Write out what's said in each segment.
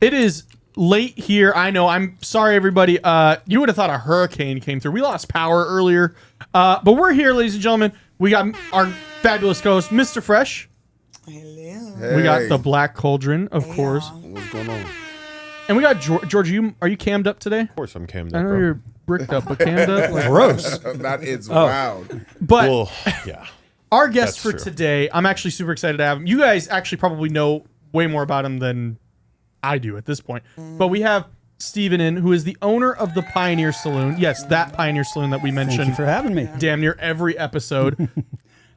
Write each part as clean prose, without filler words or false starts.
It is late here. I know. I'm sorry, everybody. You would have thought a hurricane came through. We lost power earlier. But we're here, ladies and gentlemen. We got our fabulous host, Mr. Fresh. Hello. Hey. We got the Black Cauldron, of course. What's going on? And we got George. Are you cammed up today? Of course I'm cammed I up, know bro. you're bricked up, but cammed up. Like, Gross. That is wild. but Well, yeah. our guest That's for true. today, I'm actually super excited to have him. You guys actually probably know way more about him than I do at this point. But we have Steven in, who is the owner of the Pioneer Saloon. Yes, that Pioneer Saloon that we Thank mentioned you for having me. damn near every episode.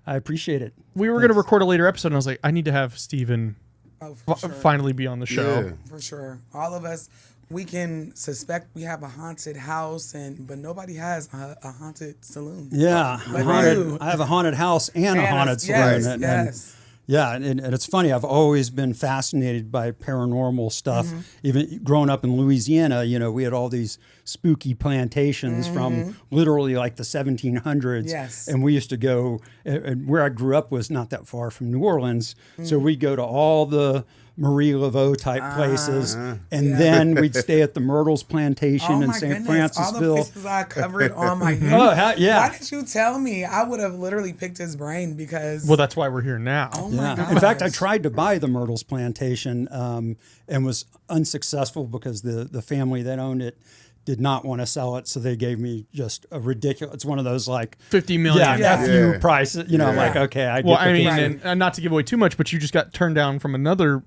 I appreciate it. We were going to record a later episode, and I was like, I need to have Steven Oh, for sure. finally be on the show. Yeah. For sure. All of us, we can suspect we have a haunted house, but nobody has a haunted saloon. Yeah, But I have a haunted house and a haunted saloon. Yes, and- yes. Yeah, and it's funny. I've always been fascinated by paranormal stuff. Mm-hmm. Even growing up in Louisiana, we had all these spooky plantations from literally like the 1700s. Mm-hmm. Yes. And we used to go, and where I grew up was not that far from New Orleans. So we'd go to all the Marie Laveau type places, and then we'd stay at the Myrtles Plantation in my St. goodness, all the Francisville. places I covered on my Yeah. Why didn't you tell me? I would have literally picked his brain because. Well, that's why we're here now. Oh my Yeah. gosh. In fact, I tried to buy the Myrtles Plantation and was unsuccessful because the family that owned it did not want to sell it, so they gave me just a ridiculous. It's one of those like $50 million. Yeah. FU prices. I'm like, okay, I get Well, the I mean, picture. and not to give away too much, but you just got turned down from another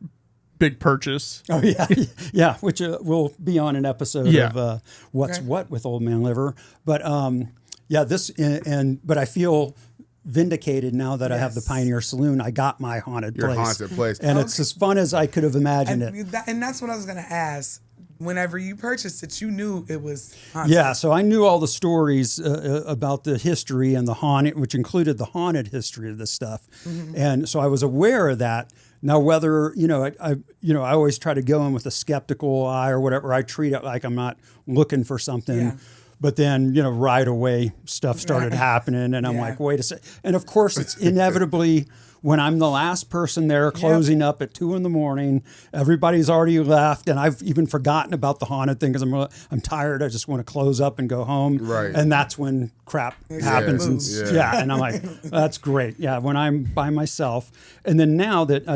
big purchase. Oh yeah, yeah. Which will be on an episode of What's What with Old Man Liver. But but I feel vindicated now that I have the Pioneer Saloon. I got my haunted Your place, haunted place. and it's as fun as I could have imagined it. and that's what I was gonna ask. Whenever you purchased it, you knew it was haunted. Yeah, so I knew all the stories about the history and the haunted, which included the haunted history of this stuff, and so I was aware of that. Now, whether I always try to go in with a skeptical eye or whatever. I treat it like I'm not looking for something. Yeah. But then, right away, stuff started happening, and I'm like, wait a second. And of course, it's inevitably when I'm the last person there closing up at 2 a.m, everybody's already left, and I've even forgotten about the haunted thing because I'm tired. I just want to close up and go home. Right. And that's when crap happens. Yeah. And I'm like, that's great. Yeah, when I'm by myself. And then now that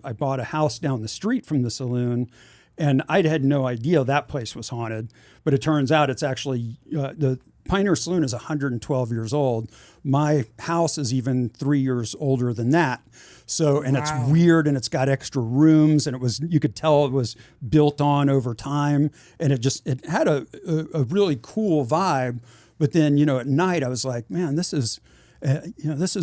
I bought a house down the street from the saloon, and I had no idea that place was haunted, but it turns out it's actually the Pioneer Saloon is 112 years old. My house is even 3 years older than that. So, and it's weird, and it's got extra rooms, and you could tell it was built on over time, and it had a really cool vibe. But then, at night I was like, man, this is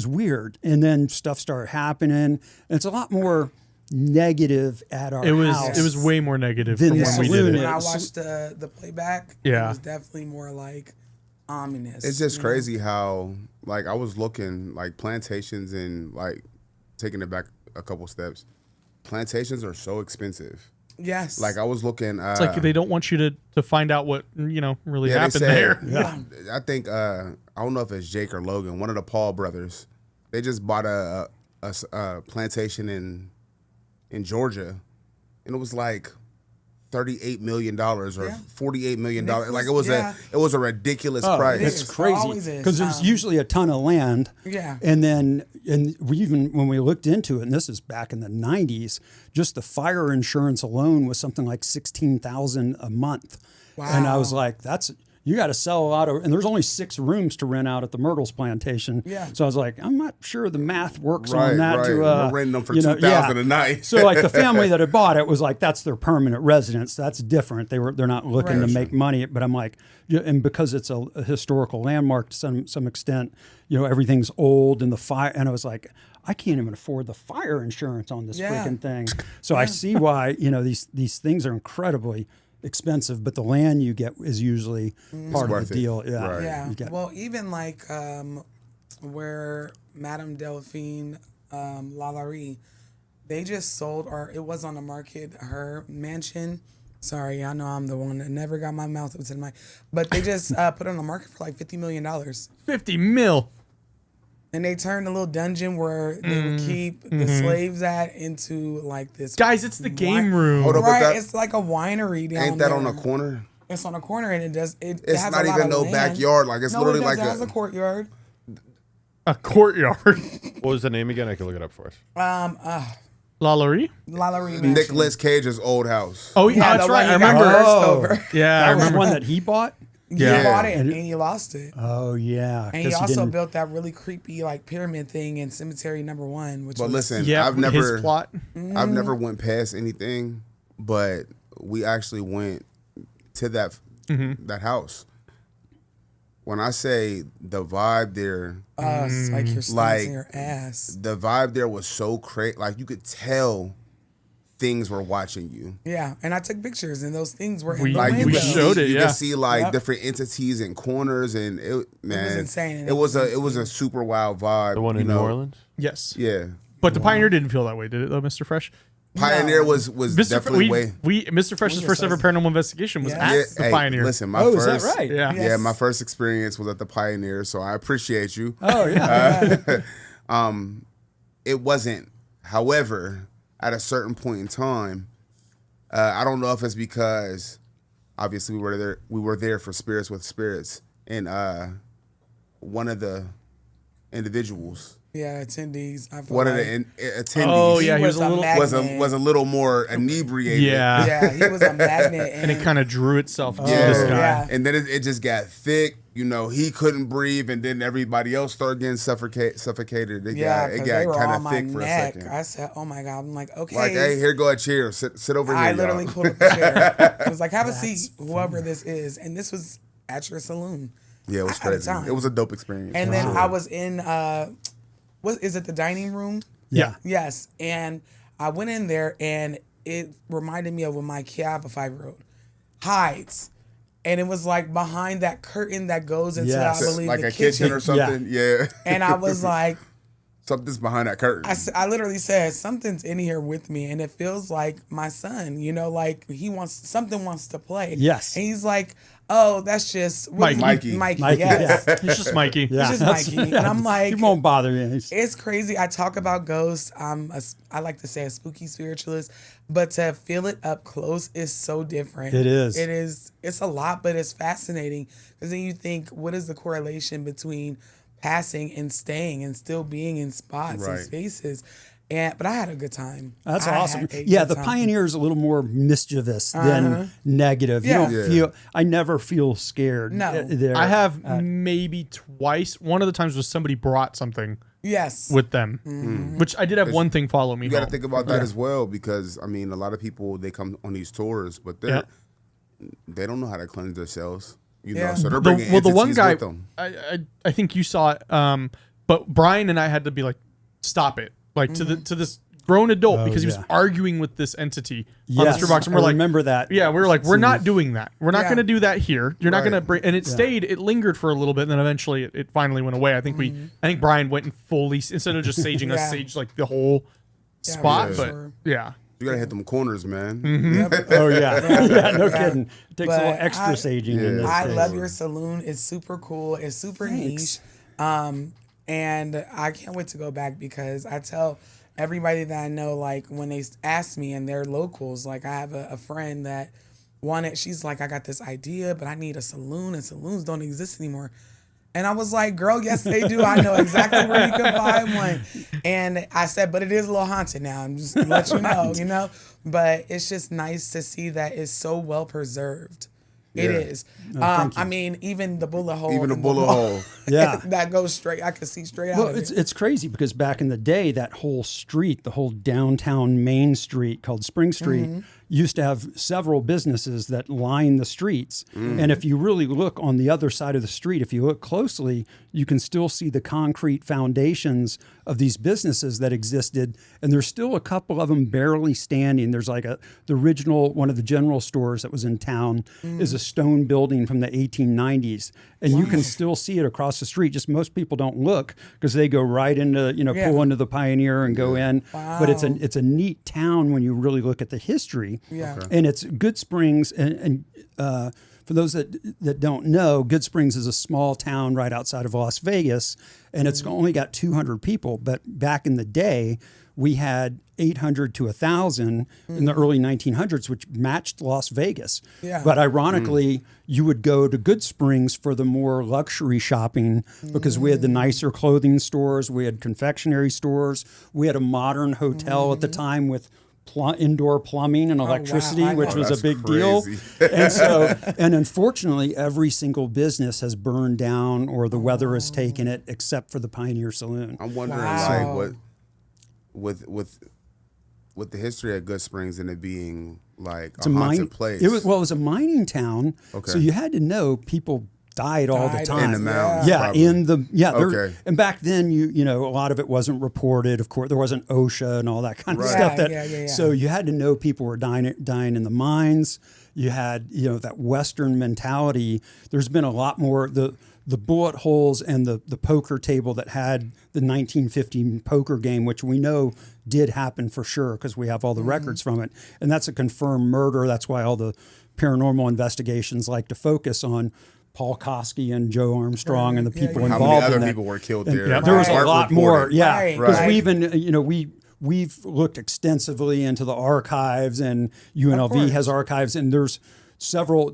weird. And then stuff started happening, and it's a lot more negative at our house. It was way more negative Then from the when we did saloon it. When I watched the playback, it was definitely more like ominous. It's just crazy how, like, I was looking, like, plantations and, like, taking it back a couple steps. Plantations are so expensive. Yes. Like, I was looking. It's like they don't want you to find out what really they happened said- there. Yeah. I think, I don't know if it's Jake or Logan, one of the Paul brothers. They just bought a plantation in Georgia, and it was like $38 million or $48 million. Like it was a ridiculous price. It's It crazy always is. because there's usually a ton of land. Yeah. And when we looked into it, and this is back in the 90s, just the fire insurance alone was something like $16,000 a month. Wow. And I was like, you got to sell a lot of, and there's only 6 rooms to rent out at the Myrtles Plantation. Yeah. So I was like, I'm not sure the math works Right, on that. right. We're renting them for $2,000 a night. So like the family that had bought it was like, that's their permanent residence. That's different. They're not looking to make money. But I'm like, and because it's a historical landmark to some extent, everything's old and the fire. And I was like, I can't even afford the fire insurance on this freaking thing. So I see why these things are incredibly expensive, but the land you get is usually part of the deal. Yeah. Right. Yeah. Well, even like where Madame Delphine Lalaurie, they just sold, or it was on the market, her mansion. Sorry, I know I'm the one that never got my mouth up to the mic, but they just put it on the market for like $50 million. 50 mil. And they turned a little dungeon where they would keep the slaves at into like this. Guys, it's the game room. Hold up, but Right, that, it's like a winery down ain't that there. on the corner? It's on a corner, and it It's has not a lot even of no land. backyard. Like it's No, literally it like has a courtyard. A courtyard. What was the name again? I can look it up for us. Lalaurie? Lalaurie Mansion. Nicolas Cage's old house. Oh, yeah, the that's one right. he I got remember. cursed Oh. over. Yeah, I That was remember. one that he bought. Yeah. He bought it and he lost it. Oh yeah, And he 'cause also didn't- built that really creepy like pyramid thing in Cemetery Number 1, which But was listen, Yeah, I've never his plot. I've never went past anything, but we actually went to that that house. When I say the vibe there, us, like your stomach's like, in your ass. the vibe there was so crazy. Like you could tell things were watching you. Yeah, and I took pictures, and those things were in We- the Like you window. could showed see, it, you yeah. could see like Yep. different entities and corners, and it man, insane, and It was a super wild vibe. The one you in know? New Orleans? Yes. Yeah, But the Pioneer didn't feel that way, did it, though, Mr. Fresh? Pioneer No. was definitely way. Mr. Fresh's We first ever just- paranormal investigation was Yes. at Yeah, the hey, Pioneer. Listen, my Oh, first, is that right? Yeah. Yeah. Yeah, my first experience was at the Pioneer, so I appreciate you. Oh yeah. It wasn't. However, at a certain point in time, I don't know if it's because obviously we were there for Spirits with Spirits, and one of the individuals, Yeah, attendees. I feel one of like the attendees, Oh, yeah, he was was a little. magnet. was a little more inebriated. Yeah. Yeah, he was a magnet, And it kind of drew itself to Yeah. this guy. Yeah. And then it just got thick. You know, he couldn't breathe, and then everybody else started getting suffocated. It yeah, got, because it they got were kind on of my thick for a neck. second. I said, "Oh my god!" I'm like, "Okay." Like, hey, here go a chair. Sit over here. I literally y'all. pulled up a chair. It was like, "Have a seat, whoever this is." And this was at your saloon. Yeah, it was I had a crazy. time. It was a dope experience. And for then sure. I was in what is it, the dining room? Yeah. Yes. And I went in there and it reminded me of when my kid, I have a 5-year-old, hides. And it was like behind that curtain that goes into, Yes. I believe, like the a kitchen or something. Yeah. And I was like, Something's behind that curtain. I literally said, something's in here with me. And it feels like my son, you know, like something wants to play. Yes. And he's like, oh, that's just Mikey. Mikey, Mikey, yes. yeah. It's just Mikey. Yeah, just that's- Mikey. And I'm like, he won't bother you. He's- it's crazy. I talk about ghosts. I like to say a spooky spiritualist, but to feel it up close is so different. It is. It is. It's a lot, but it's fascinating because then you think, what is the correlation between passing and staying and still being in spots and Right. spaces? But I had a good time. That's I awesome. had a Yeah, good the time. Pioneer is a little more mischievous than negative. Yeah. You don't Yeah. feel. I never feel scared. No. There. I have maybe twice. One of the times was somebody brought something Yes. with them, which I did have one thing follow me You got to home. think about that as well, because I mean, a lot of people, they come on these tours, but they don't know how to cleanse themselves. You Yeah. know, so they're bringing the one entities guy, with them. I think you saw it, but Brian and I had to be like, stop it, like to this grown adult because he was yeah. arguing with this entity on Yes, the box, and I we're like, remember that. yeah, we're like, we're not doing that. We're not Yeah. going to do that here. You're not Right. going to bring. And it stayed. It lingered for a little bit, and then eventually it finally went away. I think I think Brian went and fully instead of just saging us, Yeah. saged like the whole Yeah, spot. for But sure. yeah, You got to hit them corners, man. Oh yeah. Yeah. No Yeah. kidding. It takes a little But extra saging in this. I case. love your saloon. It's super cool. It's super Thanks. niche. And I can't wait to go back because I tell everybody that I know, like when they ask me and they're locals, like I have a friend that wanted, she's like, I got this idea, but I need a saloon and saloons don't exist anymore. And I was like, girl, yes, they do. I know exactly where you can find one. And I said, but it is a little haunted now. I'm just let you know, But it's just nice to see that it's so well preserved. It Yeah. is. thank you. I mean, even the bullet hole. Even the in bullet wall, hole. Yeah. that goes straight. I could see straight Well, out of it's it. it's crazy because back in the day, that whole street, the whole downtown Main Street called Spring Street, used to have several businesses that line the streets. And if you really look on the other side of the street, if you look closely, you can still see the concrete foundations of these businesses that existed. And there's still a couple of them barely standing. There's like the original, one of the general stores that was in town is a stone building from the 1890s. And you can still see it across the street. Just most people don't look because they go right into, Yeah. pull into the Pioneer and go in. But it's Wow. a neat town when you really look at the history. Yeah. Okay. And it's Good Springs and for for those that don't know, Good Springs is a small town right outside of Las Vegas, and it's only got 200 people. But back in the day, we had 800 to 1,000 in the early 1900s, which matched Las Vegas. Yeah. But ironically, you would go to Good Springs for the more luxury shopping because we had the nicer clothing stores, we had confectionery stores, we had a modern hotel at the time with indoor plumbing and electricity, wow. which was a That's big deal. crazy. And unfortunately, every single business has burned down or the weather has taken it, except for the Pioneer Saloon. I'm wondering, Wow. like, with the history of Good Springs and it being like a haunted place. It was a mining town, Okay. so you had to know people died all the Died time in the mountains. Yeah, probably. in the Okay. And back then, you know, a lot of it wasn't reported. Of course, there wasn't OSHA and all that kind of Right. stuff. Yeah. So you had to know people were dying in the mines. You had, you know, that Western mentality. There's been a lot more the bullet holes and the poker table that had the 1950 poker game, which we know did happen for sure because we have all the records from it, and that's a confirmed murder. That's why all the paranormal investigations like to focus on Paul Kosky and Joe Armstrong and the people How involved many other in that. people were killed And there? there was a Art lot more, reported. yeah. Right, Because right. we even, you know, we've looked extensively into the archives, and UNLV has archives, and there's several.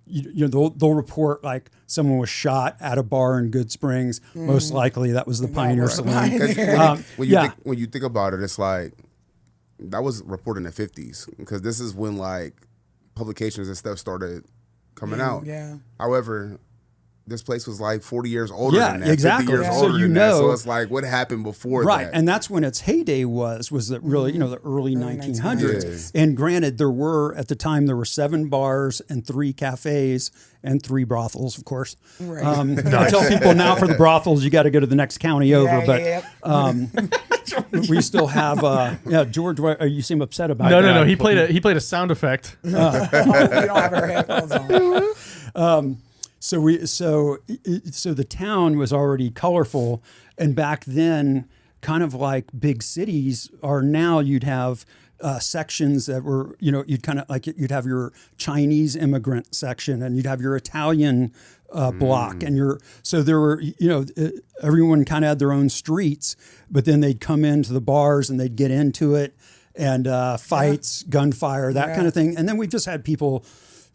You know, they'll report like someone was shot at a bar in Good Springs. Most likely that was the Pioneer Saloon. 'Cause when you yeah. when you think about it, it's like that was reported in the 50s because this is when like publications and stuff started coming out. Yeah. However, this place was like 40 years older Yeah, than that. exactly. 50 years So older you than that. So know- it's like what happened before Right, that? and that's when its heyday was that really, you know, the early 1900s. And granted, there were 7 bars and 3 cafes and 3 brothels, of course. Right. I tell people now for the brothels, you got to go to the next county over, but we still have. George, you seem upset about No, that. no. He played a sound effect. We don't have our headphones on. So the town was already colorful, and back then, kind of like big cities are now, you'd have sections that were, you know, you'd have your Chinese immigrant section, and you'd have your Italian block, and so there were, you know, everyone kind of had their own streets, but then they'd come into the bars and they'd get into it, and fights, gunfire, that kind of thing, and then we just had people,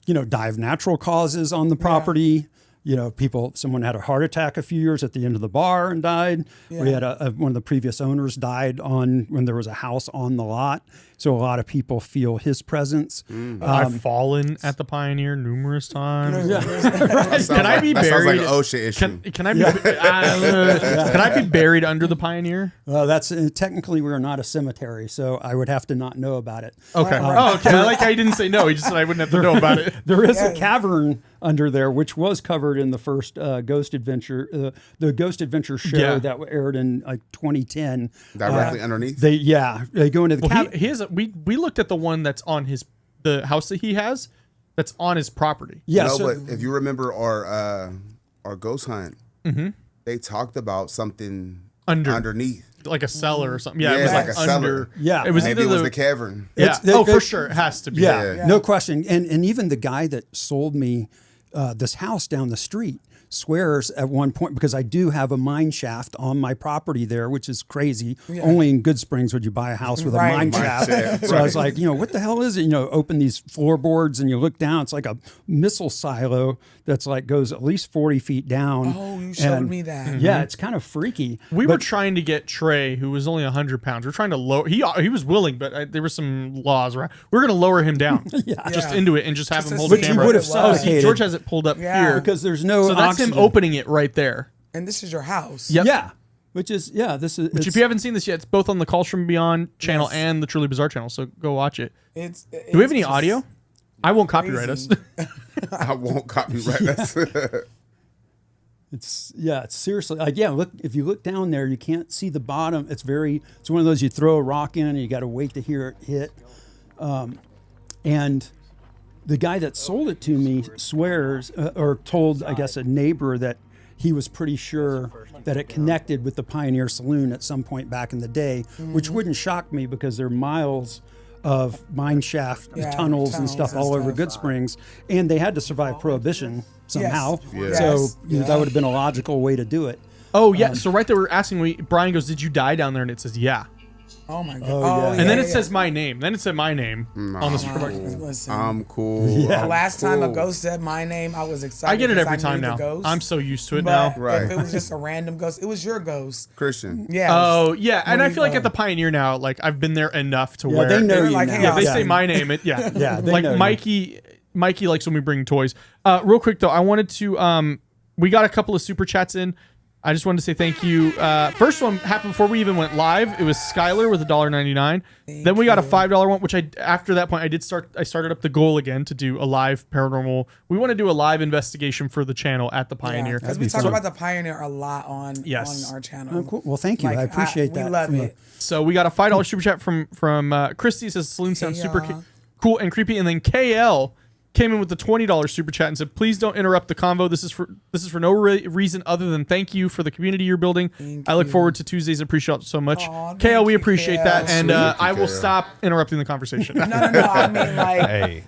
you know, die of natural causes on the property. You know, someone had a heart attack a few years at the end of the bar and died. Yeah. We had one of the previous owners died when there was a house on the lot. So a lot of people feel his presence. I've fallen at the Pioneer numerous times. That sounds Can I be that sounds like buried? an OSHA issue. Can I be? Can I be buried under the Pioneer? That's technically we're not a cemetery, so I would have to not know about it. Okay. Oh, okay. I like how he didn't say no. He just said I wouldn't have to know about it. There is a cavern under there, which was covered in the first Ghost Adventure, the Ghost Adventure show that aired in 2010. Directly underneath. They go into the cavern. He has. We looked at the one that's on the house that he has, that's on his property. Yeah, No, so, but if you remember our ghost hunt, they talked about something underneath. Like a cellar or something. Yeah, Yeah, it was like like a cellar. under. Yeah. It was Maybe either it was the cavern. Yeah. It's- For sure. It has to be. yeah, no question. And even the guy that sold me this house down the street swears at one point, because I do have a mine shaft on my property there, which is crazy. Only in Good Springs would you buy a house with a mine shaft. So I was like, you know, what the hell is it? You know, open these floorboards and you look down. It's like a missile silo that's like goes at least 40 feet down. Oh, you showed me that. Yeah, it's kind of freaky. We were trying to get Trey, who was only 100 pounds. We were trying to lower. He was willing, but there were some laws. Right, we were going to lower him down, just into it, and just have him hold the Which he camera. would have See, suffocated. George has it pulled up here because there's no So that's oxygen. him opening it right there. And this is your house. Yep. Yeah, which is this is. Which, if you haven't seen this yet, it's both on the Calls From Beyond channel and the Truly Bizarre channel. So go watch it. Do we have any audio? I won't copyright us. I won't copyright us. It's seriously like, look, if you look down there, you can't see the bottom. It's one of those you throw a rock in and you got to wait to hear it hit. And the guy that sold it to me swears, or told, I guess, a neighbor that he was pretty sure that it connected with the Pioneer Saloon at some point back in the day, which wouldn't shock me because they're miles of mine shaft Yeah, tunnels and tunnels stuff and all over stuff. Good Springs, and they had to survive Prohibition somehow. Yes. So Yes. that would have been a logical way to do it. Oh yeah. So right there, we're asking me. Brian goes, "Did you die down there?" And it says, "Yeah." Oh my god. Oh, yeah. And then yeah, it says my name. Then it said my name on the supermarket. Listen. I'm cool. Yeah. I'm Last time a cool. ghost said my name, I was excited. I get it because every knew time the now. ghost. I'm so used to it But now. Right. if it was just a random ghost, it was your ghost. Christian. Yeah. Oh yeah, and When I you, feel like at the Pioneer now, like I've been there enough to where they know They're you like, now. hey, Yeah, they Yeah. say my name. Yeah, Yeah, they like know you. Mikey likes when we bring toys. Real quick though, I wanted to. We got a couple of super chats in. I just wanted to say thank you. First one happened before we even went live. It was Skylar with $1.99. Then we got a $5 one, which after that point I started up the goal again to do a live paranormal. We want to do a live investigation for the channel at the Pioneer. Because we talk about the Pioneer a lot on our channel. Oh, cool. Well, thank you. Like, I appreciate that. We love from it. So we got a $5 super chat from Christy. Says saloon sounds super y'all. cool and creepy. And then KL came in with the $20 super chat and said, "Please don't interrupt the convo. This is for no reason other than thank you for the community you're building. I look forward to Tuesdays. Appreciate it so much." Aw, KL, thank we you, appreciate KL. that, and Sweet. I will KL. stop interrupting the conversation. No. I mean, like, Hey.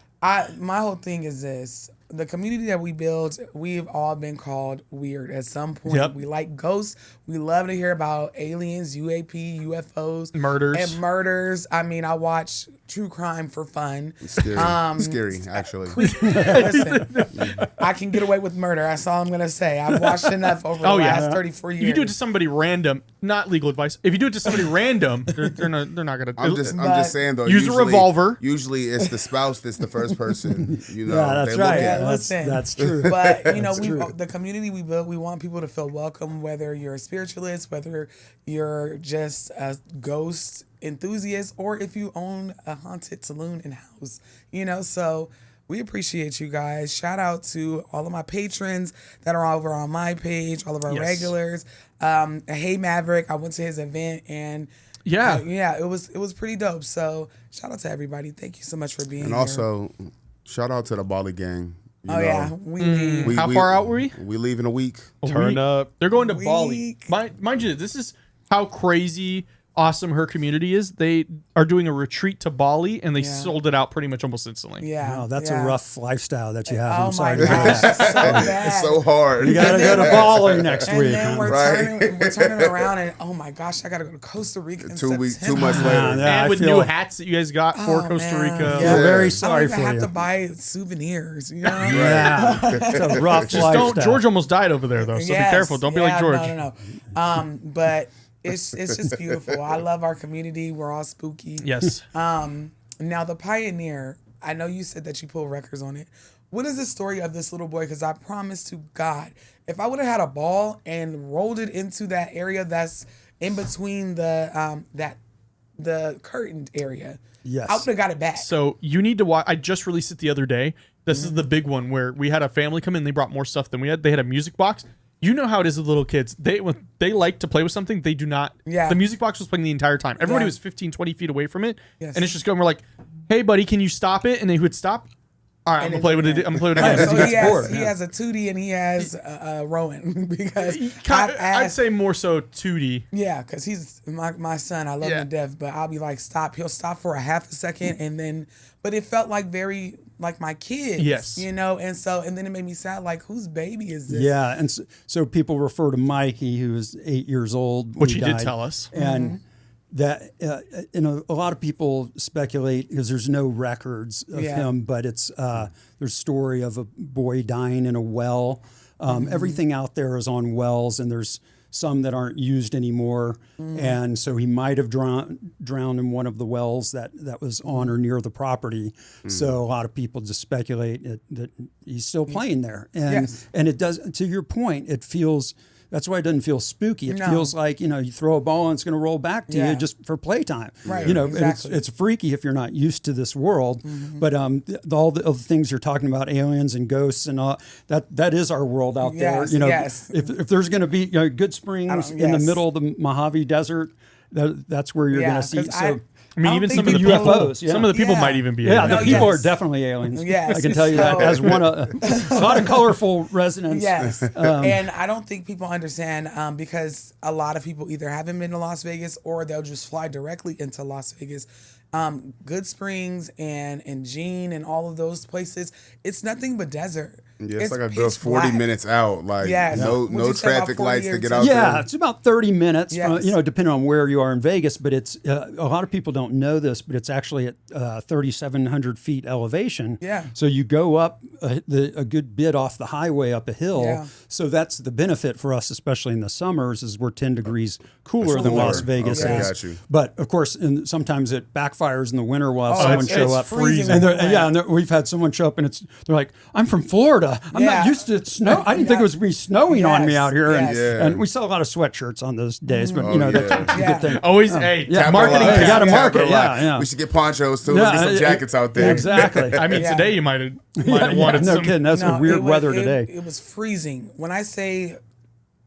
my whole thing is this. The community that we build, we've all been called weird at some point. Yep. We like ghosts. We love to hear about aliens, UAP, UFOs, Murders. and murders. I mean, I watch true crime for fun. Scary. Scary, actually. Listen, I can get away with murder. That's all I'm gonna say. I've watched enough over the last 34 years. You do it to somebody random, not legal advice. If you do it to somebody random, they're not gonna. I'm just saying though. Use a usually- revolver. Usually, it's the spouse that's the first person. You know, Yeah, that's they right. look Yeah, at. Listen. that's true. But you know, true. the community we built, we want people to feel welcome, whether you're a spiritualist, whether you're just a ghost enthusiast, or if you own a haunted saloon and house. You know, so we appreciate you guys. Shout out to all of my patrons that are over on my page, all of our Yes. regulars. Hey Maverick, I went to his event and Yeah. it was pretty dope. So shout out to everybody. Thank you so much for being And here. also, shout out to the Bali gang. You oh know, yeah, we need. How far out were we? We leave in a week. Turn up. They're going to Bali. Week. Mind you, this is how crazy awesome her community is. They are doing a retreat to Bali, and they sold it out pretty much almost instantly. Yeah, Wow, that's yeah. a rough lifestyle that you have. Oh I'm sorry my to hear gosh, that. it's so bad. It's so hard. You gotta go to Bali next and week. then huh? we're Right. turning around, and oh my gosh, I gotta go to Costa Rica in 2 weeks, 2 September. months later. Yeah, And I with feel- new hats that you guys got for Oh, Costa man. Rica. I feel very I sorry don't for even have you. to buy souvenirs, you know? Yeah, it's a rough Just lifestyle. don't. George almost died over there though, so Yes, be careful. Don't be like yeah, George. No. But it's just beautiful. I love our community. We're all spooky. Yes. Now the Pioneer, I know you said that you pull records on it. What is the story of this little boy? Because I promise to God, if I would have had a ball and rolled it into that area that's in between the curtained area, Yes. I would have got it back. So you need to watch. I just released it the other day. This is the big one where we had a family come in. They brought more stuff than we had. They had a music box. You know how it is with little kids. When they like to play with something, they do not. Yeah. The music box was playing the entire time. Everybody Yeah. was 15, 20 feet away from it. Yes. And it's just going, we're like, hey, buddy, can you stop it? And they would stop. All right, I'm going to play with it. I'm going to play with it again. So he has a Tootie and he has a Rowan because I'd say more so 2D. yeah, because he's my son. I love Yeah. him to death, but I'll be like, stop. He'll stop for a half a second, and then, but it felt like very like my kids. Yes. you know, and then it made me sad. Like, whose baby is this? Yeah, and so people refer to Mikey, who was 8 years old, when Which he did died. tell us. And that a lot of people speculate because there's no records of Yeah. him, but it's there's story of a boy dying in a well. Everything out there is on wells, and there's some that aren't used anymore, and so he might have drowned in one of the wells that was on or near the property. So a lot of people just speculate that he's still playing there, and Yes. and it does. To your point, it feels. That's why it doesn't feel spooky. It No. feels like, you throw a ball and it's going to roll back to Yeah. you just for playtime. Right, and exactly. it's freaky if you're not used to this world. But all the other things you're talking about, aliens and ghosts and all that is our world out Yes, there. yes. If there's going to be Good Springs in the yes. middle of the Mojave Desert, that's where you're Yeah, going to see. 'cause So I mean, don't even think some of the people- people, UFOs, yeah. some of the people Yeah. might even be. yeah, the aliens. people yes. are definitely aliens. Yes, I can tell you that so- as a lot of colorful residents. Yes, and I don't think people understand because a lot of people either haven't been to Las Vegas or they'll just fly directly into Las Vegas. Good Springs and Jean and all of those places, it's nothing but desert. Yeah, it's like a good pitch 40 black. minutes out. Like Yes. no Would you say about traffic 40 lights or to get two? out Yeah, there. it's about 30 minutes, from, Yes. depending on where you are in Vegas. But it's a lot of people don't know this, but it's actually at 3,700 feet elevation. Yeah. So you go up a good bit off the highway up a hill. Yeah. So that's the benefit for us, especially in the summers, is we're 10 degrees cooler than cooler. Las Vegas Okay, is. got you. But of course, sometimes it backfires in the winter. We'll have Oh, someone it's show up, freezing and when we went. we've had someone show up, and they're like, "I'm from Florida. I'm not Yeah. used to snow. I didn't think it was be snowing on me Yes, out here." yes. Yeah. And we sell a lot of sweatshirts on those days, but Oh, you know yeah. that's a Yeah. good thing. Always, hey, Yeah. marketing. You gotta cap. market, Capitalize. yeah. We should get ponchos too. Let's get some jackets out there. Exactly. I mean, Yeah. today you might have Yeah, wanted no some. kidding. That's No, a weird it was- weather it- today. It was freezing. When I say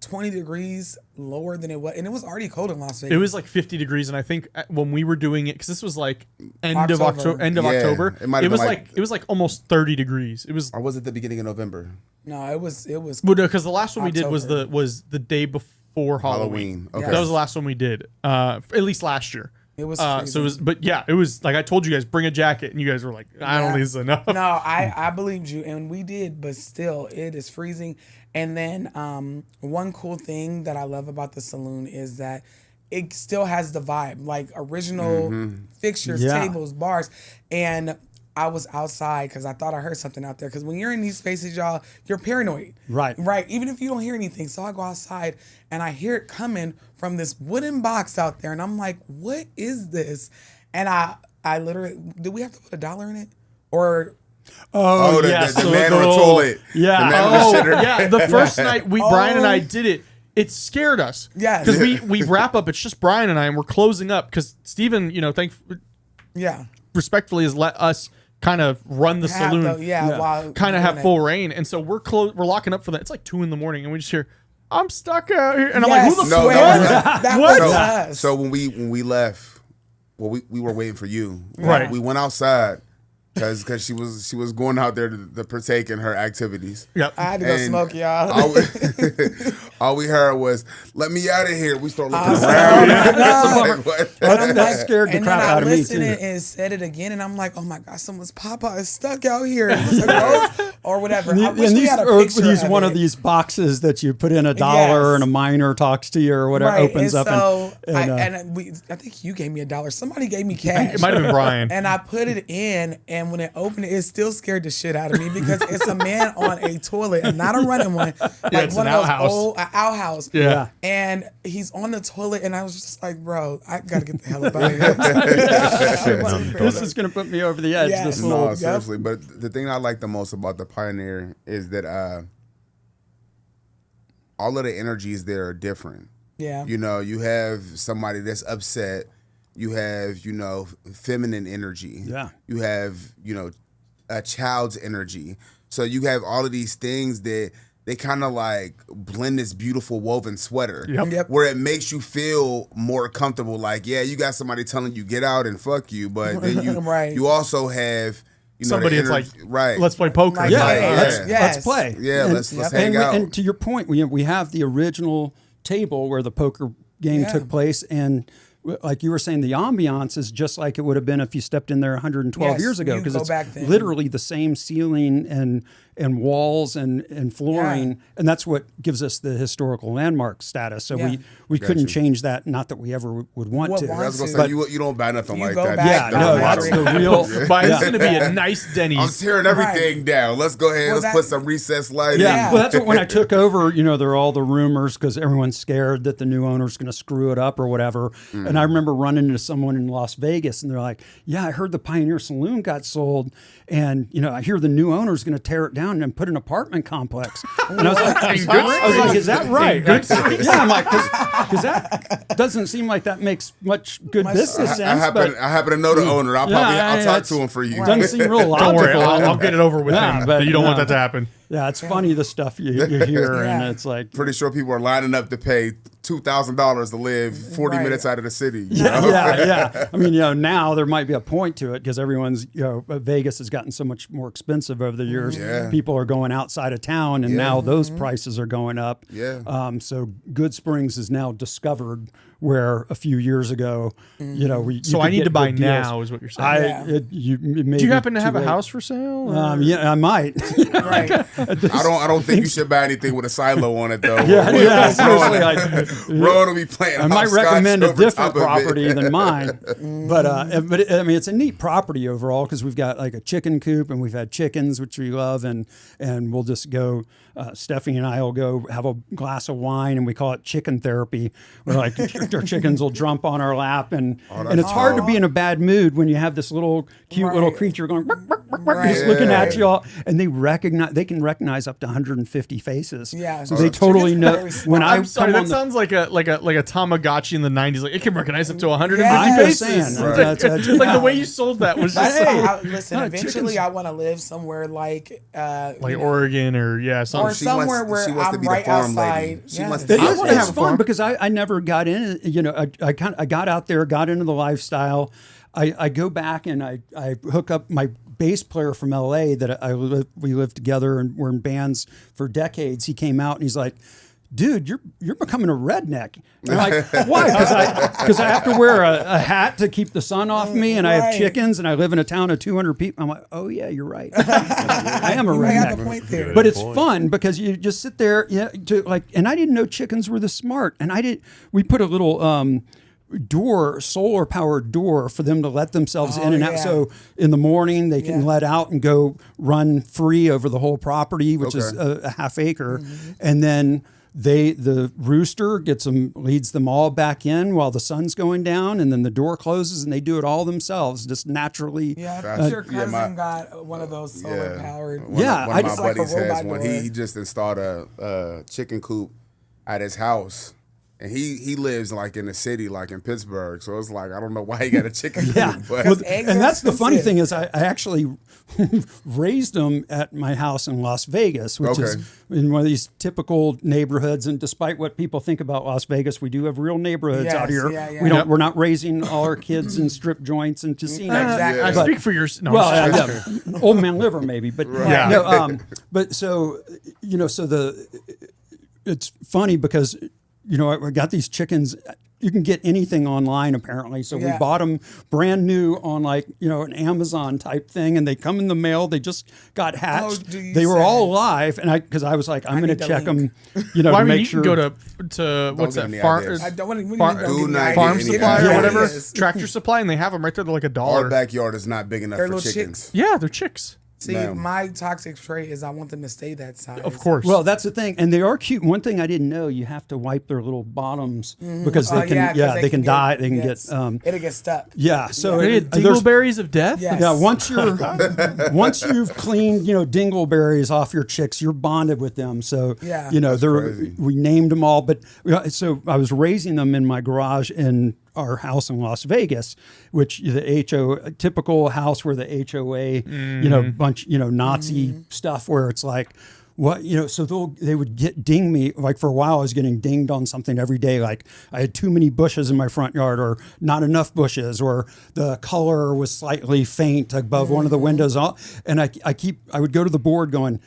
20 degrees lower than it was, and it was already cold in Las Vegas. It was like 50 degrees, and I think when we were doing it, because this was like end of October. October, end of Yeah, October, it might have was been like it was like almost 30 degrees. It was Or was it the beginning of November? No, it was. because the last one we did October. was the day before Halloween. Halloween. Okay. That was the last one we did, at least last year. It was so it was, but yeah, it was like I told you guys, bring a jacket, and you guys were like, I don't think it's enough. No, I believed you, and we did, but still, it is freezing. And then one cool thing that I love about the saloon is that it still has the vibe, like original fixtures, Yeah. tables, bars. And I was outside because I thought I heard something out there. Because when you're in these spaces, y'all, you're paranoid. Right. Right. Even if you don't hear anything. So I go outside and I hear it coming from this wooden box out there. And I'm like, what is this? And I literally, did we have to put $1 in it? Or Oh, the, yes, the man on the toilet. Yeah. The man on the Oh shitter. yeah, the first night Brian and I Oh. did it. It scared us. Yes. because we wrap up. It's just Brian and I, and we're closing up because Steven, yeah. respectfully has let us kind of run the Have saloon. while Kind of have doing it. full reign, and so we're locking up for that. It's like 2 a.m, and we just hear, "I'm stuck out here," and I'm like, "Who the Yes. No, fuck?" that was us. That What? was So, us. so when we left, well, we were waiting for you. Right. We went outside because she was going out there to partake in her activities. Yep. I had to go And smoke, y'all. all we heard was, "Let me out of here." We start looking I around. know. Like, what? That scared the And crap then out I of me listened too. and said it again, and I'm like, oh my God, someone's Papa is stuck out here. It was like, "Oh," or whatever. I wish And we these had a are picture these of one it. of these boxes that you put in $1 Yes. and a miner talks to you or whatever Right, opens and up so and I think you gave me $1. Somebody gave me cash. It might have been Brian. And I put it in, and when it opened, it still scared the shit out of me because it's a man on a toilet and not a running one, like it's one an of those outhouse. old outhouse. Yeah. And he's on the toilet, and I was just like, bro, I gotta get the hell up out of here. this is going to put me over the edge. Yes. This No, little seriously. But the thing I like the most about the Pioneer is that all of the energies there are different. Yeah. You know, you have somebody that's upset. You have, feminine energy. Yeah. You have, a child's energy. So you have all of these things that they kind of like blend this beautiful woven sweater. Yep. Where it makes you feel more comfortable. Like, yeah, you got somebody telling you get out and fuck you, but then you Right. you also have Somebody the that's like, energy- right. let's play poker. Like, Yeah, Yeah. let's Yes. play. Yeah, and, let's hang and, out. And to your point, we have the original table where the poker game Yeah. took place, and like you were saying, the ambiance is just like it would have been if you stepped in there 112 Yes, years ago, you because go it's back then. literally the same ceiling and walls and flooring, Yeah. and that's what gives us the historical landmark status. So Yeah. we couldn't you. change that. Not that we ever would want Would to. want I was gonna to. say you don't buy nothing You like go that. back Yeah, down no, the that's street. the real. But it's yeah. going to be a nice I'm Denny's. tearing everything down. Let's go ahead. Well, Let's that- put some recessed lighting. Yeah. Well, that's what when I took over, there are all the rumors because everyone's scared that the new owner's going to screw it up or whatever. And I remember running into someone in Las Vegas and they're like, yeah, I heard the Pioneer Saloon got sold. And, I hear the new owner's going to tear it down and put an apartment complex. And I was like, is that right? Yeah, I'm like, because that doesn't seem like that makes much good business sense. I happen to know the owner. I'll talk it's- to him for you. Doesn't seem real logical. Don't worry, I'll get it over with Yeah, him. but But you don't want no. that to happen. Yeah, it's funny the stuff you hear, and Yeah. it's like, Pretty sure people are lining up to pay $2,000 to live 40 Right. minutes out of the city. you yeah, know? yeah. I mean, now there might be a point to it because everyone's, Vegas has gotten so much more expensive over the years. Yeah. People are going outside of town, and now those prices are going up. Yeah. So Good Springs is now discovered where a few years ago, you know, So I need to buy now, is what you're saying. Do Do you happen to have a house for sale? or- Yeah, I might. Right. I don't think you should buy anything with a silo on it though. Yeah, seriously. Rowan will be playing. I might hopscotch recommend a over different top of it. property than mine, but I mean it's a neat property overall because we've got like a chicken coop and we've had chickens which we love and we'll just go. Stephanie and I will go have a glass of wine and we call it chicken therapy. Where like our chickens will jump on our lap and it's hard to be in a bad mood when you have this little cute little creature going just looking at you all and they can recognize up to 150 faces. Yeah, so they totally know when I'm sorry, that sounds like a Tamagotchi in the 90s. Like it can recognize up to 150 I'm just faces. saying, Like the way you sold that was just Listen, eventually I want to live somewhere like Oregon or something. or somewhere where I'm right outside. She wants to be a farm. It's fun because I never got in. You know, I got out there, got into the lifestyle. I go back and I hook up my bass player from LA that we lived together and were in bands for decades. He came out and he's like, dude, you're becoming a redneck. And I'm like, why? Because I have to wear a hat to keep the sun off me, and I have chickens, and I live in a town of 200 people. I'm like, oh yeah, you're right. I am a You might have a redneck. point there. But it's fun because you just sit there, and I didn't know chickens were this smart, and we put a little solar powered door for them to let themselves in and out. yeah. So in the morning they can let out and go run free over the whole property, which is a half acre, and then the rooster leads them all back in while the sun's going down, and then the door closes and they do it all themselves, just naturally. Yeah, I think your cousin got one of those solar powered. One of my just like a buddies has robot one. door. He just installed a chicken coop at his house. And he lives like in the city, like in Pittsburgh. So it's like, I don't know why he got a chicken coop. But Well, eggs and are that's the funny expensive. thing is I actually raised them at my house in Las Vegas, which is in one of these typical neighborhoods. And despite what people think about Las Vegas, we do have real neighborhoods out here. We're not raising all our kids in strip joints and casinos. Exactly. I speak for your. No, Well, old man liver maybe, but but so it's funny because I got these chickens. You can get anything online apparently. So we bought them brand new on an Amazon type thing, and they come in the mail. They just got hatched. They were all alive, and because I was like, I'm going to check them, Well, I mean, to make you sure. can go to what's that I don't want to farm supply or whatever, Yes. Tractor Supply, and they have them right there. They're like $1. our backyard is not big enough They're for little chickens. chicks. Yeah, they're chicks. See, my toxic trait is I want them to stay that size. Of course. Well, that's the thing, and they are cute. One thing I didn't know: you have to wipe their little bottoms because they can, they can die. They can get, it'll get stuck. yeah. So They had dingleberries of death. Yes. yeah, once you've cleaned dingleberries off your chicks, you're bonded with them. So we named them all. But so I was raising them in my garage in our house in Las Vegas, which the typical house where the HOA, bunch, Nazi stuff where it's like, what, so they would ding me. Like for a while, I was getting dinged on something every day. Like I had too many bushes in my front yard or not enough bushes, or the color was slightly faint above one of the windows. And I would go to the board going,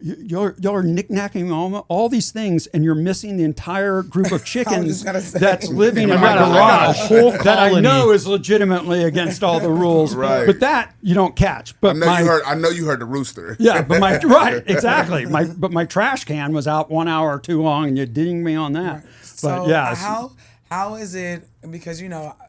y'all are knick-knacking all these things, and you're missing the entire group of chickens that's living in my garage that I know is legitimately against all the rules. Right. But that you don't catch. But I know you heard the rooster. yeah, but right, exactly. But my trash can was out 1 hour too long, and you dinged me on that. So But yeah, how is it? Because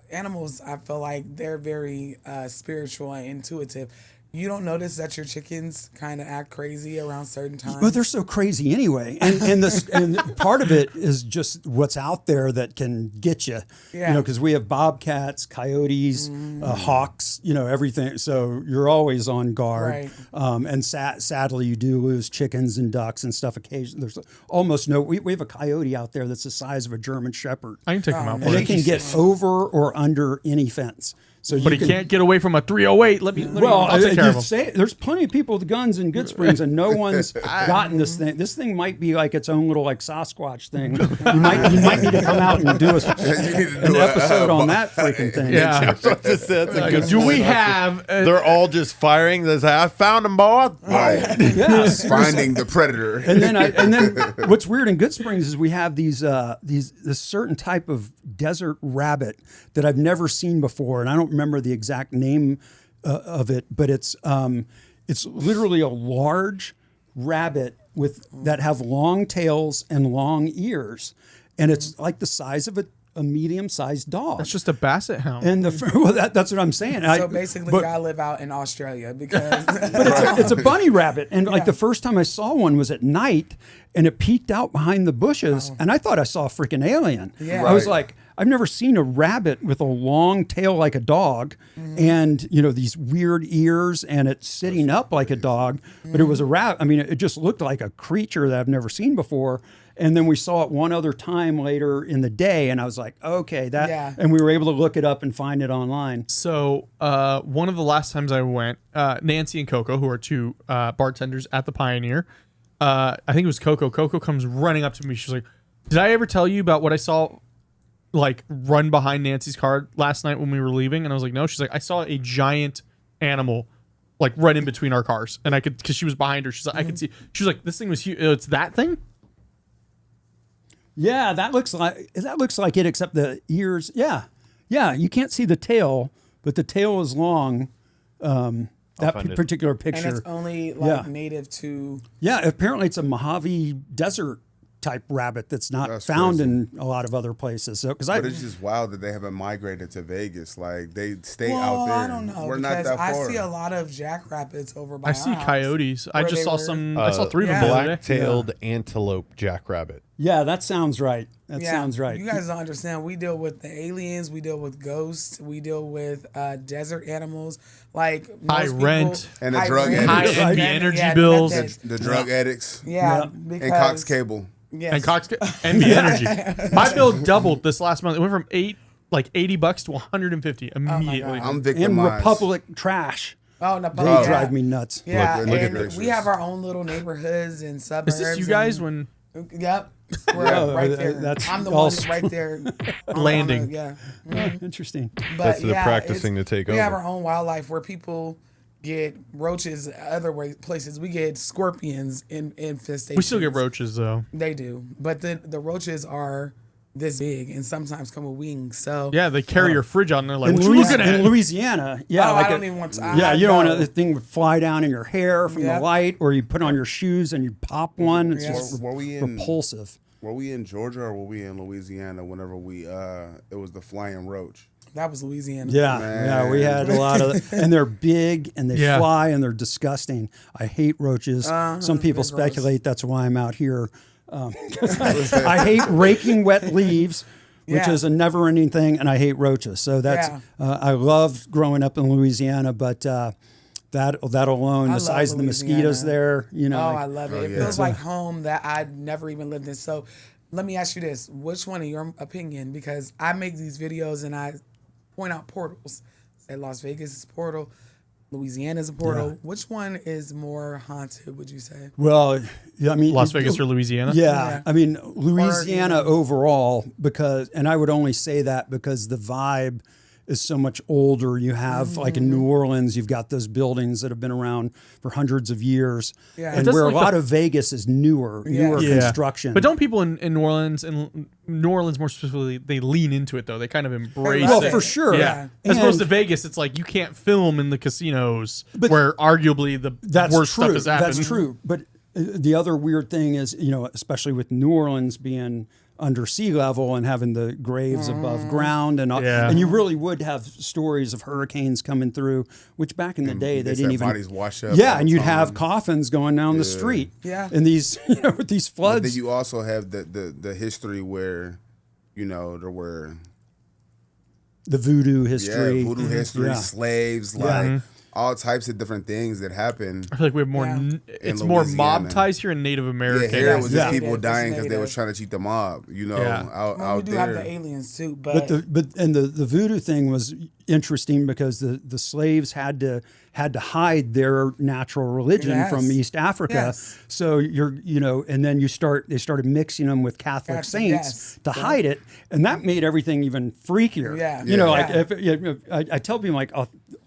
animals, I feel like they're very spiritual and intuitive. You don't notice that your chickens kind of act crazy around certain times? Well, they're so crazy anyway, and part of it is just what's out there that can get you. Yeah. Because we have bobcats, coyotes, hawks, everything. So you're always on guard. Right. And sadly, you do lose chickens and ducks and stuff occasionally. There's almost no. We have a coyote out there that's the size of a German Shepherd. I can take them out. And they can get over or under any fence. So But he can't get away from a 308. I'll take care of him. There's plenty of people with guns in Good Springs, and no one's gotten this thing. This thing might be like its own little like Sasquatch thing. You might need to come out and do an episode on that freaking thing. Yeah. That's a good Do we point. have? They're all just firing. They say, I found him, boy. Right. Yeah. Finding the predator. And then what's weird in Good Springs is we have this certain type of desert rabbit that I've never seen before, and I don't remember the exact name of it, but it's literally a large rabbit that have long tails and long ears, and it's like the size of a medium-sized dog. That's just a basset hound. And that's what I'm saying. So basically, I live out in Australia because. But it's a bunny rabbit, and like the first time I saw one was at night, and it peeked out behind the bushes, and I thought I saw a freaking alien. Yeah. I was like, I've never seen a rabbit with a long tail like a dog, and these weird ears, and it's sitting up like a dog, but it was a rabbit. I mean, it just looked like a creature that I've never seen before. And then we saw it one other time later in the day, and I was like, okay, and we were able to look it up and find it online. So one of the last times I went, Nancy and Coco, who are two bartenders at the Pioneer, I think it was Coco. Coco comes running up to me. She's like, did I ever tell you about what I saw like run behind Nancy's car last night when we were leaving? And I was like, no. She's like, I saw a giant animal like right in between our cars. And I could, because she was behind her. She's like, I could see. She was like, this thing was huge. It's that thing? Yeah, that looks like it, except the ears. Yeah, you can't see the tail, but the tail is long. That particular picture. And it's only native to. Yeah, apparently it's a Mojave Desert type rabbit that's not found in a lot of other places. So, but it's just wild that they haven't migrated to Vegas. Like they stay out there. I don't know. We're not that far. I see a lot of jackrabbits over by. I see coyotes. I just saw some. I saw 3 of them. Black-tailed antelope jackrabbit. Yeah, that sounds right. Sounds right. You guys don't understand. We deal with the aliens. We deal with ghosts. We deal with desert animals. Like high rent and the drug addicts. High energy bills. The drug addicts. Yeah. And Cox Cable. Yes. And Cox and the energy. My bill doubled this last month. It went from $80 to $150 immediately. I'm And victimized. Republic trash. Oh, no, They drive me nuts. Yeah, Look at and gracious. we have our own little neighborhoods and suburbs. Is this you guys when? Yep. We're right there. I'm the one who's right there. Landing. Yeah. Interesting. But That's the practicing to take over. We have our own wildlife where people get roaches other places. We get scorpions in infestations. We still get roaches though. They do. But the roaches are this big and sometimes come with wings. So yeah, they carry your fridge out and they're like, in what you looking at? Louisiana, I don't even want to. You don't want the thing would fly down in your hair from the light, or you put on your shoes and you pop one. It's just repulsive. Were we in Georgia or were we in Louisiana whenever it was the flying roach? That was Louisiana. Yeah, we had a lot of, and they're big and they fly and they're disgusting. I hate roaches. Some people speculate that's why I'm out here. I hate raking wet leaves, which is a never-ending thing, and I hate roaches. So that's I love growing up in Louisiana, but that alone, the size of the mosquitoes there, I love it. It feels like home that I'd never even lived in. So let me ask you this: which one, in your opinion, because I make these videos and I point out portals. Say Las Vegas is a portal, Louisiana is a portal. Yeah. Which one is more haunted, would you say? Well, I mean, Las Vegas or Louisiana? Yeah. I mean, Louisiana overall, and I would only say that because the vibe is so much older. You have like in New Orleans, you've got those buildings that have been around for hundreds of years, and where a lot of Vegas is newer construction. But don't people in New Orleans, and New Orleans more specifically, they lean into it though. They kind of embrace it. Well, for sure. Yeah. As opposed to Vegas, it's like you can't film in the casinos where arguably the worst stuff is happening. That's true. But the other weird thing is, especially with New Orleans being under sea level and having the graves above ground and you really would have stories of hurricanes coming through, which back in the day they didn't even bodies wash up. Yeah, and you'd have coffins going down the street. Yeah. And these with these floods. But then you also have the history where there were the voodoo history. Yeah, voodoo history, slaves, like all types of different things that happen. I feel like we have more. Yeah. It's In more Louisiana. mob ties here in Native Yeah, American. here it was just Yeah. people Native, dying it's because they native. was trying to cheat the mob. You know, Yeah. out Well, we out do have the there. aliens too, But the voodoo thing was interesting because the slaves had to hide their natural religion Yes. from East Africa. Yes. So and then they started mixing them with Catholic saints yes. to hide it, and that made everything even freakier. Yeah. You know, Yeah. like if I tell people like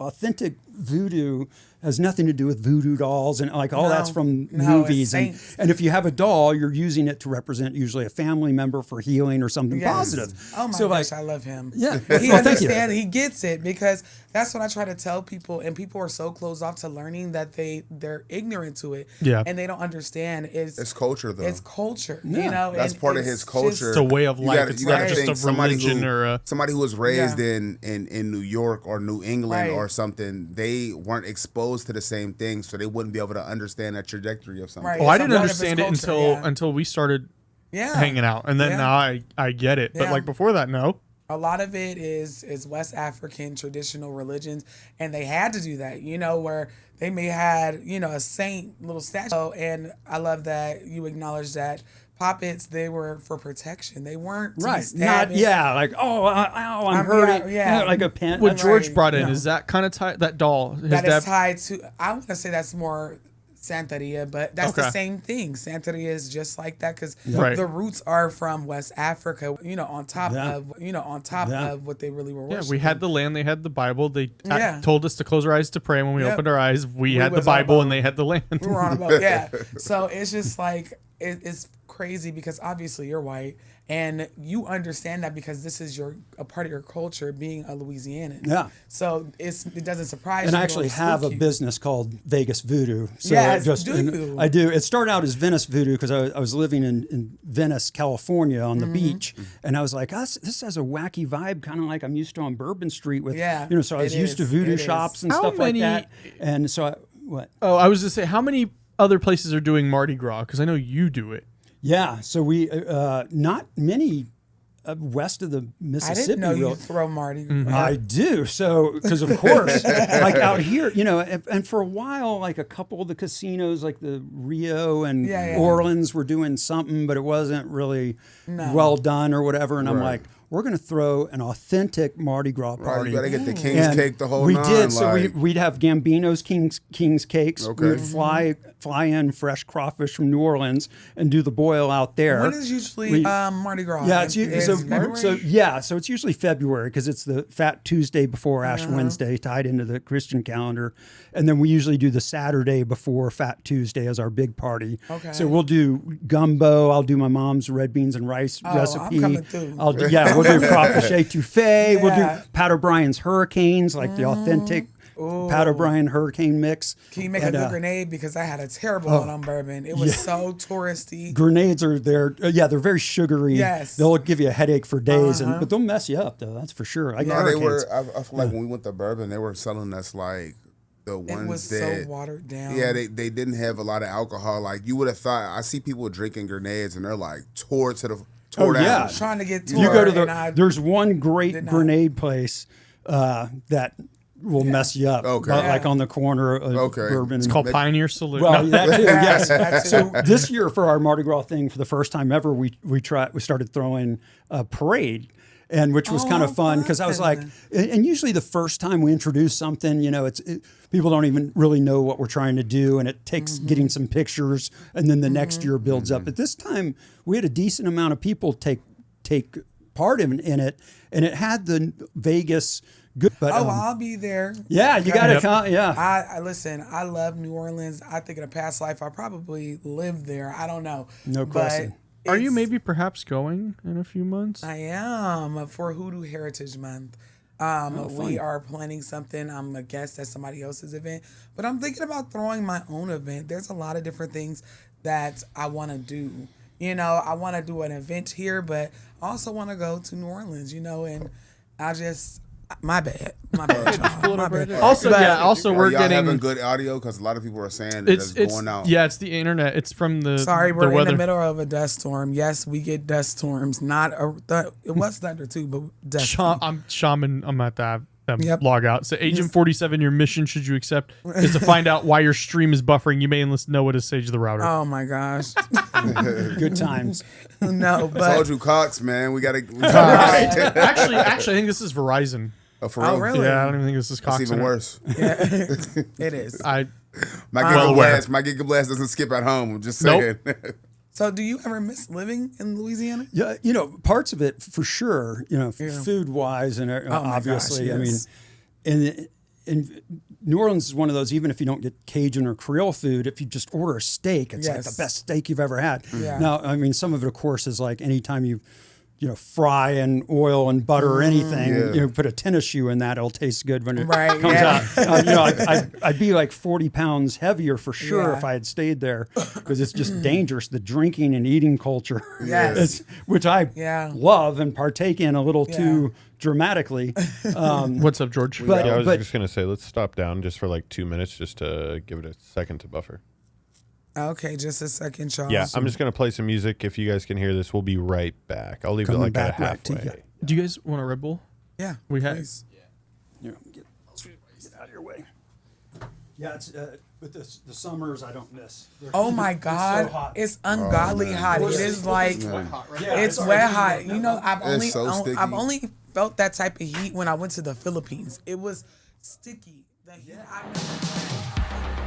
authentic voodoo has nothing to do with voodoo dolls and like all No. that's from No, it's movies saints. and if you have a doll, you're using it to represent usually a family member for healing or something Yes. positive. Oh my So, gosh, like, I love him. Yeah. He Well, thank you. understands. He gets it because that's what I try to tell people, and people are so closed off to learning that they're ignorant to it. Yeah. And they don't understand. It's culture though. It's culture. You know, That's and part of it's his just- culture. It's a way of You life. gotta- It's you not gotta just think a somebody religion who, or a. somebody who was raised Yeah. in New York or New England Right. or something. They weren't exposed to the same things, so they wouldn't be able to understand that trajectory of something. Right. Oh, I It's a didn't part of his understand it culture, until yeah. we started Yeah. hanging out, and then Yeah. now I get it. But Yeah. like before that, no. A lot of it is West African traditional religions, and they had to do that. You know, where they may had a saint little statue, and I love that you acknowledge that puppets, they were for protection. They weren't to be right. Not stabbing. like ow, I'm hurting. yeah. Like a pen. What George Right. brought in No. is that kind of tied that doll. His That dad. is tied to. I want to say that's more Santeria, but that's Okay. the same thing. Santeria is just like that because Right. the roots are from West Africa. On top Yeah. of of what they really were Yeah, worshiping. we had the land. They had the Bible. They Yeah. told us to close our eyes to pray. When we Yep. opened our eyes, we had the was on a Bible, boat. and they had the land. We were on a boat, yeah. So it's just like it's crazy because obviously you're white and you understand that because this is a part of your culture being a Louisianan. Yeah. So it doesn't surprise And you. I actually have a business called Vegas Voodoo. So Yes, do and you? I do. It started out as Venice Voodoo because I was living in Venice, California on Mm-hmm. the beach. And I was like, this has a wacky vibe, kind of like I'm used to on Bourbon Street with, Yeah, so I was it used to is. voodoo It is. shops and How stuff many- like that. And so what? Oh, I was just say, how many other places are doing Mardi Gras? Because I know you do it. Yeah. So we, not many west of the I Mississippi. didn't know you really. throw Marty. Mm-hmm. I do. So, because of course, like out here, and for a while, like a couple of the casinos, like the Rio and Yeah, yeah. Orleans, were doing something, but it wasn't really well done or whatever. And I'm Right. like, we're going to throw an authentic Mardi Gras Right, party. you gotta get the king's And cake, the whole we nine. did. So like, we'd have Gambino's king's cakes. Okay. We would fly in fresh crawfish from New Orleans and do the boil out there. When is usually We- Mardi Gras? Yeah, it's Is February? so it's usually February because it's the Fat Tuesday before Ash Wednesday, tied into the Christian calendar, and then we usually do the Saturday before Fat Tuesday as our big party. Okay. So we'll do gumbo. I'll do my mom's red beans and rice I'm recipe. coming through. We'll do crawfish etouffee. We'll Yeah. do Pat O'Brien's hurricanes, like the authentic Pat O'Brien hurricane mix. Can you make And, a good grenade? Because I had a terrible one on bourbon. It was so touristy. Grenades are they're very sugary. Yes. They'll give you a headache for days, but they'll mess you up though. That's for sure. Like no, they hurricanes. were. I feel like when we went to bourbon, they were selling us like the It ones was that. so watered down. Yeah, they didn't have a lot of alcohol. Like you would have thought. I see people drinking grenades and they're like tore yeah. down. Trying to get to You go to and I there's one great did not. grenade place that will mess you up. Okay. Like on the corner of Okay. Bourbon. It's called Pioneer Salute. Well, No. that too, yes. That too. So this year for our Mardi Gras thing, for the first time ever, we started throwing a parade, and which was kind of fun because I was like, and usually the first time we introduce something, people don't even really know what we're trying to do, and it takes getting some pictures, and then the next year builds up. But this time we had a decent amount of people take part in it, and it had the Vegas good. But I'll be there. yeah, you got to come. Yeah. I listen. I love New Orleans. I think in a past life I probably lived there. I don't know. No But question. Are you it's- maybe perhaps going in a few months? I am for Hoodoo Heritage Month. We are planning something. I'm a guest at somebody else's event, but I'm thinking about throwing my own event. There's a lot of different things that I want to do. I want to do an event here, but I also want to go to New Orleans. And I just my bad, y'all. My bad. Also, Are we're y'all having getting. good audio? Because a lot of people are saying that It's going out. yeah, it's the internet. It's from the Sorry, the we're in weather. the middle of a dust storm. Yes, we get dust storms. Not it was thunder too, but dust. I'm shaman. I'm at that. them Yep. log out. So Agent 47, your mission, should you accept, is to find out why your stream is buffering. You may enlist Noah to sage the router. Oh my gosh. Good times. No, Told but you, Cox, man. We gotta. Actually, I think this is Verizon. Oh, for real? oh really? Yeah, I don't even think this is Cox. That's even worse. It is. I My Well Giga Blast doesn't skip at home. I'm just saying. So do you ever miss living in Louisiana? Yeah, parts of it for sure. Food wise, and obviously, gosh, yes. I mean, and New Orleans is one of those. Even if you don't get Cajun or Creole food, if you just order a steak, it's like the Yes. best steak you've ever had. Yeah. Now, I mean, some of it, of course, is like anytime you fry in oil and butter or anything, Yeah. put a tennis shoe in that, it'll taste good when it Right, comes yeah. out. I'd be like 40 pounds heavier for sure Yeah. if I had stayed there, because it's just dangerous, the drinking and eating culture, Yes. which I Yeah. love and partake in a little Yeah. too dramatically. what's up, George? But- Yeah, I was just gonna say, let's stop down just for like 2 minutes, just to give it a second to buffer. Okay, just a second, Charles. Yeah, I'm just gonna play some music. If you guys can hear this, we'll be right back. I'll leave Coming it like back at right to halfway. you. Do you guys want a Red Bull? Yeah. We have. please. Get out of your way. Yeah, it's but the summers I don't miss. Oh my It's so God, hot. it's ungodly hot. It is like Yeah, it's wet hot. I've It's so sticky. only felt that type of heat when I went to the Philippines. It was sticky. The heat I never.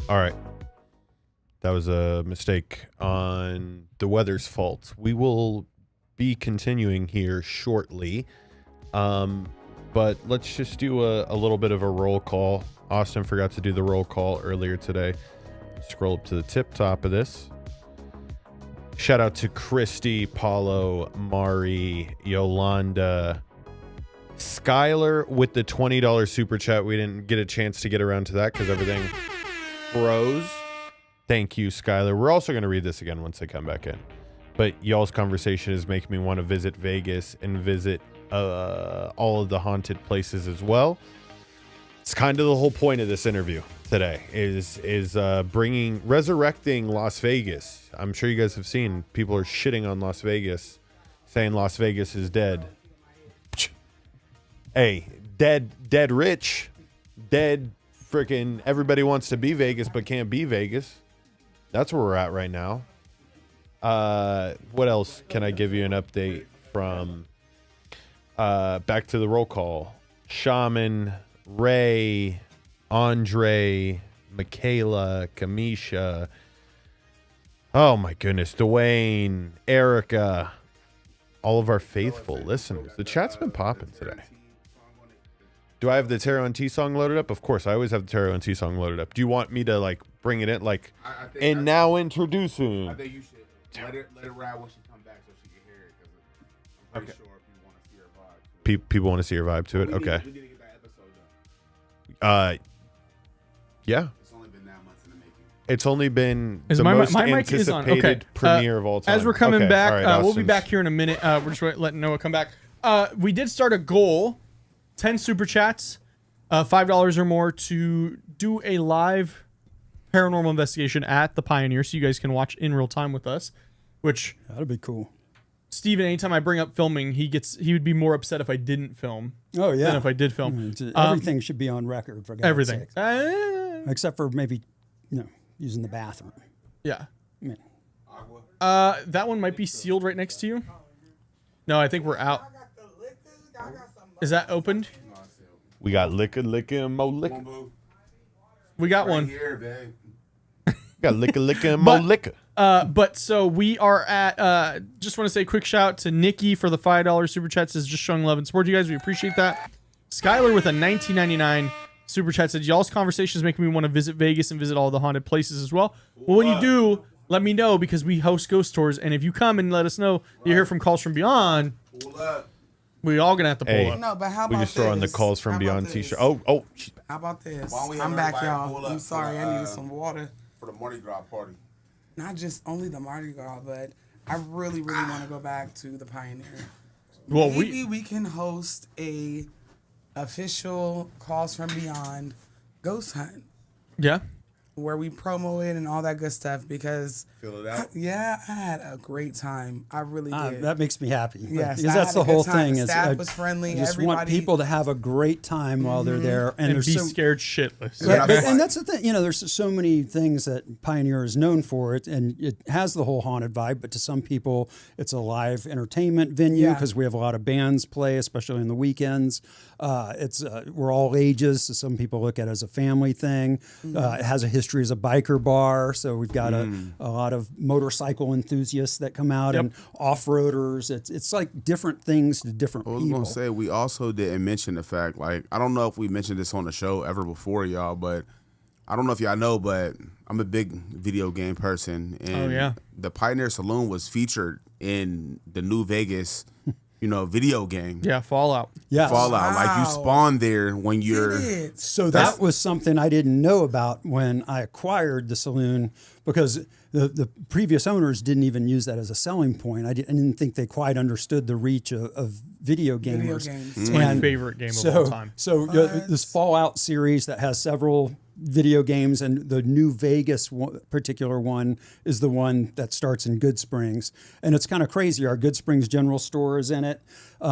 All right. That was a mistake on the weather's fault. We will be continuing here shortly. But let's just do a little bit of a roll call. Austin forgot to do the roll call earlier today. Scroll up to the tip top of this. Shout out to Christy, Paulo, Mari, Yolanda, Skylar with the $20 super chat. We didn't get a chance to get around to that because everything froze. Thank you, Skylar. We're also going to read this again once they come back in. But y'all's conversation is making me want to visit Vegas and visit all of the haunted places as well. It's kind of the whole point of this interview today is resurrecting Las Vegas. I'm sure you guys have seen people are shitting on Las Vegas, saying Las Vegas is dead. Hey, dead rich, dead freaking everybody wants to be Vegas but can't be Vegas. That's where we're at right now. What else can I give you an update from? Back to the roll call. Shaman, Ray, Andre, Michaela, Kamisha. Oh my goodness. Dwayne, Erica. All of our faithful listeners. The chat's been popping today. Do I have the Taro and T song loaded up? Of course, I always have the Taro and T song loaded up. Do you want me to like bring it in? Like, now introducing. I think you should let it ride when she come back so she can hear it. Because I'm pretty sure people want to see her vibe. People want to see your vibe to it. Okay. We need to get that episode done. Yeah. It's only been 9 months in the making. It's only been Is the my most mic is on? anticipated Okay. premiere of all time. As we're coming Okay. back, All right, we'll be Austin's- back here in a minute. We're just letting Noah come back. We did start a goal, 10 super chats, $5 or more to do a live paranormal investigation at the Pioneer, so you guys can watch in real time with us. Which That'd be cool. Steven, anytime I bring up filming, he would be more upset if I didn't film Oh yeah. than if I did film. Everything should be on record for God's Everything. sake. Except for maybe, using the bathroom. Yeah. I mean, That one might be sealed right next to you. No, I think we're out. Is that opened? We got liquor, and more liquor. We got Right one. here, babe. We got liquor, and more liquor. But so we are at, just want to say a quick shout out to Nikki for the $5 super chat, says just showing love and support you guys. We appreciate that. Skylar with a $19.99 super chat said, y'all's conversations making me want to visit Vegas and visit all the haunted places as well. Well, when you do, let me know because we host ghost tours. And if you come and let us know you hear from Calls from Beyond, Pull up. we all going to have to pull Hey. up. No, but how about We just throw on the this? Calls from How about Beyond this? t-shirt. Oh. How about this? Why don't we have I'm back, everybody y'all. pull up I'm sorry, for, I needed some water. For the Mardi Gras party. Not just only the Mardi Gras, but I really want to go back to the Pioneer. Well, Maybe we can host a official Calls from Beyond ghost hunt yeah. where we promo it and all that good stuff because Fill it out. yeah, I had a great time. I really did. that makes me happy. Yes, because I that's had a the whole good time. thing. The Is staff I was friendly. just want Everybody- people to have a great time while they're there, and, And there's be so, scared shitless. Yeah, Yeah. and that's the thing. There's so many things that Pioneer is known for. It, and it has the whole haunted vibe. But to some people, it's a live entertainment venue Yeah. because we have a lot of bands play, especially on the weekends. We're all ages, so some people look at it as a family thing. It has a history as a biker bar, so we've got a lot of motorcycle enthusiasts that come out and off-roaders. It's like different things to different I was people. gonna say we also didn't mention the fact, like, I don't know if we mentioned this on the show ever before, y'all, but I don't know if y'all know, but I'm a big video game person, and the Pioneer Saloon was featured in the New Vegas, video game. Yeah, Fallout. Yeah. Fallout. Like you Wow. spawn there when you're. Did it. So that was something I didn't know about when I acquired the saloon because the previous owners didn't even use that as a selling point. I didn't think they quite understood the reach of video gamers. games. It's my favorite game of all time. So this Fallout series that has several video games, and the New Vegas particular one is the one that starts in Good Springs, and it's kind of crazy. Our Good Springs General Store is in it,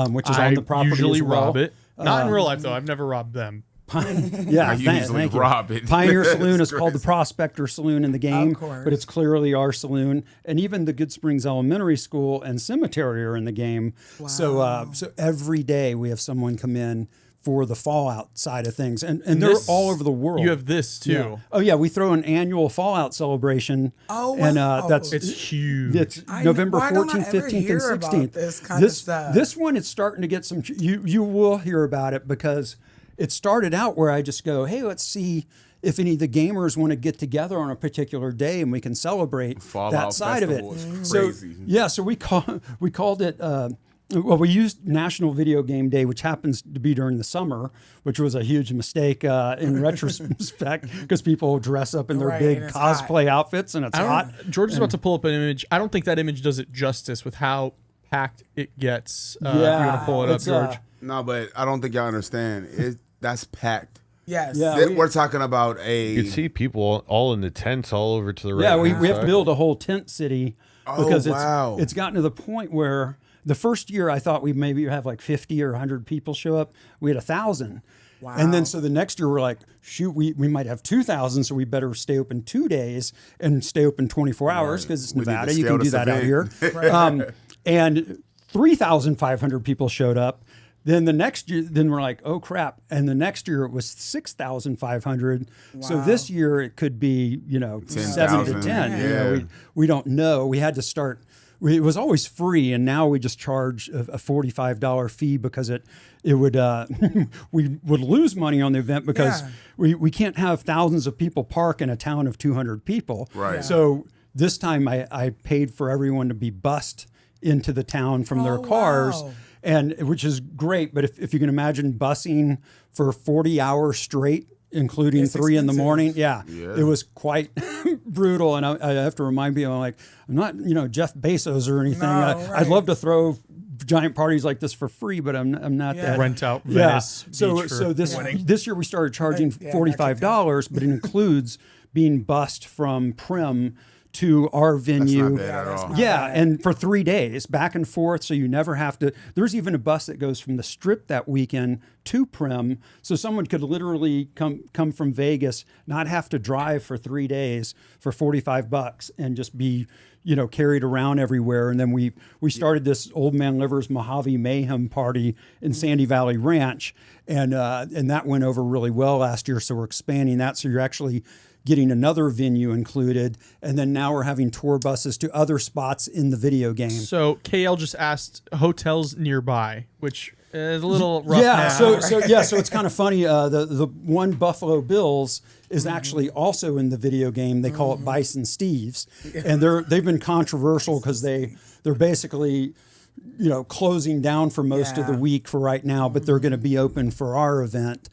which is on the property usually as well. rob it. Not in real life, though. I've never robbed them. Yeah, I usually thank you. rob it. Pioneer Saloon It's is called the crazy. Prospector Saloon in the game, Of course. but it's clearly our saloon. And even the Good Springs Elementary School and Cemetery are in the game. So every day we have someone come in for the Fallout side of things, and they're this- all over the world. You have this too. Yeah. Oh yeah, we throw an annual Fallout celebration. Oh, and wow. that's It's huge. It's I- November why don't I 14th, ever 15th, hear and about 16th. this kind of stuff? This one is starting to get some. You will hear about it because it started out where I just go, hey, let's see if any of the gamers want to get together on a particular day and we can celebrate Fallout that side Festival of it. is So crazy. yeah, so we called it. Well, we used National Video Game Day, which happens to be during the summer, which was a huge mistake in retrospect because people dress up in their Right, big and it's hot. cosplay outfits and it's hot. George is about to pull up an image. I don't think that image does it justice with how packed it gets. If you want to pull it up, it's, George. No, but I don't think y'all understand. That's packed. Yes. Yeah. We're talking about You can see people all in the tents all over to the right. Yeah, we have to build a whole tent city because wow. it's gotten to the point where the first year I thought we'd maybe have like 50 or 100 people show up. We had 1,000. Wow. And then so the next year we're like, shoot, we might have 2,000, so we better stay open 2 days and stay open 24 hours because it's We need to Nevada. You scale can do this that out here. event. And 3,500 people showed up. Then the next year, then we're like, oh crap! And the next year it was 6,500. So this year it could be 7 to 10,000. 10. Yeah. We don't know. We had to start. It was always free, and now we just charge a $45 fee because it would we would lose money on the event because Yeah. we can't have thousands of people park in a town of 200 people. Right. Yeah. So this time I paid for everyone to be bussed into the town from their Oh, cars. wow. And which is great, but if you can imagine busing for 40 hours straight, including It's 3 in the expensive. morning, it was quite brutal. And I have to remind people, I'm not Jeff Bezos or anything. No, I'd right. love to throw giant parties like this for free, but I'm not Yeah. that. Rent out Yeah. Venice So Beach for so this wedding. this year we started charging Yeah, $45, but it includes being bussed from Prim to our venue. Not bad at all. Yeah, and for 3 days, back and forth, so you never have to. There's even a bus that goes from the Strip that weekend to Prim, so someone could literally come from Vegas, not have to drive for 3 days for $45 and just be carried around everywhere. And then we started this Old Man Liver's Mojave Mayhem party in Sandy Valley Ranch, and that went over really well last year. So we're expanding that. So you're actually getting another venue included, and then now we're having tour buses to other spots in the video game. So KL just asked hotels nearby, which is a little rough. Yeah, now. so it's kind of funny. The one Buffalo Bills is actually also in the video game. They call it Bison Steve's, and they've been controversial because they're basically closing down for most of the Yeah. week for right now, but they're going to be open for our event.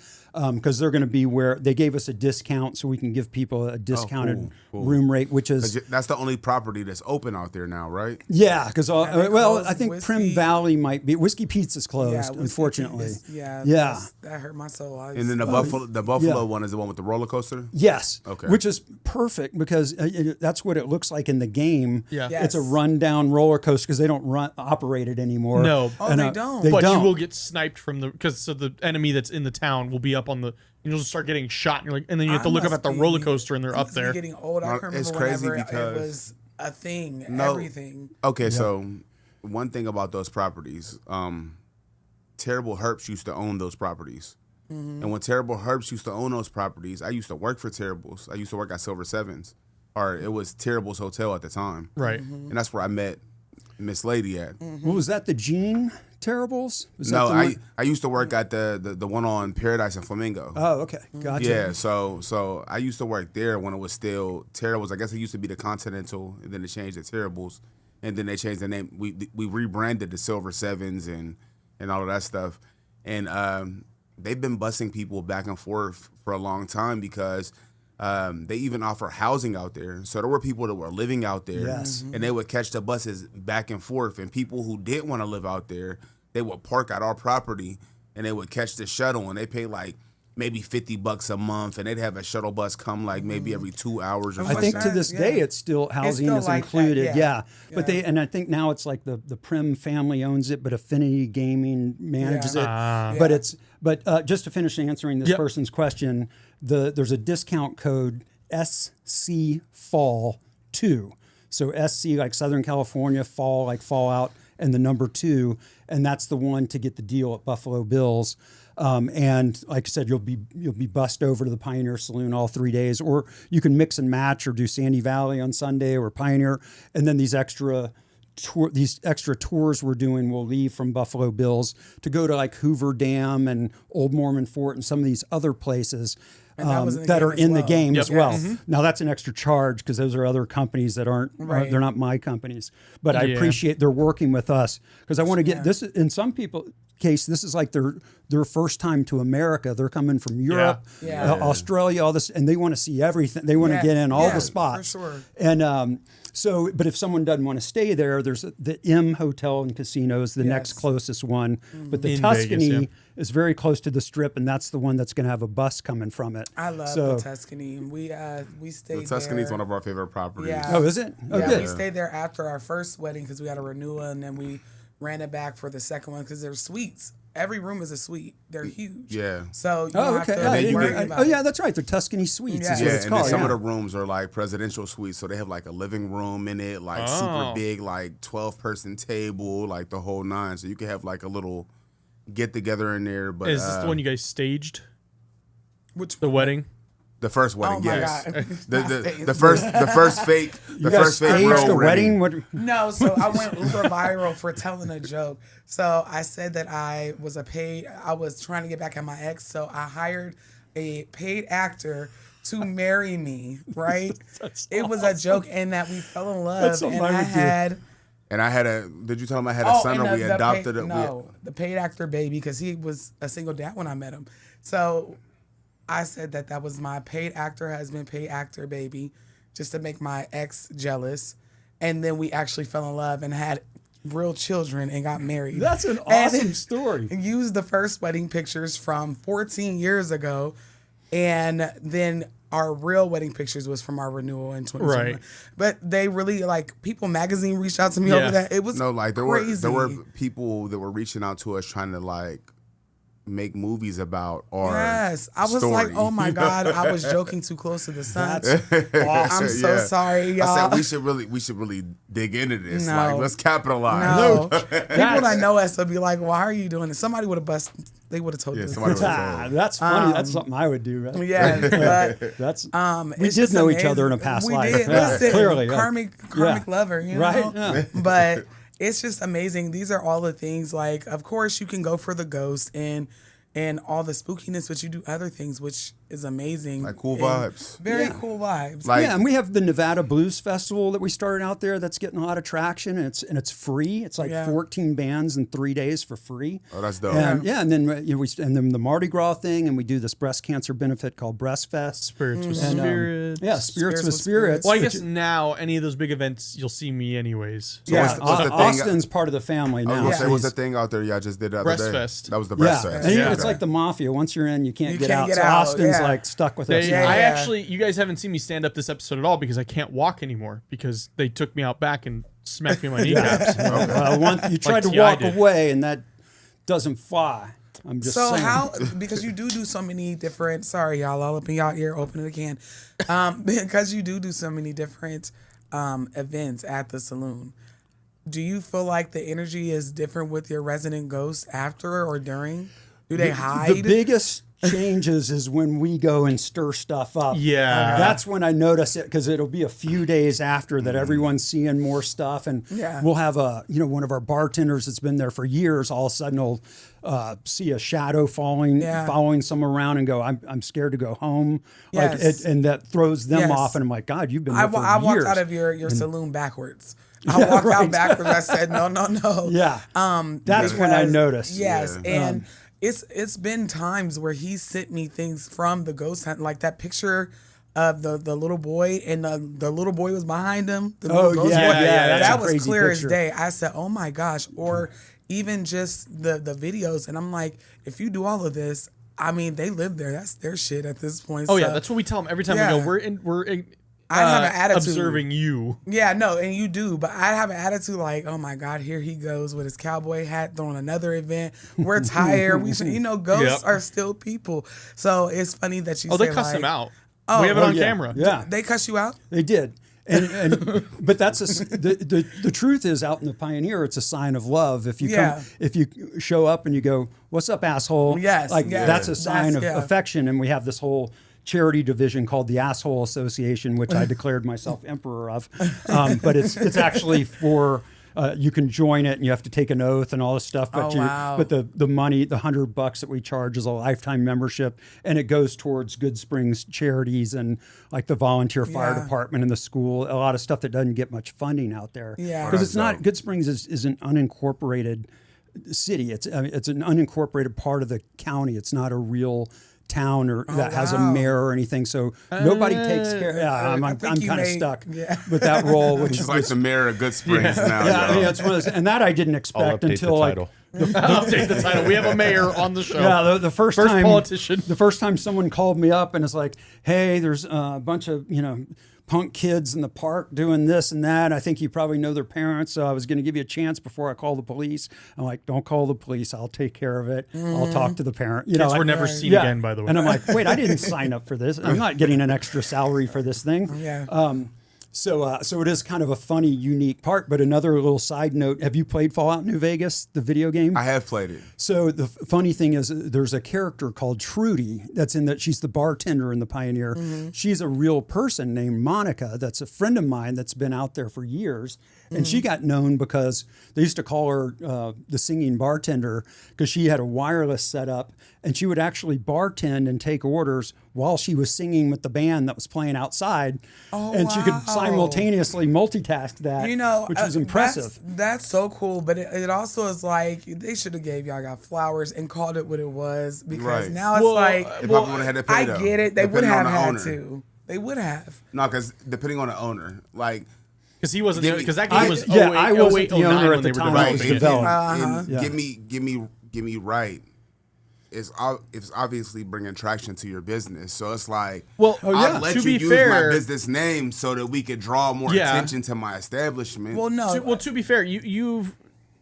Because they're going to be where they gave us a discount, so we can give people a discounted cool. room rate, which is That's the only property that's open out there now, right? yeah. Because they well, closed I think Prim Whiskey. Valley might be Whiskey Pizza's closed, Whiskey unfortunately. is- yeah. Yeah. That hurt my soul. And then the Buffalo one is the one with the roller coaster. Yes. Okay. Which is perfect because that's what it looks like in the game. Yeah. Yes. It's a rundown roller coaster because they don't operate it anymore. No. Oh, they don't. They but don't. you will get sniped from the enemy that's in the town will be up on the. You'll just start getting shot, and you're like, and then you have to look up at the roller coaster, and they're I up must be there. Getting old. I No, can it's remember crazy whenever because- it was a thing. No. Everything. Okay, so one thing about those properties, Terrible Herps used to own those properties. And when Terrible Herps used to own those properties, I used to work for Terribles. I used to work at Silver Sevens, or it was Terrible's Hotel at the time. Right. And that's where I met Miss Lady at. What was that? The Gene Terribles? Was No, that the one? I used to work at the one on Paradise and Flamingo. Oh, okay. Gotcha. Yeah, so I used to work there when it was still Terribles. I guess it used to be the Continental, and then they changed it to Terribles, and then they changed the name. We rebranded the Silver Sevens and all of that stuff, and they've been busing people back and forth for a long time because they even offer housing out there. So there were people that were living out there, Yes. and they would catch the buses back and forth, and people who didn't want to live out there, they would park at our property, and they would catch the shuttle, and they pay like maybe $50 a month, and they'd have a shuttle bus come like maybe every 2 hours or I something. think to that? this Yeah. day it's still housing still is like that, included. yeah. But Yeah. I think now it's like the Prim family owns it, but Affinity Gaming manages Yeah. it. But just to finish answering this Yep. person's question, there's a discount code SC Fall 2. So SC like Southern California, Fall like Fallout, and the number 2, and that's the one to get the deal at Buffalo Bills. And like I said, you'll be bussed over to the Pioneer Saloon all 3 days, or you can mix and match or do Sandy Valley on Sunday or Pioneer, and then these extra tours we're doing will leave from Buffalo Bills to go to like Hoover Dam and Old Mormon Fort and some of these other places that are in the game as well. Now that's an extra charge because those are other companies that aren't they're not my companies, but I appreciate they're working with us because I want to get this in some people case. This is like their first time to America. They're coming from Europe, Australia, all this, and they want to see everything. They want to get in all the spots. For sure. And so, but if someone doesn't want to stay there, there's the M Hotel and Casino is the next closest one. But the In Tuscany Vegas, is very close to the Strip, and that's the one that's going to have a bus coming from it. I love the Tuscany. We stayed The Tuscany is there. one of our favorite properties. Yeah. Oh, is it? Oh, Yeah, good. we stayed there after our first wedding because we had a renewal, and then we ran it back for the second one because there's suites. Every room is a suite. They're huge. Yeah. So you Oh, don't okay. have to worry about Oh, yeah, that's right. The Tuscany Suites is what Yeah, it's and then called. some of the rooms are like presidential suites, so they have like a living room in it, like super big, like 12-person table, like the whole nine. So you can have like a little get together in there. But Is this the one you guys staged? Which The wedding? the first wedding, Oh my yes. God. The first fake, You guys staged real a wedding? What? No, so I went uber viral for telling a joke. So I said that I was trying to get back at my ex, so I hired a paid actor to marry me, right? It was a joke, and that we fell in love, That's something and I I would do. had... And I had did you tell him I had a son, or we adopted it? The paid actor baby, because he was a single dad when I met him. So I said that was my paid actor husband, paid actor baby, just to make my ex jealous. And then we actually fell in love and had real children and got married. That's an And awesome story. Used the first wedding pictures from 14 years ago. And then our real wedding pictures was from our renewal in 2021. Right. But they really, like, People Magazine reached out to me over that. It was crazy. there were people that were reaching out to us trying to like make movies about our Yes, I was story. like, oh my God, I was joking too close to the sun. I'm so Yeah. sorry, y'all. I said we should really dig into this. No. Like, let's capitalize. No, people that know us will be like, why are you doing this? Somebody would have busted. They would have told us. somebody would've That's funny. That's something I would do. Right? Yeah, but That's it's we did just know each amazing. other in a past we life. Did. Yeah, Listen, clearly, yeah. karmic lover, you know. Right, yeah. But it's just amazing. These are all the things. Like, of course, you can go for the ghost and all the spookiness, but you do other things, which is amazing. Like cool And vibes. Very cool vibes. Like, Yeah, and we have the Nevada Blues Festival that we started out there. That's getting a lot of traction, and it's free. It's like 14 bands in 3 days for free. Oh, that's dope. And and then then the Mardi Gras thing, and we do this breast cancer benefit called Breast Fest. Spirits with And, Spirits. Yeah, Spirits with with Spirits. Well, I which- guess now any of those big events, you'll see me anyways. So Yeah. what's the thing? Austin's part of the family I was now. gonna say, so what's the he's- thing out there? Yeah, I just did the other Breast day. Fest. That was the Yeah, breast fest. and Yeah. it's like the mafia. Once you're in, you can't get can't out. get So out, Austin's yeah. like stuck with us. Yeah, I yeah. actually, you guys haven't seen me stand up this episode at all because I can't walk anymore because they took me out back and smacked me in my kneecaps. You tried to T.I. walk did. away, and that doesn't fly. I'm just So saying. how, because you do so many different, sorry y'all, all up in y'all ear, open it again. Because you do so many different events at the saloon. Do you feel like the energy is different with your resident ghosts after or during? Do they hide? The biggest changes is when we go and stir stuff up. Yeah. That's when I notice it because it'll be a few days after that everyone's seeing more stuff, and Yeah. we'll have one of our bartenders that's been there for years. All of a sudden, will see a shadow following someone around, and go, "I'm scared to go home." Yes. And that throws them Yes. off, and I'm like, "God, you've been I there for walked years." out of your saloon backwards. I walked out backwards. I said, no. Yeah. That's when I because- noticed. Yes, Yeah. and it's been times where he sent me things from the ghost hunt, like that picture of the little boy, and the little boy was behind him. The little ghost yeah, boy. yeah, that's that a was crazy clear picture. as day. I said, oh my gosh, or even just the videos, and I'm like, if you do all of this, I mean, they live there. That's their shit at this point. Oh so, yeah, that's what we tell them every time Yeah. we go. We're I have an attitude. observing you. Yeah, no, and you do, but I have an attitude like, oh my God, here he goes with his cowboy hat throwing another event. We're tired. We should, ghosts Yep. are still people. So it's funny that you Oh, say they cuss like, him out. Oh, we have it on yeah. camera. Yeah. They cuss you out? They did. But that's the truth is out in the Pioneer, it's a sign of love. If you come, if you show up and you go, "What's up, asshole?" Yes, that's a sign of yeah. affection. And we have this whole charity division called the Asshole Association, which I declared myself emperor of. But it's actually for. You can join it and you have to take an oath and all this stuff. But but the money, the $100 that we charge is a lifetime membership, and it goes towards Good Springs charities and like the volunteer fire department and the school. A lot of stuff that doesn't get much funding out there. Yeah, because it's not Good Springs is an unincorporated city. It's an unincorporated part of the county. It's not a real town or that has a mayor or anything, so nobody takes care. Yeah, I'm kind of stuck with that role, which is like the mayor of Good Springs now. Yeah, I mean, it's one of those, and that I didn't expect until like update the title. We have a mayor on the show. Yeah, the first time politician. The first time someone called me up and it's like, "Hey, there's a bunch of punk kids in the park doing this and that. I think you probably know their parents. So I was going to give you a chance before I call the police." I'm like, "Don't call the police. I'll take care of it. I'll talk to the parent." Kids were never seen again, by the way. And I'm like, "Wait, I didn't sign up for this. I'm not getting an extra salary for this thing." Yeah. So it is kind of a funny, unique part. But another little side note: have you played Fallout New Vegas, the video game? I have played it. So the funny thing is, there's a character called Trudy that's in that. She's the bartender in the Pioneer. She's a real person named Monica. That's a friend of mine that's been out there for years, and she got known because they used to call her the singing bartender because she had a wireless setup, and she would actually bartend and take orders while she was singing with the band that was playing outside, and she could simultaneously multitask that, which was impressive. That's so cool, but it also is like they should have gave y'all got flowers and called it what it was, because now it's they probably would have had to pay. I get it. They would have had to. They would have. No, because depending on the owner, like. Because he wasn't because that game was 08, I wasn't the 08, owner 09 at the time Right. it was developed. And give me right. It's obviously bringing traction to your business. So it's like, I'll let you use my business name so that we could draw more attention to my establishment. Well, no. To be fair, you've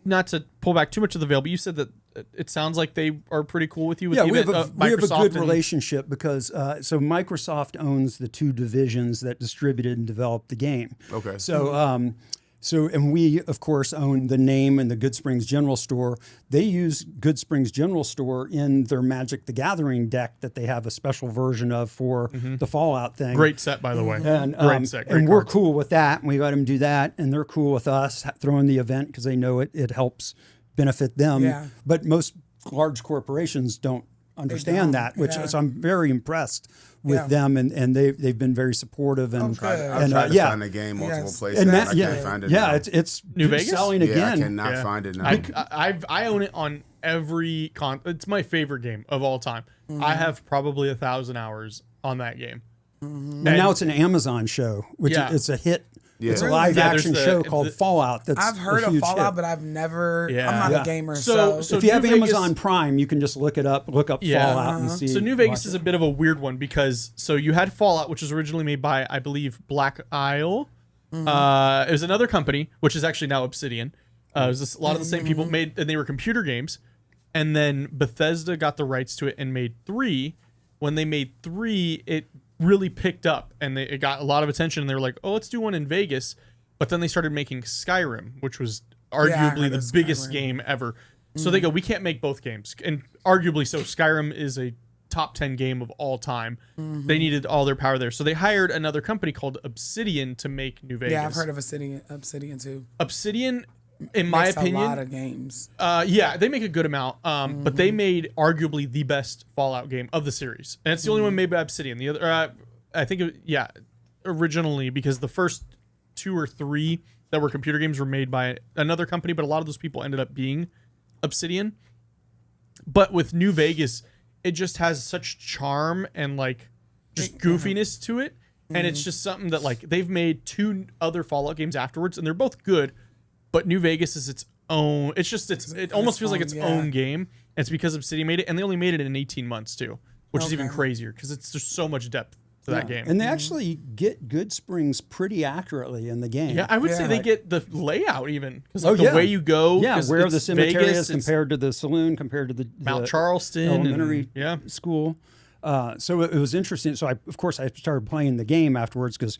not to pull back too much of the veil, but you said that it sounds like they are pretty cool with you. With we have a good relationship because so Microsoft owns the two divisions that distributed and developed the game. Okay. So and we of course own the name and the Good Springs General Store. They use Good Springs General Store in their Magic the Gathering deck that they have a special version of for the Fallout thing. Great set, by the way. And great set. Great and we're cards. cool with that. And we let them do that, and they're cool with us throwing the event because they know it helps benefit them. Yeah. But most large corporations don't understand that, which so I'm very impressed with them, and they've been very supportive. And I've tried to find the game multiple places, and I can't find it. Yeah, it's New Vegas selling again. I cannot find it now. I own it on every it's my favorite game of all time. I have probably 1,000 hours on that game. And now it's an Amazon show, which it's a hit. Yeah. It's a live action show called Fallout. That's I've heard of Fallout, but I've never. I'm not a gamer, so if you have Amazon Prime, you can just look up Fallout and see. So New Vegas is a bit of a weird one because you had Fallout, which was originally made by I believe Black Isle. It was another company, which is actually now Obsidian. It was a lot of the same people made, and they were computer games. And then Bethesda got the rights to it and made 3. When they made 3, it really picked up and it got a lot of attention, and they were like, "Oh, let's do one in Vegas." But then they started making Skyrim, which was arguably the biggest game ever. So they go, "We can't make both games." And arguably so, Skyrim is a top 10 game of all time. They needed all their power there. So they hired another company called Obsidian to make New Vegas. Yeah, I've heard of Obsidian too. Obsidian, in my opinion, a lot of games. They make a good amount. But they made arguably the best Fallout game of the series, and it's the only one made by Obsidian. The other, I think, originally, because the first 2 or 3 that were computer games were made by another company, but a lot of those people ended up being Obsidian. But with New Vegas, it just has such charm and just goofiness to it, and it's just something that they've made 2 other Fallout games afterwards, and they're both good. But New Vegas is its own. It almost feels like its own game. And it's because Obsidian made it, and they only made it in 18 months too, which is even crazier because it's just so much depth to that game. And they actually get Good Springs pretty accurately in the game. Yeah, I would say they get the layout even because the way you go. Yeah, where the cemetery Vegas, is compared to the saloon, compared to the Mount Charleston elementary school. So it was interesting. So I started playing the game afterwards because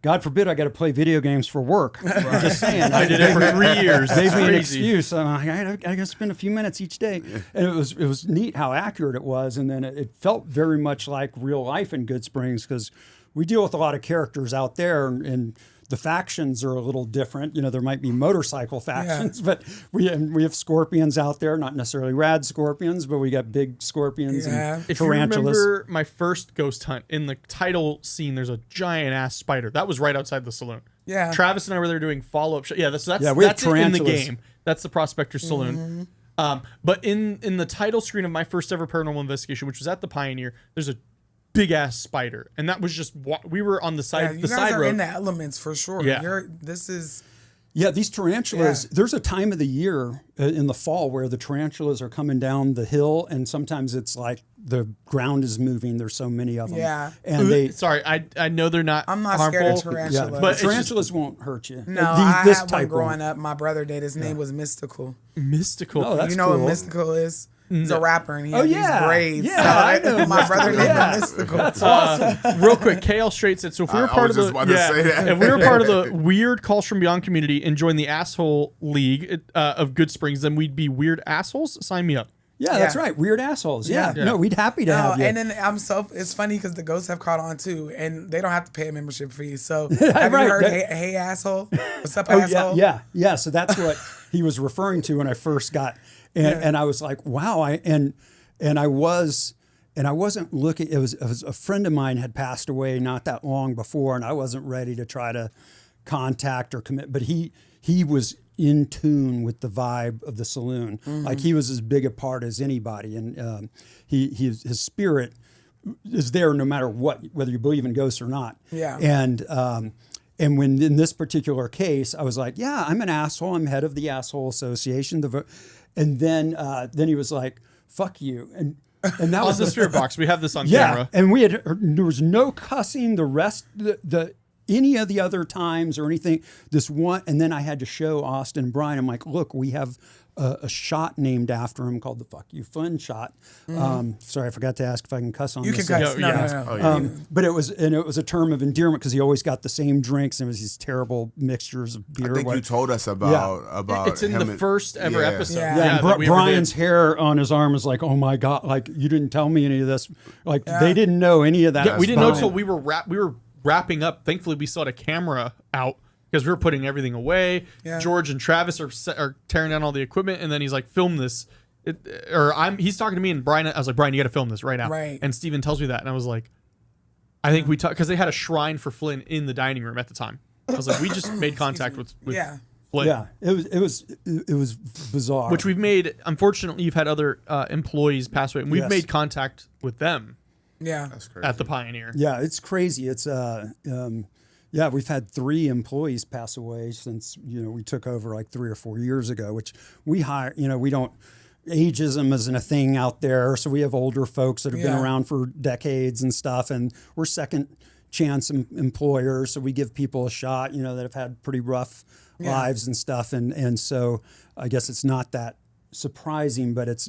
God forbid I got to play video games for work. I'm just saying. I did it for 3 years. Gave It's me an crazy. excuse. I got to spend a few minutes each day, and it was neat how accurate it was, and then it felt very much like real life in Good Springs because we deal with a lot of characters out there, and the factions are a little different. You know, there might be motorcycle factions, but we have scorpions out there, not necessarily rad scorpions, but we got big scorpions and If you tarantulas. remember my first ghost hunt, in the title scene, there's a giant ass spider. That was right outside the saloon. Yeah. Travis and I were there doing follow up. Yeah, that's we have it in the tarantulas. game. That's the Prospector Saloon. But in the title screen of my first ever paranormal investigation, which was at the Pioneer, there's a big ass spider, and that was just we were on the Yeah, side. you the guys side are road. in the elements for sure. Yeah. This is Yeah, these tarantulas, there's a time of the year in the fall where the tarantulas are coming down the hill, and sometimes it's like the ground is moving. There's so many of them. Yeah. And they, Sorry, I know they're not. I'm not harmful. scared of yeah, tarantulas. But but it's just- tarantulas won't hurt you. No, I had one won't. growing up. My brother did. His name was Mystical. Mystical. Oh, that's You know cool. what Mystical is? He's a rapper and he Oh, had yeah. these braids. Yeah, So I know my brother named Yeah. him Mystical. That's awesome. Real quick, KL Straight said, so if we were I part was of just the about to say that. if we were part of the weird Calls from Beyond community and joined the asshole league of Good Springs, then we'd be weird assholes. Sign me up. Yeah, that's Yeah. right. Weird assholes. Yeah. Yeah. No, we'd happy to No, have you. and then it's funny because the ghosts have caught on too, and they don't have to pay a membership fee. So have Right, you heard, that- hey asshole, what's up Oh, asshole? yeah. So that's what he was referring to when I first got, and I was like, wow. And I wasn't looking. It was a friend of mine had passed away not that long before, and I wasn't ready to try to contact or commit. But he was in tune with the vibe of the saloon. Like he was as big a part as anybody, and his spirit is there no matter what, whether you believe in ghosts or not. Yeah. And when in this particular case, I was like, yeah, I'm an asshole. I'm head of the Asshole Association. And then he was like, fuck you. And that On was the spirit box, we have this on yeah. camera. And there was no cussing the rest, any of the other times or anything. This one, and then I had to show Austin and Brian. I'm like, look, we have a shot named after him called the "Fuck You Fun" shot. Sorry, I forgot to ask if I can cuss on You can this. cuss. Yeah, No, yeah. no, no. Oh, yeah. But it was a term of endearment because he always got the same drinks and it was these terrible mixtures of beer. I think you told us about It's in him the and- first ever yeah. episode. Yeah. Yeah, and that we ever Brian's did. hair on his arm is like, oh my god, like you didn't tell me any of this. Like they didn't know any of that. Yeah, we didn't know Brian. until we were wrapping up. Thankfully, we still had a camera out because we were putting everything away. Yeah. George and Travis are tearing down all the equipment, and then he's like, "Film this." He's talking to me and Brian. I was like, "Brian, you got to film this right now." Right. And Steven tells me that, and I was like, "I think we talked because they had a shrine for Flynn in the dining room at the time." I was like, "We just made contact with Yeah. Flynn." Yeah, it was bizarre. Which we've made. Unfortunately, you've had other employees pass away, and we've Yes. made contact with them Yeah. That's crazy. at the Pioneer. Yeah, it's crazy. It's yeah, we've had 3 employees pass away since we took over like 3 or 4 years ago. Which we hire. We don't. Ageism isn't a thing out there, so we have older folks that have been Yeah. around for decades and stuff, and we're second chance employers, so we give people a shot. That have had pretty rough lives and stuff, and so I guess it's not that surprising, but it's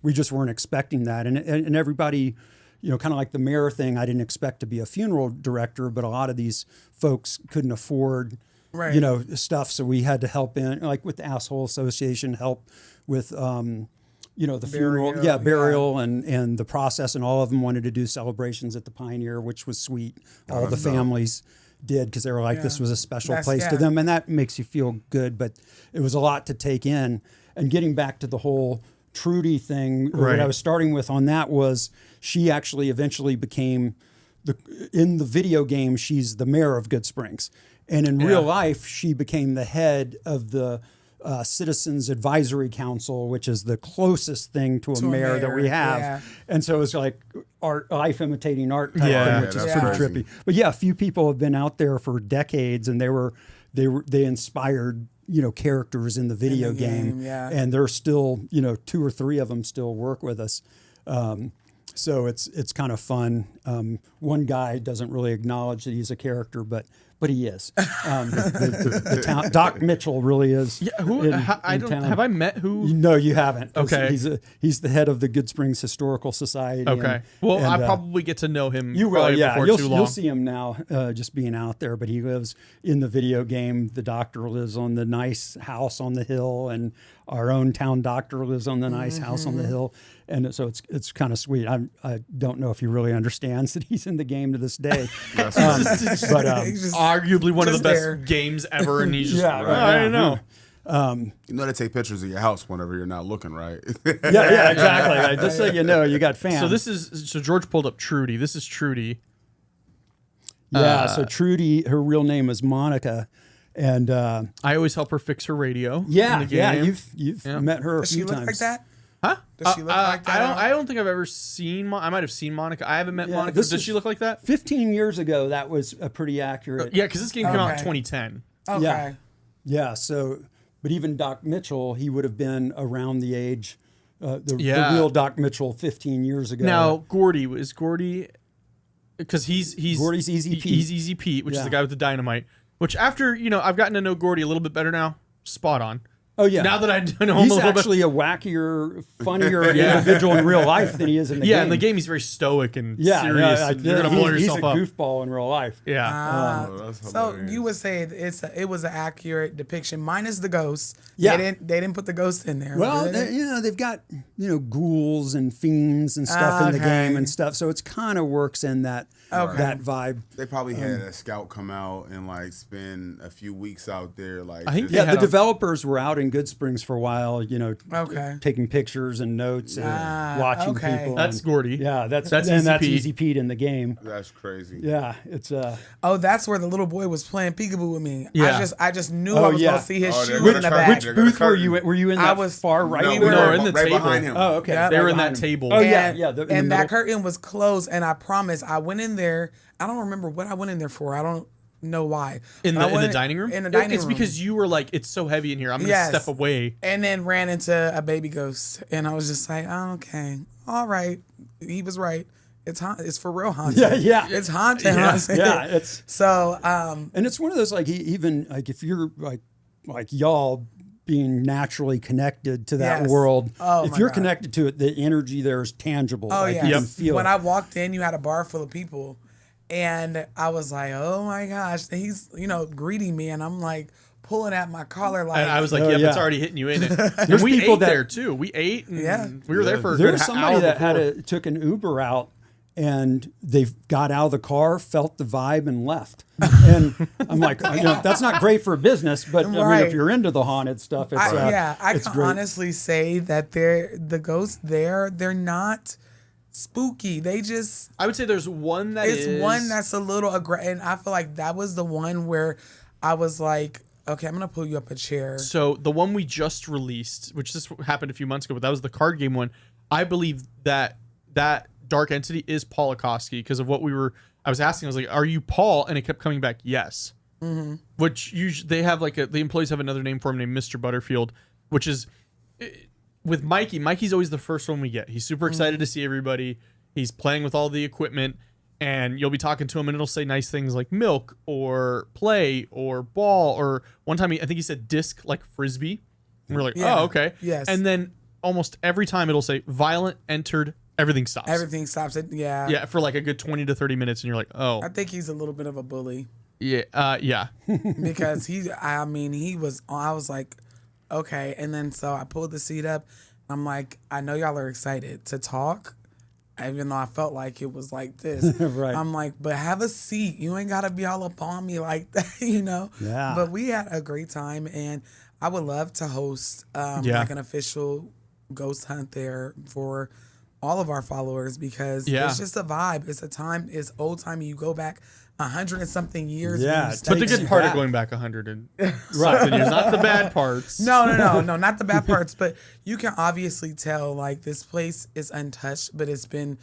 we just weren't expecting that, and everybody. Kind of like the mayor thing, I didn't expect to be a funeral director, but a lot of these folks couldn't afford, Right. stuff. So we had to help in, like with the Asshole Association, help with, the funeral, Burial, burial and the process. And all of them wanted to do celebrations at the Pioneer, which was sweet. All the families did because they were like, this was a special place to them. And that makes you feel good. But it was a lot to take in. And getting back to the whole Trudy thing, what Right. I was starting with on that was she actually eventually became in the video game, she's the mayor of Good Springs. And in real life, she became the head of the Citizens Advisory Council, which is the closest thing to a mayor that we mayor, have. yeah. And so it's like art, life imitating art type Yeah. thing, which is Yeah, pretty that's crazy. trippy. But yeah, a few people have been out there for decades, and they inspired characters in the video game, yeah. and there's still 2 or 3 of them still work with us. So it's kind of fun. One guy doesn't really acknowledge that he's a character, but but he is. The town, Doc Mitchell really is. Yeah, who? I don't. town. Have I met who? No, you haven't. Okay. He's the head of the Good Springs Historical Society. Okay. Well, and, I probably get to know him. you will, probably yeah. Before too long. You'll see him now, just being out there. But he lives in the video game. The doctor lives on the nice house on the hill, and our own town doctor lives on the nice house on the hill. And so it's kind of sweet. I don't know if he really understands that he's in the game to this day. But He's just- Arguably one of the just best there. games ever, and he's just Yeah, right, I yeah. don't know. You know they take pictures of your house whenever you're not looking, right? yeah, exactly. Right. Just so you know, you got fans. So George pulled up Trudy. This is Trudy. Yeah, so Trudy, her real name is Monica, and I always help her fix her radio. in yeah, the game. yeah, you've met her a Does few she look times. like that? Huh? Does she look like that? I don't think I've ever seen. I might have seen Monica. I haven't met Yeah, Monica. this Does is- she look like that? 15 years ago, that was a pretty accurate. Yeah, because this game came out in Okay. 2010. Okay. Yeah. Yeah, so, but even Doc Mitchell, he would have been around the age, the real Doc Mitchell 15 years ago. Now Gordy is Gordy, because he's Gordy's Easy Pete. He's Easy Pete, which is Yeah. the guy with the dynamite. Which after I've gotten to know Gordy a little bit better now. Spot on. Oh yeah. Now that I know him He's a little bit. actually a wackier, funnier individual in real life than he is in the game. Yeah, in the game he's very stoic and Yeah, serious. yeah, and you're gonna blow he's yourself a up. goofball in real life. Yeah. Oh, that's So hilarious. you would say it was an accurate depiction, minus the ghost. Yeah. They didn't put the ghost in there. Well, did they? they've got ghouls and fiends and stuff in the Okay. game and stuff, so it's kind of works in that that vibe. They probably had a scout come out and like spend a few weeks out there. Like I think just- they Yeah, had the developers were out in Good Springs for a while, Okay. taking pictures and notes and watching okay. people. That's and- Gordy. Yeah, that's Easy Pete. Easy Pete in the game. that's crazy. Yeah, it's Oh, that's where the little boy was playing peekaboo with me. Yeah. I just knew Oh, I was yeah. gonna see his Oh, shoe they're in gonna the curtain- back. they're gonna booth were you curtain. were you in I that was- far right? No, We we were were in the right table. behind him. Oh, okay. Yeah. They were Right in that behind him. table. Oh yeah, And- yeah. In the and that middle. curtain was closed, and I promise I went in there. I don't remember what I went in there for. I don't know why. In But I the went dining room? In the dining It's room. because you were like, it's so heavy in here. I'm gonna Yes. step away. And then ran into a baby ghost, and I was just like, oh, okay, all right. He was right. It's for real haunted. Yeah. It's haunted. Yeah. haunted. Yeah, it's So, and it's one of those like even like if you're like y'all being naturally connected to that Yes. world, Oh, if my you're God. connected to it, the energy there is tangible. oh like yeah. you can feel When it. I walked in, you had a bar full of people, and I was like, oh my gosh, and he's greeting me, and I'm like pulling at my collar like. And I was like, Oh, yeah, yeah. it's already hitting you in it. And There's we people ate that- there too. We ate. And Yeah. We were there for a There good was hour somebody that before. took an Uber out and they got out of the car, felt the vibe, and left. And I'm like, that's not great for business, but I mean, Right. if you're into the haunted stuff, it's I it's can great. honestly say that the ghosts they're not spooky. They just I would say there's one that it's is. one that's a little aggressive, and I feel like that was the one where I was like, okay, I'm gonna pull you up a chair. So the one we just released, which this happened a few months ago, but that was the card game one. I believe that dark entity is Paul Akosky because of what I was asking. I was like, "Are you Paul?" And it kept coming back, yes. Mm-hmm. Which usually they have the employees have another name for him named Mr. Butterfield, which is with Mikey. Mikey's always the first one we get. He's super excited to see everybody. He's playing with all the equipment. And you'll be talking to him, and it'll say nice things like milk or play or ball. Or one time, I think he said disc like frisbee. And we're like, Yeah. oh, okay. Yes. And then almost every time it'll say violent entered, everything stops. Everything stops. Yeah. Yeah, for like a good 20 to 30 minutes. And you're like, oh, I think he's a little bit of a bully yeah. Yeah. because I was like, okay. And then so I pulled the seat up. I'm like, I know y'all are excited to talk. Even though I felt like it was like this. Right. I'm like, but have a seat. You ain't got to be all up on me like that, Yeah. But we had a great time, and I would love to host Yeah. like an official ghost hunt there for all of our followers because Yeah. it's just a vibe. It's a time. It's old time. You go back 100 and something years. Yeah, when you it But the stayed good there. part of back. going back 100 and something years, not the bad parts. No, not the bad parts. But you can obviously tell like this place is untouched, but it's been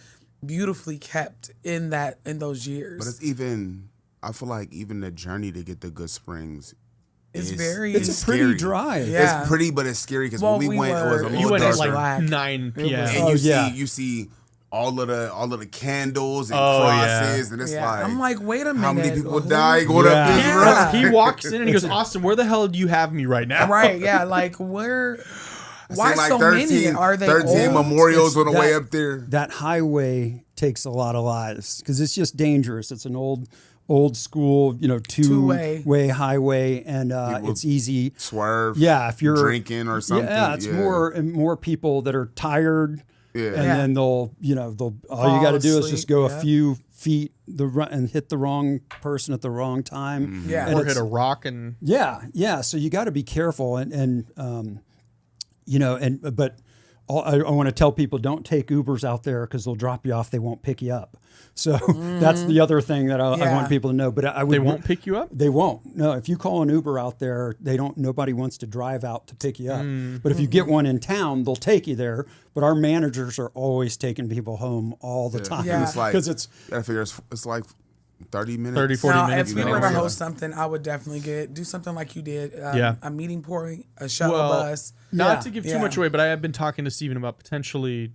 beautifully kept in those years. But it's even. I feel like even the journey to get to Good Springs. It's is- very- It's a pretty scary. drive. Yeah. It's pretty, but it's scary because Well, when we went, it was a were- little You went at darker. like Black. 9 p.m. was- and Oh, you yeah. see all of the candles and Oh, crosses, and it's Yeah. like, I'm like, wait a minute. how many people Who- die going Yeah. up this Yeah. road? He walks in and he goes, Austin, where the hell do you have me right now? Right, yeah, like where? Why Seen like so many? Are they 13 old? memorials on the That- way up there. That highway takes a lot of lives because it's just dangerous. It's an old school, Two-way. two-way highway, and People it's easy. Swerve. Yeah, if you're drinking or something. Yeah, it's more people that are tired. Yeah. And Yeah. then they'll all you got to do is just go a few feet and hit the wrong person at the wrong time. Yeah. And Or it's- hit a rock and yeah. So you got to be careful, but I want to tell people, don't take Ubers out there because they'll drop you off. They won't pick you up. So that's the other thing that I Yeah. want people to know. But I would, they won't pick you up? They won't. No, if you call an Uber out there, nobody wants to drive out to pick you up. But if you get one in town, they'll take you there. But our managers are always taking people home all the time. Yeah. It's like, Because it's you gotta figure it's like 30 minutes. 30, 40 Now, minutes. if we you were know, to yeah. host something, I would definitely do something like you did. Yeah. A meeting point, a shuttle Well, bus, not Yeah. to give too Yeah. much away, but I have been talking to Steven about potentially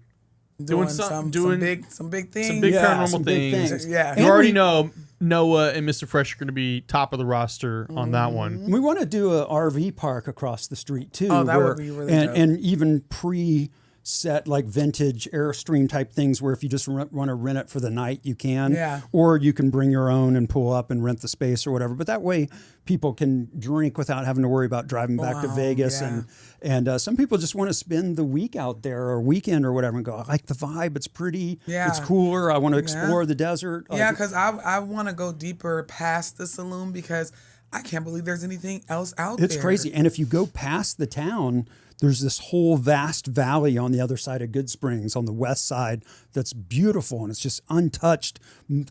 doing some big things. some big Yeah, paranormal some big things. things. Yeah. You And already we- know Noah and Mr. Fresh are going to be top of the roster on that one. We want to do a RV park across the street too. Oh, that would be really dope. and even pre-set like vintage Airstream type things where if you just want to rent it for the night, you can. Yeah. Or you can bring your own and pull up and rent the space or whatever. But that way, people can drink without having to worry about driving back to Wow, Vegas. yeah. And some people just want to spend the week out there or weekend or whatever and go, I like the vibe. It's pretty. Yeah. It's cooler. I want to explore the desert. Yeah, Like, because I want to go deeper past the saloon because I can't believe there's anything else out there. It's crazy. And if you go past the town, there's this whole vast valley on the other side of Good Springs on the west side that's beautiful and it's just untouched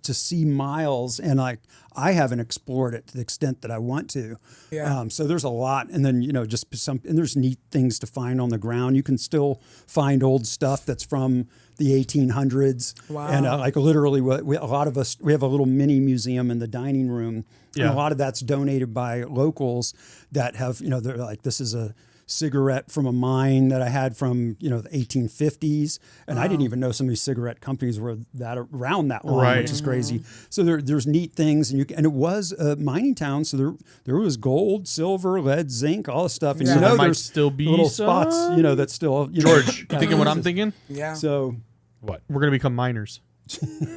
to see miles. And I haven't explored it to the extent that I want to. Yeah. So there's a lot. And then, and there's neat things to find on the ground. You can still find old stuff that's from the 1800s. Wow. And literally, a lot of us, we have a little mini museum in the dining room. Yeah. And a lot of that's donated by locals that have, they're like, this is a cigarette from a mine that I had from, the 1850s. And I didn't even know some of these cigarette companies were around that long, Right. which is crazy. So there's neat things. And it was a mining town. So there was gold, silver, lead, zinc, all this stuff. And Yeah. There might there's still be little some- spots, that still, George, you thinking what I'm thinking? Yeah. So We're going to become miners.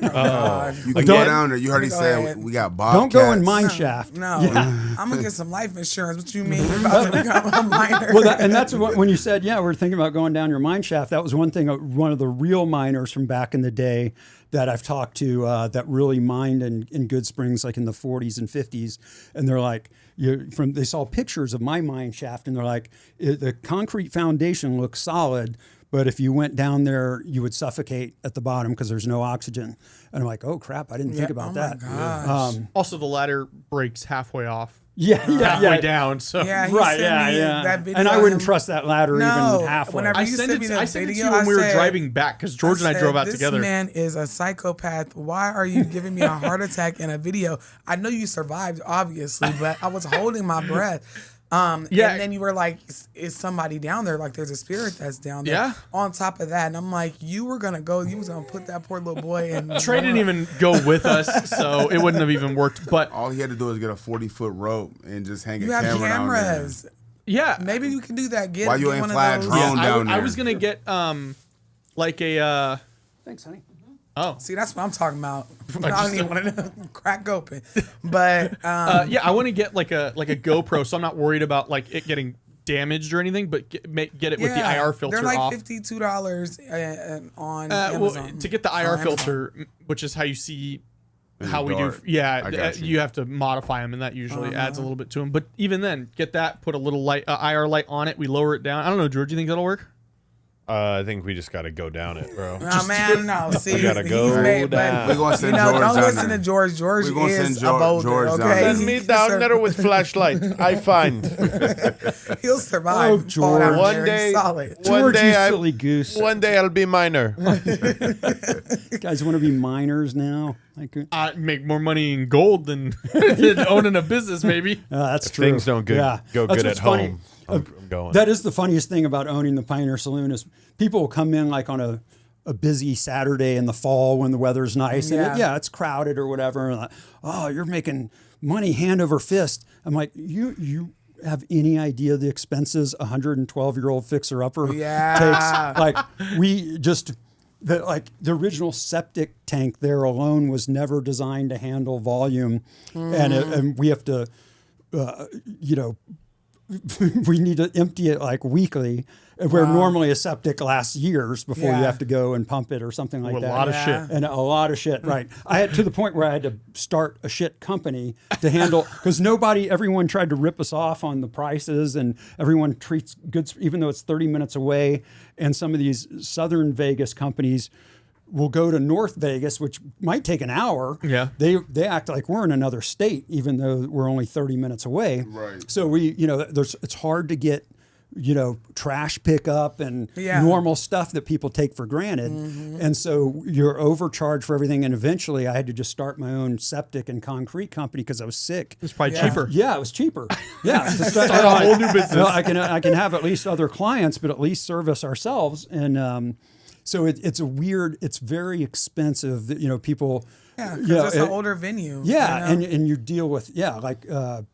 God. You can Don't- go down there. You heard he Go said ahead. we got bobcats. don't go in mine shaft. No, I'm gonna get some life insurance. What you mean you're about to become a minor? Well, and that's when you said, we're thinking about going down your mine shaft. That was one thing. One of the real miners from back in the day that I've talked to that really mined in Good Springs, like in the 40s and 50s, and they're like, they saw pictures of my mine shaft, and they're like, the concrete foundation looks solid. But if you went down there, you would suffocate at the bottom because there's no oxygen. And I'm like, oh crap, I didn't think about that. Gosh. Also, the ladder breaks halfway off. Yeah, Down. So Yeah, he Right, sent me yeah. that video And I of wouldn't him- trust that ladder No, even halfway. whenever I you sent sent me it that to you video, when I we were said- driving back because George and I drove out this together. This man is a psychopath. Why are you giving me a heart attack in a video? I know you survived, obviously, but I was holding my breath. Yeah. And then you were like, is somebody down there? Like, there's a spirit that's down there. Yeah. On top of that, and I'm like, you were gonna put that poor little boy in. Trey didn't even go with us, so it wouldn't have even worked. But All he had to do was get a 40-foot rope and just hang You a have camera cameras. yeah, Maybe you can do that. Why you get ain't one fly a of those. drone? I down there. was gonna get like a Thanks, honey. See, that's what I'm talking about. I don't even want to crack open. But yeah, I want to get like a GoPro, so I'm not worried about like it getting damaged or anything, but get it with the IR filter they're like off. $52 on Well, Amazon. to get the On IR Amazon. filter, which is how you see how we do. dark. Yeah, I got you. you have to modify them, and that usually adds a little bit to them. But even then, get that, put a little light, IR light on it. We lower it down. I don't know, George. You think that'll work? I think we just got to go down it, bro. Oh man, no. See, gotta he's go made, down. but We're gonna send don't George down listen there. to George. George We're gonna is send a boulder. George down Okay, there. Send me He down sur- there with flashlight. I find. He'll survive. Oh, all George. down One there. day- He's solid. One George, day you I- silly goose. One day I'll be minor. You guys want to be miners now? I make more money in gold than owning a business, maybe. That's If true. things don't Yeah. go That's good at what's funny. home, I'm going. That is the funniest thing about owning the Pioneer Saloon is people will come in like on a busy Saturday in the fall when the weather's nice. Yeah. And it's crowded or whatever. And like, oh, you're making money hand over fist. I'm like, you have any idea the expenses a 112-year-old fixer-upper takes? Like, the original septic tank there alone was never designed to handle volume. And we have to, we need to empty it like weekly, where normally a septic lasts years before you have to go and pump it or something like that. A lot of shit. And a lot of shit, right. I had to the point where I had to start a shit company to handle, because everyone tried to rip us off on the prices, and everyone treats goods, even though it's 30 minutes away. And some of these Southern Vegas companies will go to North Vegas, which might take an hour. Yeah. They act like we're in another state, even though we're only 30 minutes away. Right. So it's hard to get, trash pickup and normal stuff that people take for granted. And so you're overcharged for everything. And eventually I had to just start my own septic and concrete company because I was sick. It's probably cheaper. Yeah, it was cheaper. Yeah. Start a whole new business. Well, I can have at least other clients, but at least service ourselves. And so it's very expensive that, people. Yeah, because it's an older venue. Yeah, and you deal with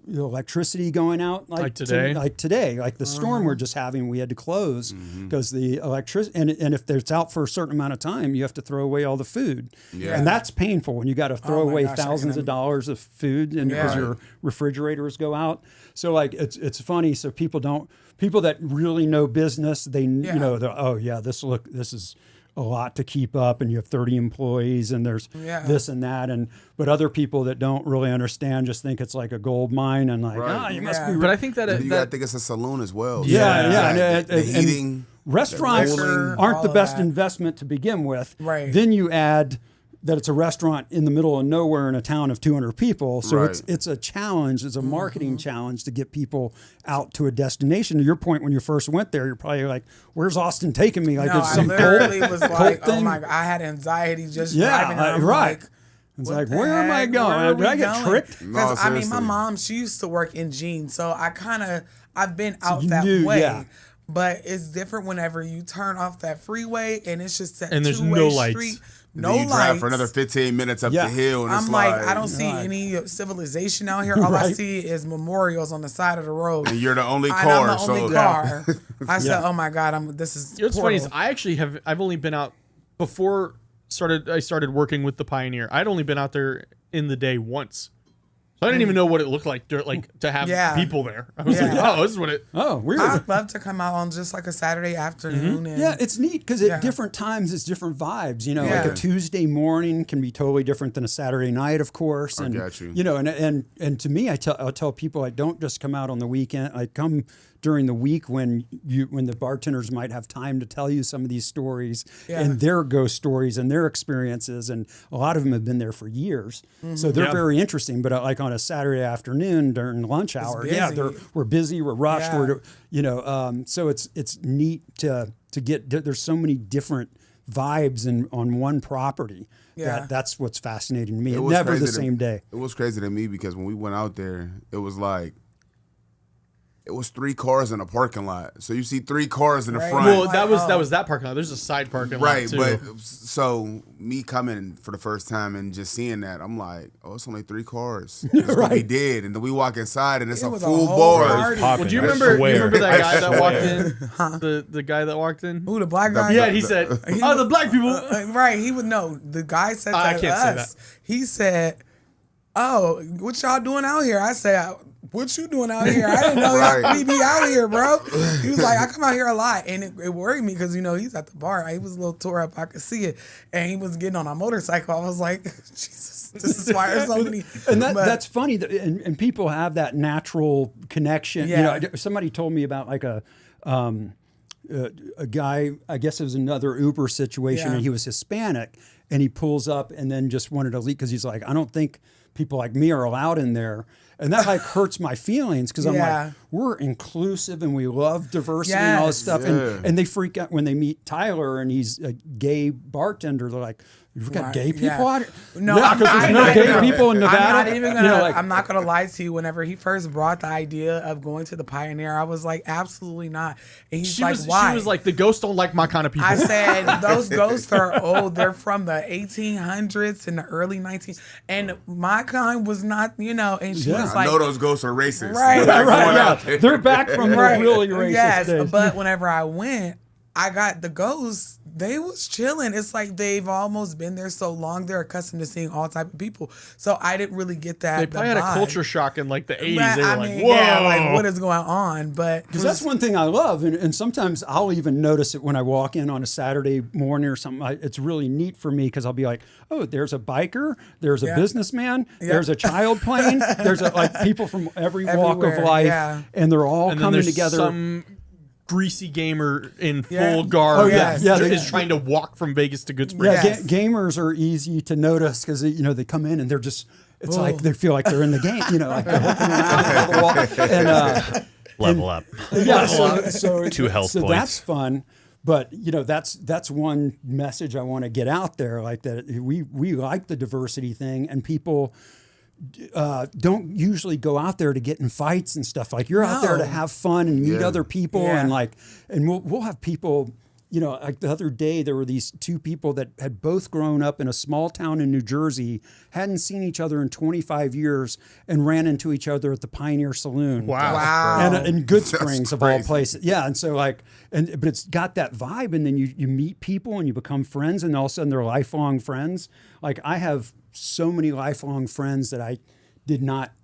electricity going out Like today? Like the storm we're just having, we had to close because the electricity, and if it's out for a certain amount of time, you have to throw away all the food. Yeah. And that's painful when you got to throw my away gosh, thousands of dollars of food and because your refrigerators go out. So like it's funny. So people that really know business, this is a lot to keep up, and you have 30 employees, and there's this and that, but other people that don't really understand just think it's like a gold mine, and like, you must be. But I think that You gotta think it's a saloon as well. And the heating, restaurants cooling, aren't the all best that. investment to begin with. Right. Then you add that it's a restaurant in the middle of nowhere in a town of 200 people. So Right. it's a challenge. It's a marketing challenge to get people out to a destination. To your point, when you first went there, you're probably like, where's Austin taking me? Like No, it's I some literally cult was like, oh thing. my God, I had anxiety just Yeah, driving. And I'm right. like, It's what like, the where am I heck? going? Where are Did I we get going? tricked? No, Because my seriously. mom, she used to work in jeans, so I've been out you that knew, way. yeah. But it's different whenever you turn off that freeway and it's just that And there's two-way no lights. street, Then no you lights. drive for another 15 minutes up Yeah. the hill, and I'm it's like, I don't see Right. any civilization out here. All I Right. see is memorials on the side of the road. And you're the only And car. I'm the only so car. I said, Yeah. "Oh my God, this is." What's funny is horrible. I actually I've only been out before I started working with the Pioneer. I'd only been out there in the day once. So I didn't even know what it looked like to have Yeah. people there. I was Yeah. like, oh, this is what it. Oh, weird. I'd love to come out on just like a Saturday afternoon. And Yeah, it's neat because at different times it's different vibes. Like Yeah. a Tuesday morning can be totally different than a Saturday night, of course. And got you. And to me, I'll tell people I don't just come out on the weekend. I come during the week when the bartenders might have time to tell you some of these stories and their ghost stories and their experiences, and a lot of them have been there for years, so they're very interesting. But like on a Saturday afternoon during lunch hour, busy. we're busy, we're rushed, Yeah. so it's neat to get. There's so many different vibes on one property. Yeah. That's what's fascinating to me. was Never the crazy same day. It was crazy to me because when we went out there, it was like, it was 3 cars in a parking lot. So you see 3 cars in the Right. front. Well, that was that parking lot. There's a side parking lot Right, too. but so me coming for the first time and just seeing that, I'm like, oh, it's only 3 cars. It's what we did, and then we walk inside, and it's It a was a full whole bar. party. Well, do you I remember? swear. You remember that guy I that walked swear. in? The guy that walked in. Ooh, the black guy. Yeah, he said, "Oh, the black people." Right, he would know. The guy said I that can't to say us. He said, "Oh, what y'all doing out here?" I said, "What you doing out here? I didn't know Right. we be out here, bro." He was like, "I come out here a lot," and it worried me because he's at the bar. He was a little tore up. I could see it, and he was getting on a motorcycle. I was like, Jesus, this is why there's so many. And But- that's funny, and people have that natural connection. Yeah. Somebody told me about like a guy, I guess it was another Uber situation, Yeah. and he was Hispanic, and he pulls up and then just wanted to leave because he's like, I don't think people like me are allowed in there. And that like hurts my feelings because I'm Yeah. like, we're inclusive and we love diversity and all this Yes. stuff. Yeah. And they freak out when they meet Tyler and he's a gay bartender. They're like, you've got Right, gay people yeah. out here? No, yeah, I'm because there's no not- gay no. people in Nevada. I'm not even You gonna. know, like- I'm not gonna lie to you. Whenever he first brought the idea of going to the Pioneer, I was like, absolutely not. And he's like, why? She was like, the ghosts don't like my kind of people. I said, those ghosts are old. They're from the 1800s and the early 1900s. And my kind was not, and she was I like, know those ghosts are racist. Right, They're right, going yeah. out there. They're back from the really racist yes, days. but whenever I went, I got the ghosts. They was chilling. It's like they've almost been there so long. They're accustomed to seeing all type of people. So I didn't really get that. They probably had a culture shock in like the 80s. But, They were I like, mean, whoa. yeah, like what is going on? But Because that's one thing I love. And sometimes I'll even notice it when I walk in on a Saturday morning or something. It's really neat for me because I'll be like, oh, there's a biker, there's a Yeah. businessman, there's a child playing, there's like people from every walk of Everywhere, life. yeah. And they're all And then coming there's together. some greasy gamer in Yeah. full garb Oh, yes. that Yeah, is trying to walk from Vegas to Good Springs. Yeah, Yes. gamers are easy to notice because they come in and they're just. It's like they feel like they're in the game, like they're looking around the wall. And Level up. yeah, so 2 health so points. that's fun. But that's one message I want to get out there, like that we like the diversity thing, and people don't usually go out there to get in fights and stuff. Like you're out there to No. have fun and meet Yeah. other people, Yeah. and we'll have people. Like the other day, there were these 2 people that had both grown up in a small town in New Jersey, hadn't seen each other in 25 years, and ran into each other at the Pioneer Saloon. wow. And in Good Springs of all crazy. places. Yeah. And so but it's got that vibe, and then you meet people and you become friends, and all of a sudden they're lifelong friends. Like I have so many lifelong friends that I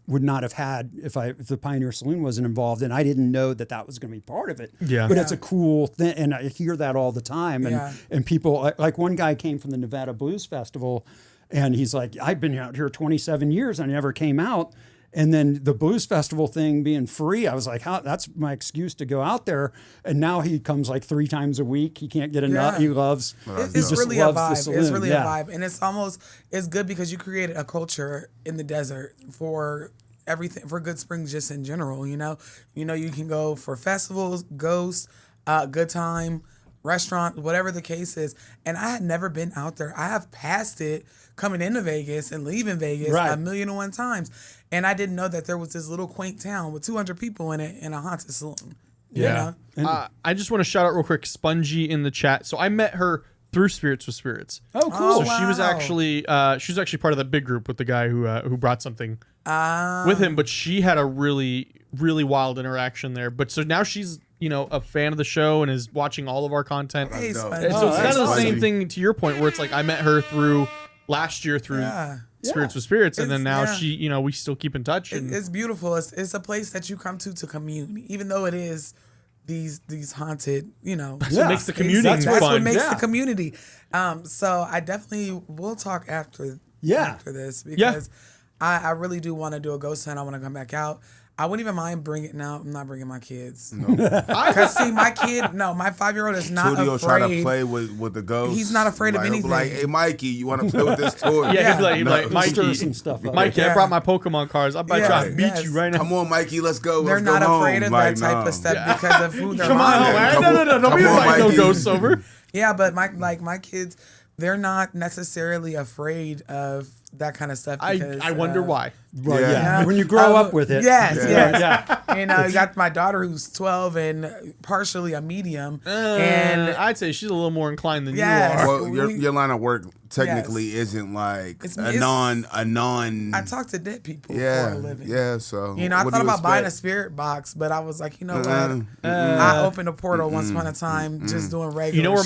would not have had if the Pioneer Saloon wasn't involved, and I didn't know that was going to be part of it. Yeah. But it's a cool thing, and I hear that all the time. And Yeah. and people like one guy came from the Nevada Blues Festival, and he's like, I've been out here 27 years, and I never came out. And then the Blues Festival thing being free, I was like, that's my excuse to go out there. And now he comes like 3 times a week. He can't get enough. Yeah. He loves. It's he just really a loves the vibe. It's saloon. really Yeah. a vibe, and it's good because you created a culture in the desert for everything, for Good Springs just in general. You can go for festivals, ghosts, good time, restaurant, whatever the case is. And I had never been out there. I have passed it coming into Vegas and leaving Vegas Right. 1,000,001 times, and I didn't know that there was this little quaint town with 200 people in it in a haunted saloon. You know? I just want to shout out real quick Spongy in the chat. So I met her through Spirits with Spirits. Oh, cool. So she was wow. actually part of the big group with the guy who brought something with him, but she had a really, really wild interaction there. But so now she's a fan of the show and is watching all of our content. Hey, dope. Spongy. And so it's kind of the Spongy. same thing to your point where it's like I met her through last year through Yeah. Spirits with Spirits, and then now Yeah. she, we still keep in touch. And It's beautiful. It's a place that you come to commune, even though it is these haunted, that's what makes the commuting That's fun. what makes Yeah. the community. So I definitely will talk after this because I really do want to do a ghost hunt. I want to come back out. I wouldn't even mind bringing. No, I'm not bringing my kids. Because see, my 5-year-old is not Studio afraid. try to play with the ghost. He's not afraid of He'll be anything. Like, hey Mikey, you want to play with this toy? yeah, he'd be like, No. Mikey, Stir some stuff up. Mikey, I Yeah. brought my Pokemon cards. I'm about to try to beat Yes. you right now. Come on, Mikey, let's go. They're let's not go afraid home. of Like, that type no. of stuff because of who they're Come on, around. man. Come No, on, don't come be on, inviting no Mikey. ghosts over. Yeah, but my kids, they're not necessarily afraid of that kind of stuff. Because, I wonder why. Well, Yeah. yeah. When you grow up with it. Yes, Yeah. yes. And you got my daughter who's 12 and partially a medium. And And I'd say she's a little more inclined than Yes. you are. Well, your line of work technically isn't like It's- a it's- non. I talk to dead people for Yeah, a living. yeah. So I what do thought you about buying a expect? spirit box, but I was like, you know Mm-mm. what? I opened a portal once upon a time, just doing regular. You know where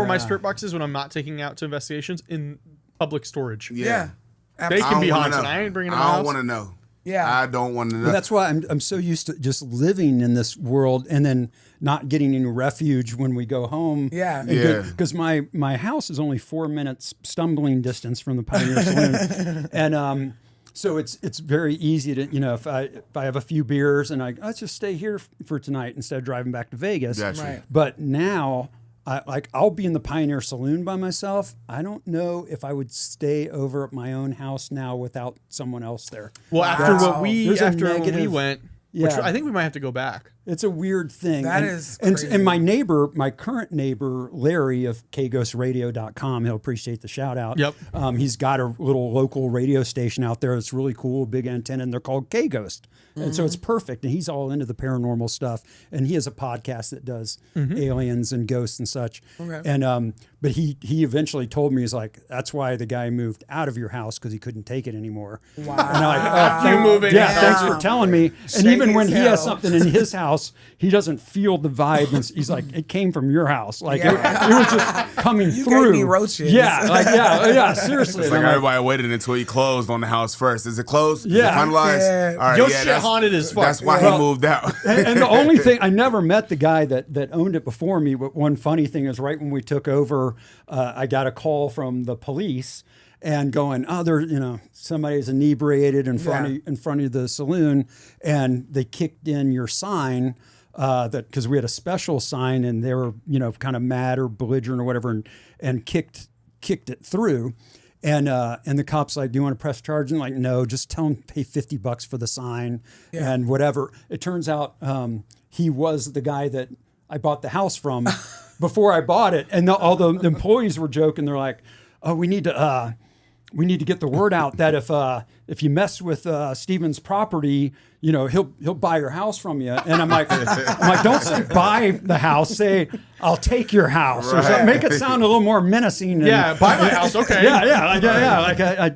my shit. spirit box is when I'm not taking out to investigations? In public storage. Yeah. They can be I don't wanna haunted. know. I ain't bringing them I out. don't want to know. Yeah. I don't want to know. Well, that's why I'm so used to just living in this world and then not getting any refuge when we go home. Yeah. Yeah. Because my house is only 4 minutes stumbling distance from the Pioneer Saloon, and so it's very easy to if I have a few beers and let's just stay here for tonight instead of driving back to Vegas. Gotcha. Right. But now I'll be in the Pioneer Saloon by myself. I don't know if I would stay over at my own house now without someone else there. Well, after when we negative- went, Yeah. which I think we might have to go back. It's a weird thing. That and, is and, crazy. and my current neighbor, Larry of kghostradio.com, he'll appreciate the shout out. Yep. He's got a little local radio station out there. It's really cool, big antenna, and they're called K-Ghost. And so it's perfect. And he's all into the paranormal stuff. And he has a podcast that does aliens and ghosts and such. Okay. And but he eventually told me, he's like, that's why the guy moved out of your house, because he couldn't take it anymore. Wow. And I'm like, oh, You moving yeah, out. thanks for telling me. And Shady even when as he has hell. something in his house, he doesn't feel the vibe. And he's like, it came from your house. Like Yeah. it was just coming You through. gave me roaches. Yeah, like, yeah, seriously. It's And like I'm everybody waited until he closed on the house first. Is it closed? Is it Yeah. finalized? Yeah. All right, Your yeah, shit that's, haunted as fuck. That's why Well, he moved out. and the only thing, I never met the guy that owned it before me, but one funny thing is right when we took over, I got a call from the police and going, oh, somebody's inebriated in front of the saloon, and they kicked in your sign, that because we had a special sign and they were, kind of mad or belligerent or whatever, and kicked it through. And the cop's like, do you want to press charge? And like, no, just tell him to pay $50 for the sign and whatever. It turns out he was the guy that I bought the house from before I bought it. And all the employees were joking. They're like, oh, we need to get the word out that if you mess with Steven's property, he'll buy your house from you. And I'm like, don't say buy the house, say I'll take your house. Or something. Make it sound a little more menacing. Yeah, buy my house. Okay. Yeah. Like I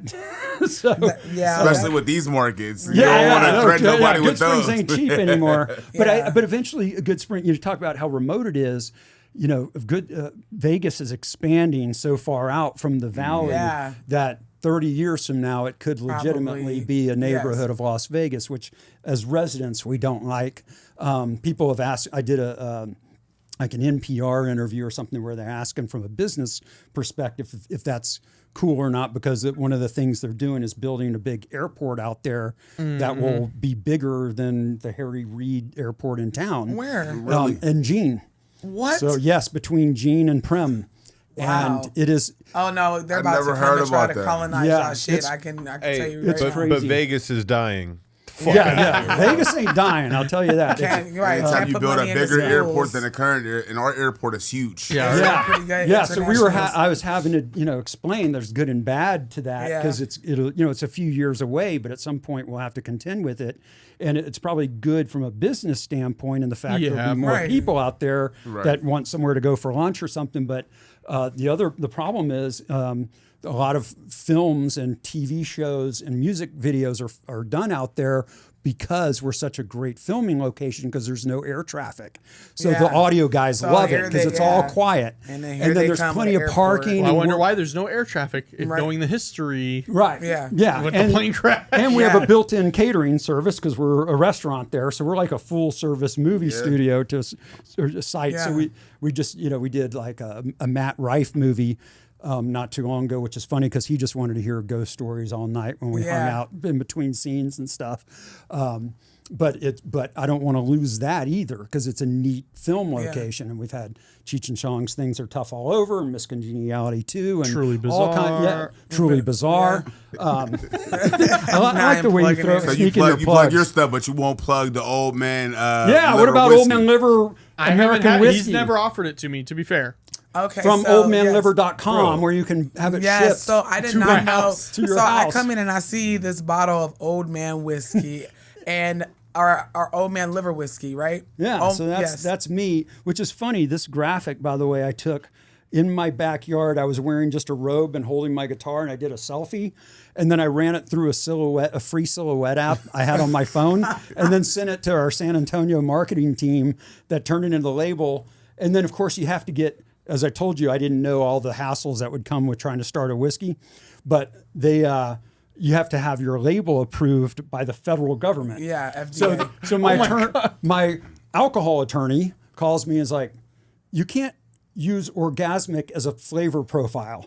so. Yeah. Especially with these markets. You don't want to threaten nobody Good with those. Springs ain't cheap anymore. Yeah. But eventually, a Good Spring. You talk about how remote it is. Vegas is expanding so far out from the valley that 30 years from now, it could legitimately Probably, be a neighborhood yes. of Las Vegas, which as residents, we don't like. People have asked, I did like an NPR interview or something where they're asking from a business perspective if that's cool or not, because one of the things they're doing is building a big airport out there that will be bigger than the Harry Reid Airport in town. Where? In Jean. What? So yes, between Jean and Prim. Wow. And it is. Oh no, they're I've about never to heard come and try about to that. colonize Yeah, our shit. I can tell you right it's now. crazy. But Vegas is dying. Yeah. Vegas ain't dying. I'll tell you that. You're right. Anytime Can't you put build a money into bigger airport schools. than the current and our airport is huge. Yeah. Pretty good Yeah, so we were. internationals. I was having to, explain. There's good and bad to that Yeah. because it's a few years away, but at some point we'll have to contend with it, and it's probably good from a business standpoint in the fact there'll be more Right. people out there Right. that want somewhere to go for lunch or something. But the problem is. A lot of films and TV shows and music videos are done out there because we're such a great filming location because there's no air traffic. So Yeah. the audio guys So love it here because they- it's all yeah. quiet. And then here then they there's come plenty with of the parking. airport. I and wonder we're- why there's no air traffic Right. knowing the history. Right. Yeah. With the plane crash. And we have a Yeah. built-in catering service because we're a restaurant there. So we're like a full-service movie studio to a site. Yeah. So we just, we did like a Matt Rife movie not too long ago, which is funny because he just wanted to hear ghost stories all night when we hung Yeah. out in between scenes and stuff. But I don't want to lose that either because it's a neat film location, and we've had Cheech and Chong's Things Are Tough All Over and Miss Congeniality too, and Truly all Bizarre. truly bizarre. I like the way you plugging throw it. So you sneak in your plug, you plug your plugs. stuff, but you won't plug the old man. Yeah, what liver about whiskey. Old Man Liver I American haven't had, whiskey? he's never offered it to me, to be fair. Okay. From so, oldmanliver.com Bro. where you can have it Yes. shipped. So I did to not my know. house, to your So I house. come in and I see this bottle of Old Man whiskey and our Old Man liver whiskey, right? Yeah, Oh, so yes. that's me, which is funny. This graphic, by the way, I took in my backyard. I was wearing just a robe and holding my guitar, and I did a selfie, and then I ran it through a free silhouette app I had on my phone, and then sent it to our San Antonio marketing team that turned it into the label. And then, of course, you have to get, as I told you, I didn't know all the hassles that would come with trying to start a whiskey, but you have to have your label approved by the federal government. Yeah, FDA. So my alcohol attorney calls me and is like, you can't use orgasmic as a flavor profile.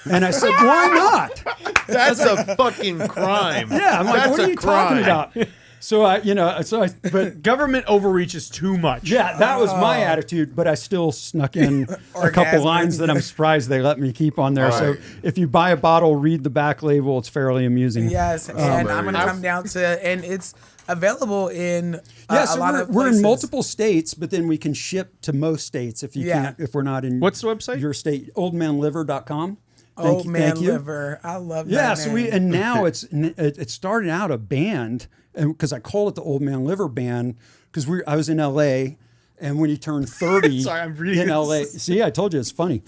And I said, why not? That's a fucking crime. Yeah, I'm like, That's what are a you crime. talking about? But Government overreach is too much. yeah, that was my attitude, but I still snuck in a couple Orgasmic. lines that I'm surprised they let me keep on there. So Right. if you buy a bottle, read the back label. It's fairly amusing. Yes, and I'm gonna come down to, and it's available in Yeah, a so lot we're, of we're in places. multiple states, but then we can ship to most states if you Yeah. can't, if we're not in What's the website? your state, oldmanliver.com. Old Man Liver. I love that. Yeah, so name. and now it started out a band, and because I call it the Old Man Liver Band, because I was in L.A. and when you turn 30 Sorry, I'm reading in this. L.A. See, I told you it's funny.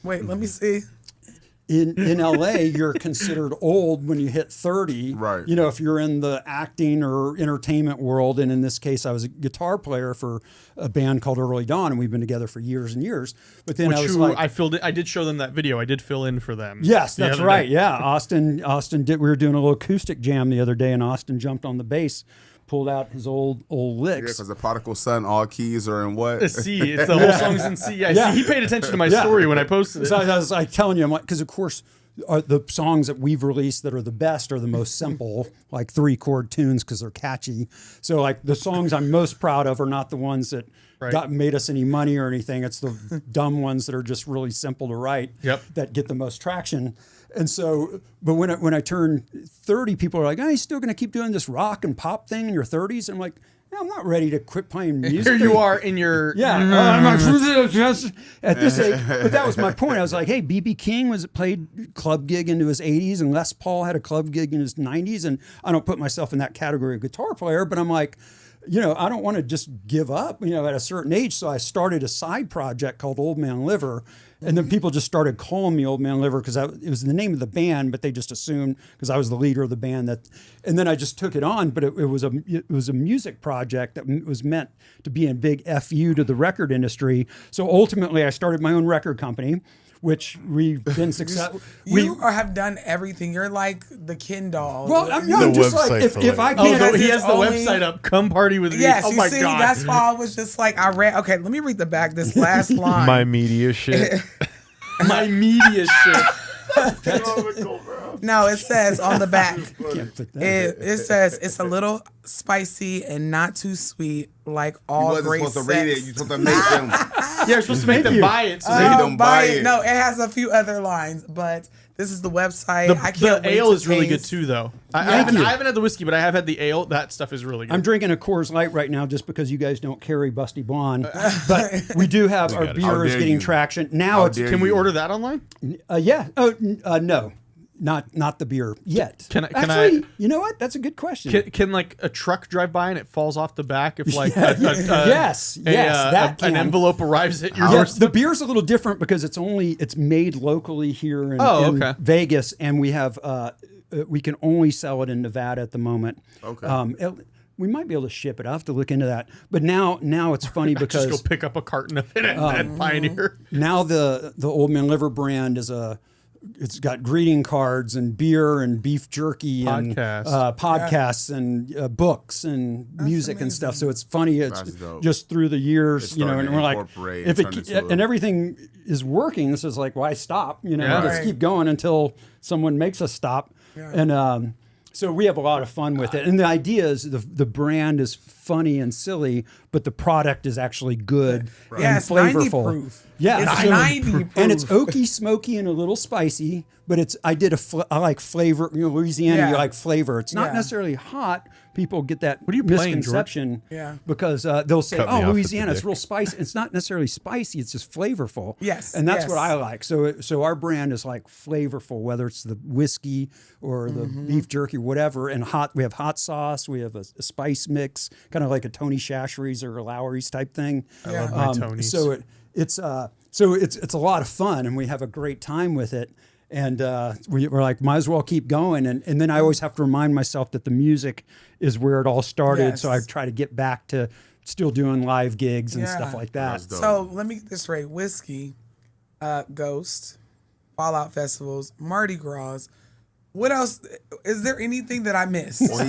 Wait, let me see. In LA, you're considered old when you hit 30. Right. You know, if you're in the acting or entertainment world, and in this case, I was a guitar player for a band called Early Dawn, and we've been together for years and years. But then I was like, I did show them that video. I did fill in for them. yes, the that's other right. day. Yeah, Austin did. We were doing a little acoustic jam the other day, and Austin jumped on the bass, pulled out his old Yeah, licks. because the prodigal son, all keys are in what? C. It's the whole song's in C. Yeah, Yeah. See, he paid attention to my Yeah. story when I posted it. So I was like telling you, I'm like, because of course, the songs that we've released that are the best are the most simple, like 3-chord tunes because they're catchy. So like the songs I'm most proud of are not the ones that made us any money or anything. It's the dumb ones that are just really simple to write that get the most traction. And so, but when I turn 30, people are like, "Oh, you still going to keep doing this rock and pop thing in your 30s?" And I'm like, I'm not ready to quit playing music. Here you are in your I'm like, just at this age. But that was my point. I was like, hey, B.B. King played club gig into his 80s, and Les Paul had a club gig in his 90s. And I don't put myself in that category of guitar player, but I'm like, I don't want to just give up, at a certain age. So I started a side project called Old Man Liver. And then people just started calling me Old Man Liver because it was the name of the band, but they just assumed because I was the leader of the band and then I just took it on. But it was a music project that was meant to be a big FU to the record industry. So ultimately, I started my own record company, which we've been successful. You have done everything. You're like the Ken doll. Well, I'm The just like website for if I Oh, can't. he has the only- website up. Come party with me. Yes, Oh you my see, god. that's why I was just like, I read. Okay, let me read the back. This last line. My media shit. My media shit. No, it says on the back. Can't put that. It says it's a little spicy and not too sweet, like You all wasn't great supposed to read it. sex. You're supposed to make them. Yeah, you're supposed to make them buy it. So Maybe they don't buy it. No, it has a few other lines, but this is the website. I the can't wait ale to is really good taste. too, though. I Thank you. haven't had the whiskey, but I have had the ale. That stuff is really good. I'm drinking a Coors Light right now just because you guys don't carry Busty Blonde, but we do have our got it. How beer is dare getting you. traction now. How It's dare Can we you. order that online? yeah. No, not the beer yet. Can I- Actually, you know what? That's a good question. Can like a truck drive by and it falls off the back if like Yes, that an can. envelope arrives at your Yeah, doorstep? the beer's a little different because it's made locally here in, Oh, in okay. Vegas, and we have we can only sell it in Nevada at the moment. Okay. We might be able to ship it. I'll have to look into that. But now it's funny Just because go pick up a carton of it at Pioneer. now the Old Man Liver brand it's got greeting cards and beer and beef jerky and Podcasts. podcasts and books and music and stuff. So it's funny. It's That's dope. just through the years, It's and starting to we're like, incorporate if and it turn into and everything is working, this is like, why stop? Yeah. Let's Right. keep going until someone makes us stop. And so we have a lot of fun with it. And the idea is the brand is funny and silly, but the product is actually good and Yeah, it's 90 flavorful. proof. Yeah, It's so- 90 proof. and it's oaky, smoky, and a little spicy. But I like flavor. Louisiana, Yeah. you like flavor. It's not Yeah. necessarily hot. People get that What are you playing, George? misconception Yeah. because they'll say, Cut me off "Oh, with Louisiana, the it's dick." real spicy." It's not necessarily spicy. It's just flavorful. Yes, and that's yes. what I like. So our brand is like flavorful, whether it's the whiskey or the Mm-hmm. beef jerky, whatever. And hot, we have hot sauce. We have a spice mix, kind of like a Tony Chachere's or a Lowry's type thing. I love my Tonys. So it's a lot of fun, and we have a great time with it. And we're like, might as well keep going. And then I always have to remind myself that the music is where it all started. So I Yes. try to get back to still doing live gigs and stuff Yeah. like that. That's dope. So let me get this straight. Whiskey, Ghost, Fallout festivals, Mardi Gras, What else? Is there anything that I missed? Well,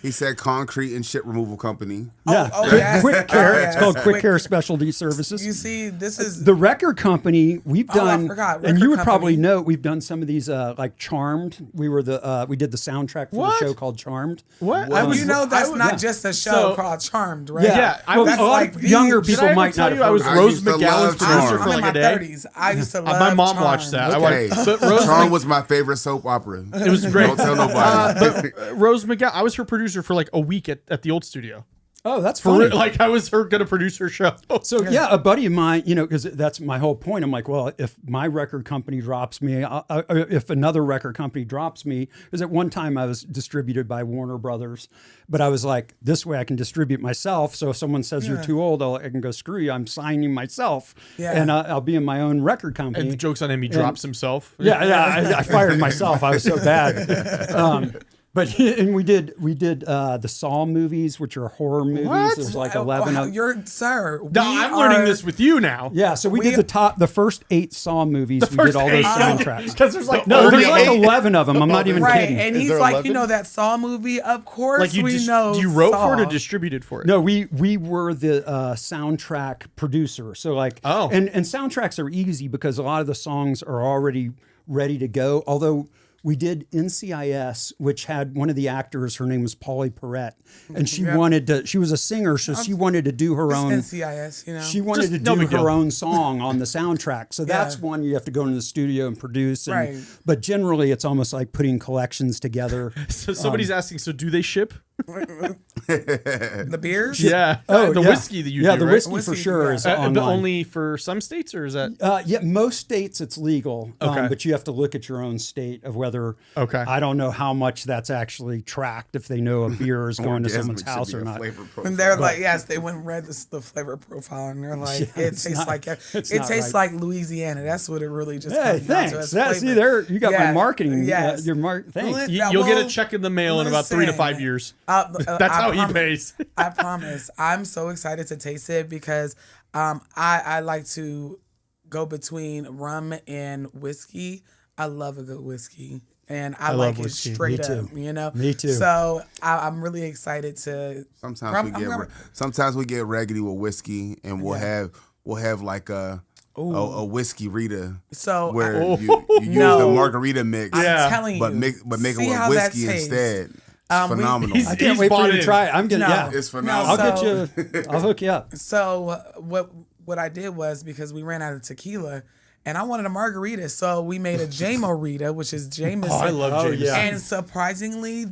he said concrete and shit removal company. Yeah, yes. Quick Care. Yes. It's called Quick Quick- Care Specialty Services. You see, this is The record company we've Oh, I done, forgot. and Record you would company. probably know we've done some of these like Charmed. We did the soundtrack for What? the show called Charmed. What? you know that's not yeah. just a show So- called Charmed, right? Yeah, I Well, was- a lot like of the- younger Did people I ever might tell not you have I was heard of it. I Rose used to McGowan's love producer Charmed. for I'm like in a my day? 30s. I used to love My mom Charmed. watched that. Okay. But Rose Charmed was my favorite soap opera. it was great. Don't tell nobody. But Rose McGowan, I was her producer for like a week at the old studio. Oh, that's For funny. like I was gonna produce her show. So yeah, a buddy of mine, because that's my whole point. I'm like, well, if my record company drops me, if another record company drops me, because at one time I was distributed by Warner Brothers, but I was like, this way I can distribute myself. So if someone says you're too old, I can go screw you. I'm signing myself, and I'll be in my own record company. And the joke's on him. He drops himself. Yeah, I fired myself. I was so bad. But and we did the Saw movies, which are horror movies. What? There's like 11 of. Sir. No, I'm learning this with you now. Yeah, so we did the first 8 Saw movies. We did all those soundtracks. Because there's like No, there's 38. like 11 of them. I'm not even Right, kidding. and Is he's there like, 11? you know that Saw movie? Of course Like you we know. you wrote Saw. for it or distributed for it? No, we were the soundtrack producer. So like, and soundtracks are easy because a lot of the songs are already ready to go. Although we did NCIS, which had one of the actors. Her name was Polly Perrette, and she wanted to. She was a singer, so she wanted to do her It's own. NCIS, you know. She wanted Just to no do big deal. her own song on the soundtrack. So that's one you have to go into the studio and produce. And, Right. But generally, it's almost like putting collections together. So somebody's asking. So do they ship? The beers? Yeah. Oh, the yeah. whiskey that you yeah, do, the right? whiskey for Whiskey, sure yeah. is But online. only for some states, or is that? Yeah, most states it's legal, Okay. but you have to look at your own state of whether. Okay. I don't know how much that's actually tracked if they know a beer is going to someone's Orgasmic should house be or a not. flavor And profile. they're like, yes, they went and read the flavor profile, and they're like, it it's tastes not- like it's it not tastes right. like Louisiana. That's what it really just Hey, comes down to. thanks. as That's see flavor. there. You got my Yeah, marketing. yes. Thanks. Well, You'll get a well, check in the mail in about 3 to 5 listen, years. That's That's how he pays. I promise. I'm so excited to taste it because I like to go between rum and whiskey. I love a good whiskey. And I like love it whiskey. straight Me too. up, you know? Me too. So I'm really excited to. Sometimes we get raggedy with whiskey, and we'll have like a whiskey Rita. So where I- you use No. the margarita mix, Yeah. I'm telling but you. make it See with how that whiskey tastes. instead. It's We- phenomenal. he's- I can't He's wait for bought you to in. try it. I'm gonna. No. Yeah, It's No, phenomenal. I'll get you. I'll hook you up. So what I did was because we ran out of tequila and I wanted a margarita, so we made a Jamo-rita, which is Jameson. Oh, I love Jameson. yeah. And surprisingly,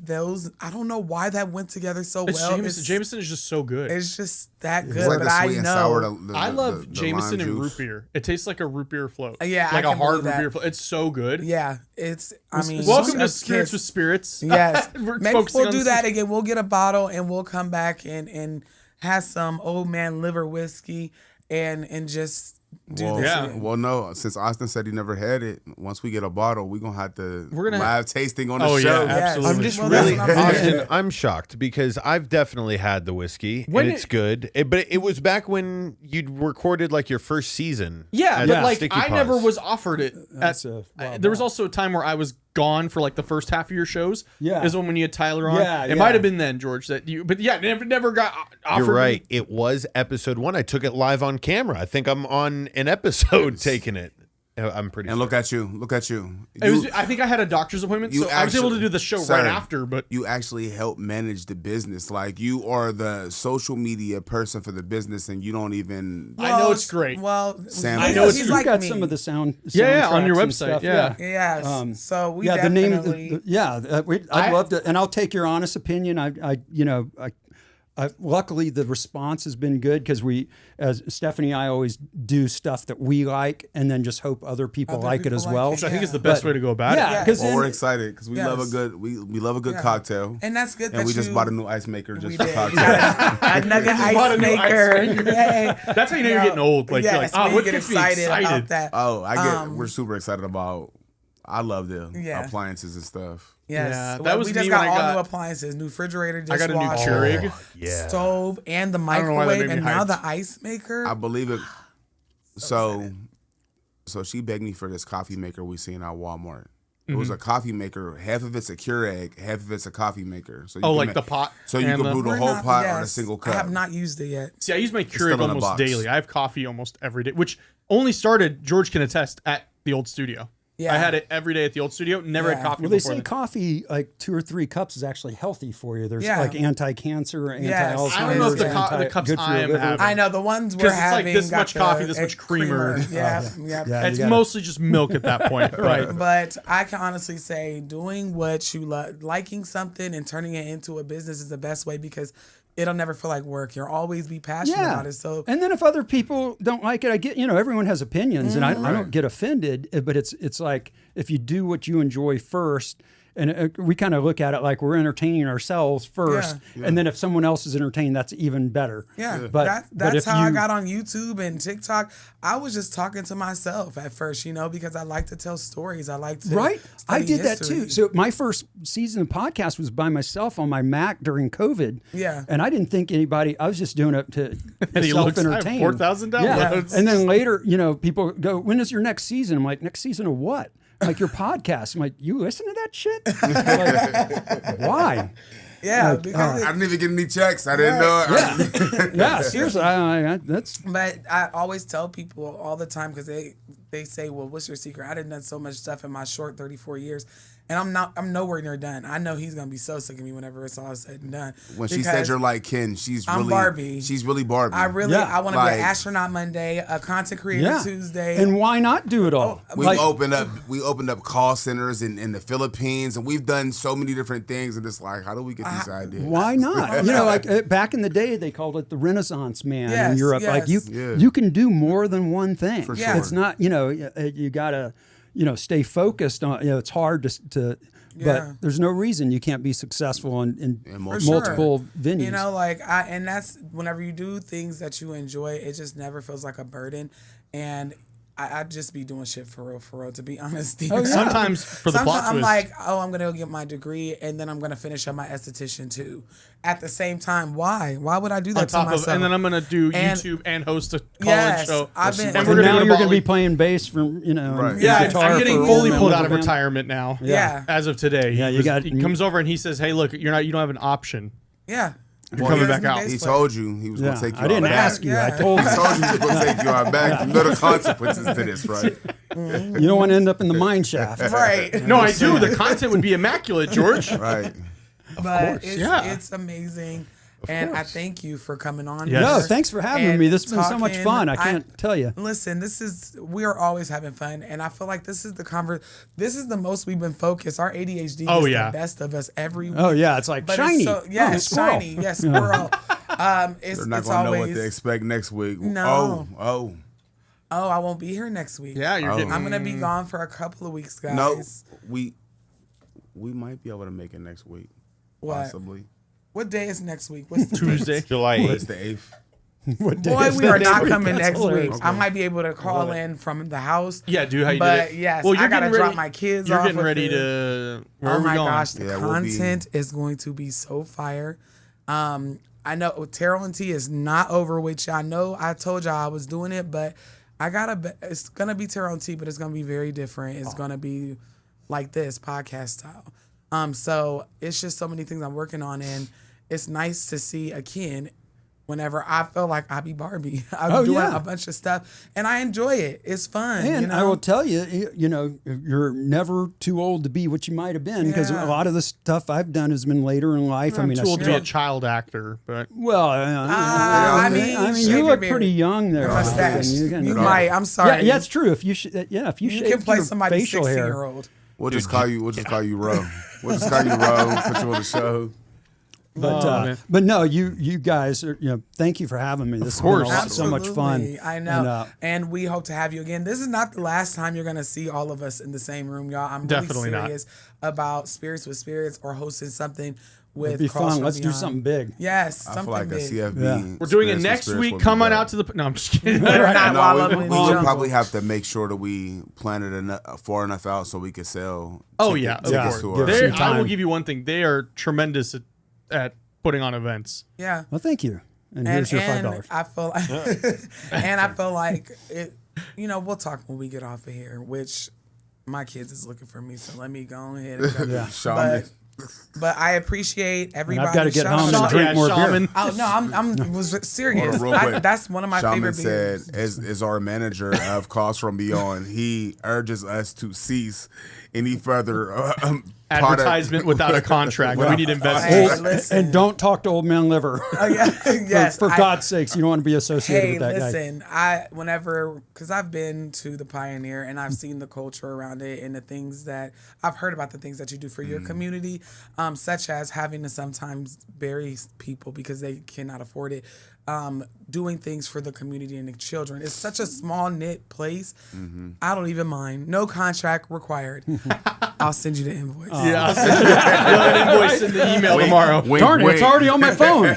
I don't know why that went together so It's well. Jameson. Jameson is just so good. It's just that good. It's like but the I sweet and know. sour. I love the Jameson lime and root juice. beer. It tastes like a root beer float. Yeah, I like a can hard believe root that. beer float. It's so good. Yeah, I mean, Welcome to us Spirits kids- with Spirits. Yes, We're maybe focusing we'll on do this- that again. We'll get a bottle and we'll come back and have some old man liver whiskey and just do this. Yeah. again. Well, no, since Austin said he never had it, once we get a bottle, we're gonna have to We're gonna live tasting on the Oh, yeah, show. absolutely. I'm just Well, that's really, what I'm saying. Austin, I'm shocked because I've definitely had the whiskey When and it's good. But it was back when you'd recorded like your first season. Yeah, at but like Sticky I Paws. never was offered it. That's a while There was back. also a time where I was gone for like the first half of your shows. Yeah. Is when you had Tyler on. Yeah, It yeah. might have been then, George, that you. But yeah, never got offered. You're right. me. It was episode 1. I took it live on camera. I think I'm on an episode taking it. I'm pretty And sure. look at you, look at you. It was, I think I had a doctor's appointment, so I was able to do the show sir, right after. But you actually help manage the business. Like you are the social media person for the business, and you don't even. I know it's great. Well, Sam, I know it's he's true. like got me. some of the sound. Yeah, on your soundtracks and website, stuff, yeah. Yes. So we yeah, the name. definitely. I'd love to, and I'll take your honest opinion. Luckily, the response has been good because as Stephanie and I always do stuff that we like, and then just hope other people like it people as like well. it, which I think is the But- best way to go about Yeah, it. because Well, we're excited because we Yes. love a good we love a good cocktail, And that's good. and that we just you- bought a new ice maker just We for did. cocktails. A nugget bought ice a new ice maker. maker. Yay. That's how you know you're getting old. Like, you're yes, like, oh, we what get gets me excited excited? about that. Oh, we're super excited about. I love the Yeah. appliances and stuff. Yes. Yeah, that Well, was we me just when got I all got- new appliances, new refrigerator, I got a new dishwasher, Keurig. Yeah. stove, and the don't know why that microwave, made me and now hyped. the ice maker. I believe it. So she begged me for this coffee maker we seen at Walmart, It was a coffee maker. Half of it's a Keurig, half of it's a coffee maker. So you Oh, can like the pot. So you and can the- brew the We're whole not- pot on a yes, single cup. I have not used it yet. See, I use my still Keurig in a almost box. daily. I have coffee almost every day, which only started, George can attest, at the old studio. Yeah. I had it every day at the old studio. Never had Yeah. coffee Well, they before say then. coffee, like 2 or 3 cups, is actually healthy for you. There's Yeah. like anti-cancer, Yes. anti-Alzheimer's. I don't know if the cups good for your I am liver. having- I know the ones we're 'Cause it's like having. this got much the, coffee, this much creamer. Yeah, Yeah, It's you gotta- mostly just milk at that point. Right. But I can honestly say doing what you love, liking something and turning it into a business is the best way because it'll never feel like work. You'll always be passionate about it. So and then if other people don't like it, I get, everyone has opinions, and I don't get offended. But it's like if you do what you enjoy first, and we kind of look at it like we're entertaining ourselves first, and then if someone else is entertained, that's even better. yeah, But that's if how I you- got on YouTube and TikTok. I was just talking to myself at first, because I like to tell stories. I like to Right. I study did that history. too. So my first season of podcast was by myself on my Mac during COVID. Yeah. And I didn't think anybody, I was just doing it to And he looks, I have self-entertain. 4,000 Yeah. downloads. And then later, people go, when is your next season? I'm like, next season of what? Like your podcast. I'm like, you listen to that shit? Like, why? Yeah, because I didn't even get any checks. I didn't know it. Yeah, seriously. That's But I always tell people all the time because they say, well, what's your secret? I done so much stuff in my short 34 years. And I'm nowhere near done. I know he's gonna be so sick of me whenever it's all said and done. When she Because said you're like Ken, I'm Barbie. She's really Barbie. I want to be Like- an astronaut Monday, a content creator Tuesday. And why not do it all? We Like, opened up call centers in the Philippines, and we've done so many different things. And it's like, how do we get these ideas? why not? Back in the day, they called it the Renaissance man in Yes, Europe. yes. Like Yeah. you can do more than one thing. For sure. It's not, you gotta, stay focused on. It's hard to Yeah. but there's no reason you can't be successful in multiple- multiple venues. And that's whenever you do things that you enjoy, it just never feels like a burden. And I'd just be doing shit for real, to be honest. Sometimes for the plot I'm twist. like, I'm going to go get my degree and then I'm going to finish up my esthetician too. At the same time, why? Why would I do that on to top myself? of, and then I'm gonna do And- YouTube and host a college Yes, show. I've been- and and we're gonna now go to you're going to Bali. be playing bass from Right. and Yeah, guitar I'm getting for fully a pulled member out of band. retirement now. Yeah. As of today. Yeah, you got- he comes over and he says, "Hey, look, you don't have an option. Yeah. You're coming back out." He told you he was Yeah, gonna take you I didn't out back. ask you. I Yeah. told He you. told you he was gonna take you out back. You know the consequences to this, right? You don't want to end up in the mine shaft. Right. No, I do. The content would be immaculate, George. Right. But yeah. it's amazing. And I thank you for coming on. Yes. No, here thanks for having and me. This has been so much talking. fun. I can't tell you. Listen, we are always having fun, and I feel like this is the most we've been focused. Our ADHD Oh, is yeah. the best of us every week. Oh yeah, it's like But shiny. It's yes, squirrel. shiny. Yes, squirrel. It's They're not it's gonna know always. what to expect next week. No. Oh. Oh, I won't be here next week. Yeah, you're getting. I'm gonna be gone for a couple of weeks, guys. No. We might be able to make it next week. What? Possibly. What day is next week? What's the Tuesday. July It's 8th. the 8th. What day Boy, is we are that? not coming That's next week. hilarious. I might be able to call in from the house. Yeah, dude, how you But did it? yes, well, I you're gotta getting ready, drop my kids You're off getting with ready the- to. Where Oh are we my going? gosh, the Yeah, we'll be- content is going to be so fire. I know Terrell and T is not over with you. I know I told y'all I was doing it, but it's gonna be Terrell and T, but it's gonna be very different. It's gonna be like this podcast style. So it's just so many things I'm working on, and it's nice to see a kid. Whenever I feel like I be Barbie, I'm doing yeah. a bunch of stuff, and I enjoy it. It's fun. And I will tell you, you're never too old to be what you might have been because Yeah. a lot of the stuff I've done has been later in life. I I'm mean, too I old to be a still, child actor, but well, I mean, shave you your look beard. pretty young there. mustache. Austin. You might. I'm sorry. Yeah, it's true. If you if you You shave can play your somebody's facial hair, 16-year-old. We'll just call you Ro. We'll just call you Ro. Put you on the show. but but no, you guys are, thank you for having me. This has been so much fun. Absolutely. I know. And, And we hope to have you again. This is not the last time you're going to see all of us in the same room, y'all. I'm Definitely really not. serious about Spirits with Spirits or hosting something with it'd be Calls fun. from Let's do Beyond. something big. Yes, I something feel like a big. CFB. Yeah. we're doing it Spirits with next Spirits week. would Come be on dope. out to the. No, I'm just kidding. Better not No, while we I'm in the would jungle. probably have to make sure that we plan it far enough out so we could sell. Oh yeah, of Yeah. course. To Give our, us They're- some I will time. give you one thing. They are tremendous at putting on events. Yeah. Well, thank you. And here's your $5. I feel like, and I feel like it. We'll talk when we get off of here. Which my kids is looking for me, so let me go ahead and go. Shaman. But I appreciate everybody. I've got to get Shout home out- and drink more Shaman. beer. Oh no, I'm was serious. Hold on, real quick. That's one of my Shaman favorite said, beers. as our manager of Calls From Beyond, he urges us to cease any further Advertisement without a contract. We need Hey, investors. listen. And don't talk to Old Man Liver. Yes, For God's sakes, you don't want to be associated Hey, with that guy. listen, because I've been to the Pioneer and I've seen the culture around it and the things that I've heard about the things that you do for your community, such as having to sometimes bury people because they cannot afford it. Doing things for the community and the children. It's such a small knit place. I don't even mind. No contract required. I'll send you the invoice. Yeah, I'll send you an invoice in the email tomorrow. Darn it, it's already on my phone.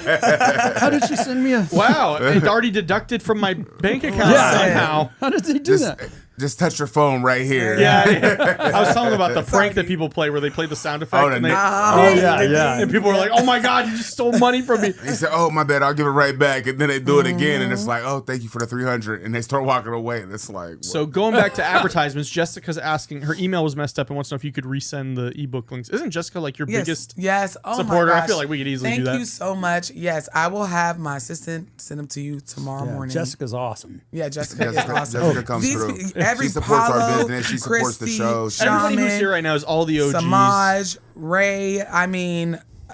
How did she send me a... Wow, it already deducted from my bank account somehow. How did they do that? Just touch your phone right here. Yeah, I was telling them about the prank that people play where they play the sound effect. Oh, and, they, yeah. and people are like, oh my God, you just stole money from me. He said, "Oh, my bad, I'll give it right back." And then they do it again, and it's like, "Oh, thank you for the 300." And they start walking away, and it's like, what? So going back to advertisements, Jessica's asking, her email was messed up and wants to know if you could resend the ebook links. Isn't Jessica like your biggest Oh supporter? My I gosh. feel like we could easily do that. Thank you so much. Yes, I will have my assistant send them to you tomorrow morning. Jessica's awesome. Yeah, Jessica is awesome. Jessica comes These through. pe- every She supports our Paulo, business. She supports the Christy, show. Everybody who's Shaman, here right now is all the OGs. Samaj, Ray,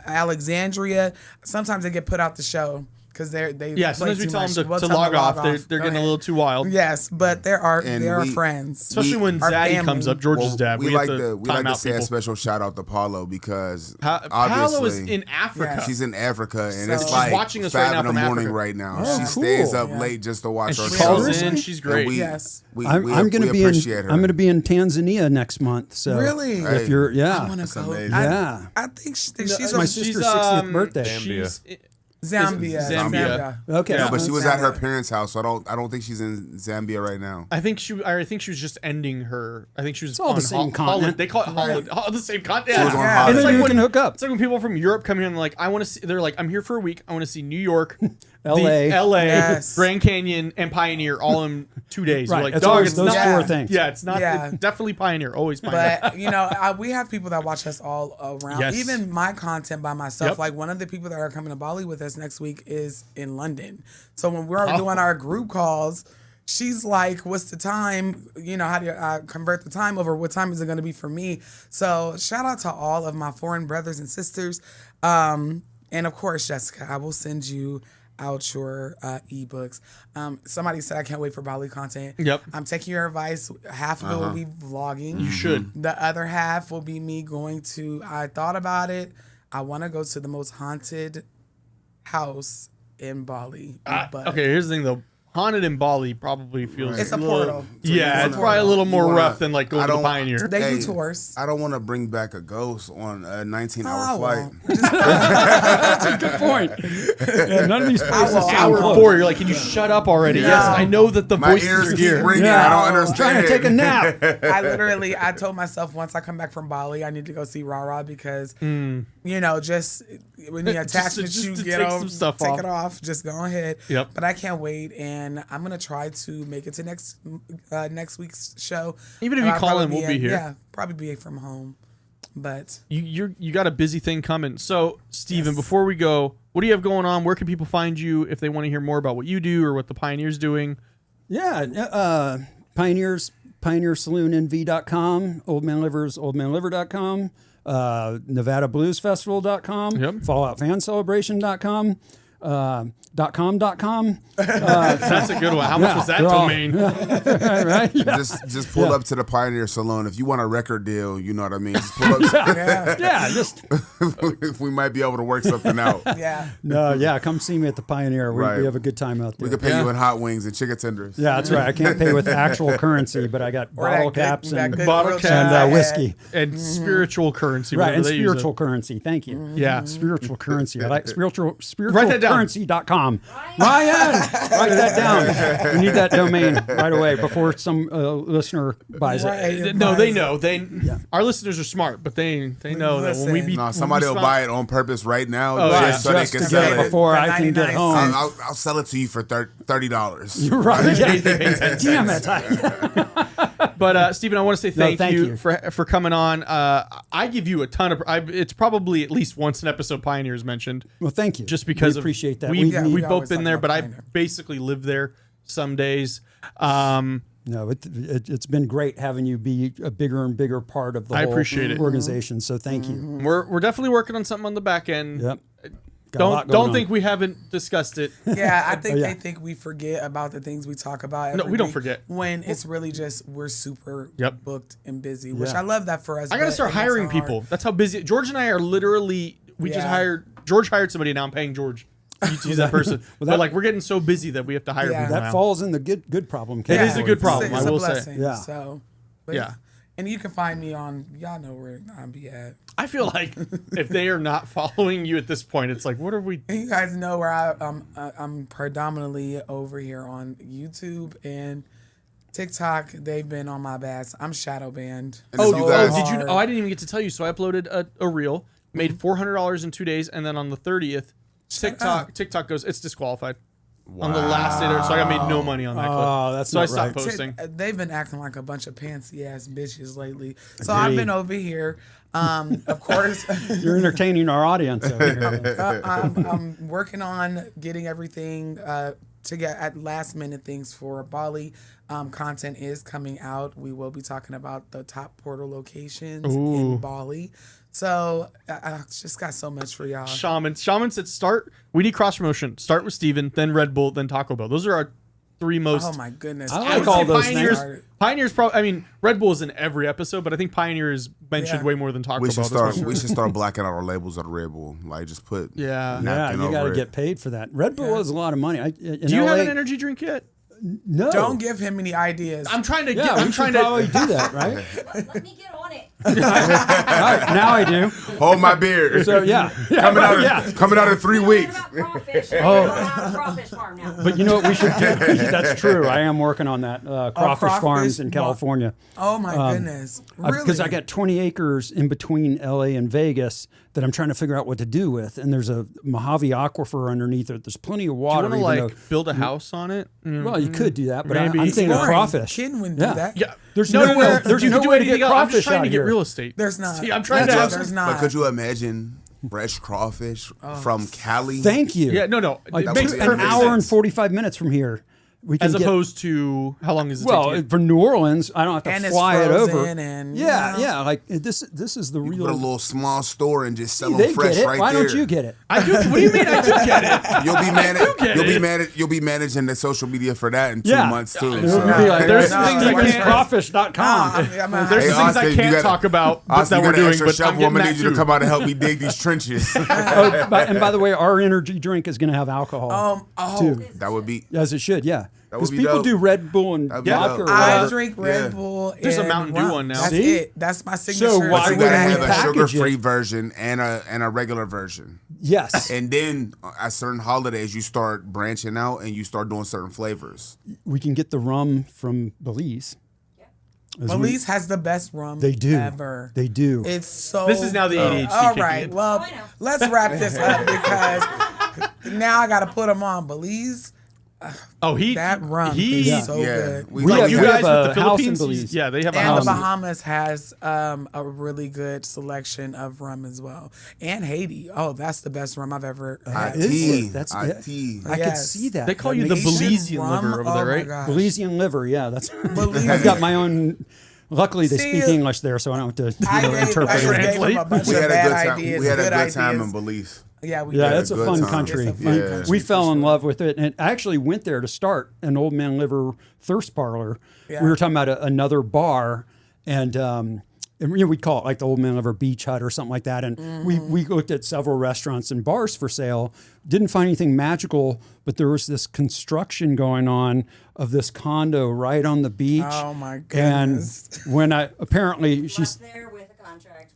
Alexandria. Sometimes they get put out the show because they Yeah, play sometimes we too tell much. them We'll to tell log them off. They're Go getting a ahead. little too wild. Yes, but they are we- friends. Especially when Our Zaddy family. comes up, George's dad. We have like to to time out say a people. special shout out to Paulo because Paolo obviously is in Africa. Yeah. she's in Africa and So- it's She's like watching us right 5 now in the from morning Africa. right now. Oh, She stays cool. up late just to watch And our she show. calls in. She's great. And Yes. we I'm going to be appreciate her. I'm going to be in Tanzania next month. So Really? if you're I want to go. amazing. Yeah. I think she's my from sister's 60th birthday. She's Zambia. Zambia. Okay. No, but she was at her Zambia. parents' house, so I don't think she's in Zambia right now. I think she was just ending her. I think she was all on the same continent. They call it holiday. Oh, the same continent. She was on Yeah. holiday. And then like you when- can hook up. It's like when people from Europe come here and they're like, I want to see. They're like, I'm here for a week. I want to see New York, LA. LA, Yes. Grand Canyon, and Pioneer all in 2 days. Right. You're like, It's dog, always it's those not, four Yeah. things. Yeah, it's not. Yeah. It's definitely Pioneer. Always Pioneer. But we have people that watch us all around. Yes. Even my content by myself. Yep. Like one of the people that are coming to Bali with us next week is in London. So when we're Oh. doing our group calls, she's like, "What's the time? How do you convert the time over? What time is it going to be for me?" So shout out to all of my foreign brothers and sisters, and of course, Jessica, I will send you out your ebooks. Somebody said I can't wait for Bali content. Yep. I'm taking your advice. Half of it will be vlogging. You should. The other half will be me going to. I thought about it. I want to go to the most haunted house in Bali. But Okay, here's the thing though. Haunted in Bali probably feels It's a little- portal. Yeah, you it's wanna- probably a little more you wanna- rough than like going I to the don't- Pioneer. They Hey, do tours. I don't want to bring back a ghost on a 19-hour Oh, flight. well. Good point. Yeah, none of these places will. sound Hour close. 4, you're like, can you shut up already? Yes, I know that the My voices ears are keep here. ringing. Yeah. I don't I'm understand. trying to take a nap. I told myself once I come back from Bali, I need to go see Rara because, just when the attachment just you to get take off, some stuff take off. it off. Just go ahead. Yep. But I can't wait, and I'm gonna try to make it to next week's show. Even if And you I'll call probably in, we'll be here. Yeah, probably be from home. But You got a busy thing coming. So, Steven, Yes. before we go, what do you have going on? Where can people find you if they want to hear more about what you do or what the Pioneer's doing? Yeah, PioneersSaloonNV.com, Old Man Liver's OldManLiver.com, NevadaBluesFestival.com, Yep. FalloutFanCelebration.com, .com. That's a good one. How much was that they're all- domain? Right? Yeah. Just pull up to the Pioneer Salon. If you want a record deal, you know what I mean. Just pull up. Yeah, just We might be able to work something out. yeah, no, yeah. Come see me at the Pioneer. We Right. have a good time out We there. could pay you in hot wings and chicken tenders. Yeah, that's right. I can't pay with actual currency, but I got Or bottle that good- caps that and good bottle grilled caps cheese I had. whiskey. And spiritual currency. Right, whatever and they use it. spiritual currency. Thank you. Yeah. Spiritual currency. I like Write that down. spiritualcurrency.com. Ryan, write that down. We need that domain right away before some listener buys it. Right. No, they know. Our listeners are smart, but they know that when we Listen. be No, somebody will buy it on purpose right now Oh, just yeah. so they Just can to sell get it it. before The I can get 99 home. I'll sell it to you for $30. You're right. They pay 10 Damn cents. it. But Stephen, I want to say thank thank you you. for coming on. I give you a ton of. It's probably at least once an episode Pioneer is mentioned. Well, thank you. Just because we appreciate that. We've we both always been talk there, about but I Pioneer. basically live there some days. No, it's been great having you be a bigger and bigger part of the I whole appreciate it. organization. So thank you. We're definitely working on something on the back end. Yep. Got a lot Don't going on. think we haven't discussed it. Yeah, I think yeah. they think we forget about the things we talk about. No, every we don't week forget. When it's really just we're super Yep. booked and busy, which Yeah. I love that for us. I gotta but start it makes it hiring hard. people. That's how busy George and I are. Literally, we just Yeah. hired George hired somebody. Now I'm paying George to use that person. But like we're getting so busy that we have to hire Yeah. people That now. falls in the good problem It category. is a good problem, It's I a will say. blessing. Yeah. So, but Yeah. And you can find me on. Y'all know where I be at. I feel like if they are not following you at this point, it's like, what are we? And you guys know where I'm predominantly over here on YouTube and TikTok. They've been on my backs. I'm shadow banned. And Oh, so you guys- did you? hard. Oh, I didn't even get to tell you. So I uploaded a reel, made $400 in 2 days, and then on the 30th, TikTok goes, it's disqualified. On the last day, so I made no money on that clip. Oh, that's so I not stopped right. posting. They've been acting like a bunch of pantsy ass bitches lately. So I've been over here. Of course, You're entertaining our audience over here. I'm working on getting everything to get at last minute things for Bali. Content is coming out. We will be talking about the top portal locations in Bali. So I just got so much for y'all. Shaman said start. We need cross promotion. Start with Steven, then Red Bull, then Taco Bell. Those are our three most. Oh my goodness! I I like would all say those Pioneers. things. Pioneers probably. I mean, Red Bull is in every episode, but I think Pioneer is mentioned Yeah. way more than Taco we Bell. should That's start. for sure. We should start blacking out our labels on Red Bull. Like just put. Yeah. Yeah, napkin you got to over it. get paid for that. Red Bull is a lot of money. In Do you LA, have an energy drink yet? No. Don't give him any ideas. I'm trying to Yeah, get. we I'm should trying probably to. do that, right? Let me get on it. All right, now I do. Hold my beer. So yeah, coming out. yeah. Coming out in 3 weeks. About crawfish. Oh. We're going out of crawfish farm now. But you know what we should do? That's true. I am working on that. Crawfish crawfish farms in wa- California. Oh my goodness! Really? Because I got 20 acres in between LA and Vegas that I'm trying to figure out what to do with. And there's a Mojave aquifer underneath it. There's plenty of Do you water. want to even like though- build a house on it? well, you could do that, but Maybe. I'm thinking of Boring. crawfish. Ken wouldn't do Yeah. that. Yeah. There's no, nowhere- no. there's You no can do way to anything get else. I'm crawfish just trying out to get here. real estate. There's not. See, I'm trying to. There's not. But could you imagine fresh crawfish from Cali? Thank you. Yeah. No. Like, It makes would an be perfect hour and sense. 45 minutes from here. We can As get, opposed to how long is it? well, take to get? from New Orleans, I don't have to And it's fly it over. frozen and, yeah, you know. yeah. Like this is the You real. put a little small store and just sell they them fresh get it. right Why there. don't you get it? I do. What do you mean? I do get it. You'll be get it. You'll be managing the social media for that in 2 Yeah. months too. It'll So. be like, There's No, things I no, can't. crawfish.com. There's There's Hey, things I Austin, you can't gotta- talk about Austin, that we're you got an doing, extra but shovel. I'm I'm getting gonna that need you to too. come out and help me dig these trenches. And by the way, our energy drink is going to have alcohol. Oh, That would be. As it should, yeah. That would Because be people dope. do Red Bull and That'd be vodka. dope. or I whatever. drink Red Bull. There's a and Mountain Dew rum. one now. That's See? it. That's my signature. why But you wouldn't gotta we have a package sugar-free it? version and a regular version. Yes. And then at certain holidays, you start branching out and you start doing certain flavors. We can get the rum from Belize. As we- Belize has the best rum They do. ever. They do. It's so. This is now the ADHD All kicking right. in. Well, Oh, I know. let's wrap this up because now I got to put them on. Belize, Oh, that rum He. is so Yeah, good. we Like like you we guys have with the a house in Philippines. Belize. Yeah, they have a And house. the Bahamas has a really good selection of rum as well. And Haiti. Oh, that's the best rum I've ever had. Is IT. it? That's IT. I could Yes. see that. They call That you the makes sense. Belizean Rum, liver over oh there, my right? gosh. Belizean liver, yeah. That's. Belize. I've got my own. Luckily, they See, speak English there, so I don't have to I interpret gave it. him a bunch We of had a bad good time. ideas. We had a good good time ideas. in Belize. Yeah, we Yeah, did. it's a good fun time. country. It's a fun Yeah. country. We fell for in sure. love with it, and I actually went there to start an Old Man Liver thirst parlor. Yeah. We were talking about another bar, and we'd call it like the Old Man Liver Beach Hut or something like that. And Mm-hmm. we looked at several restaurants and bars for sale. Didn't find anything magical, but there was this construction going on of this condo right on the beach. Oh my And goodness. when she's Left there with a contract.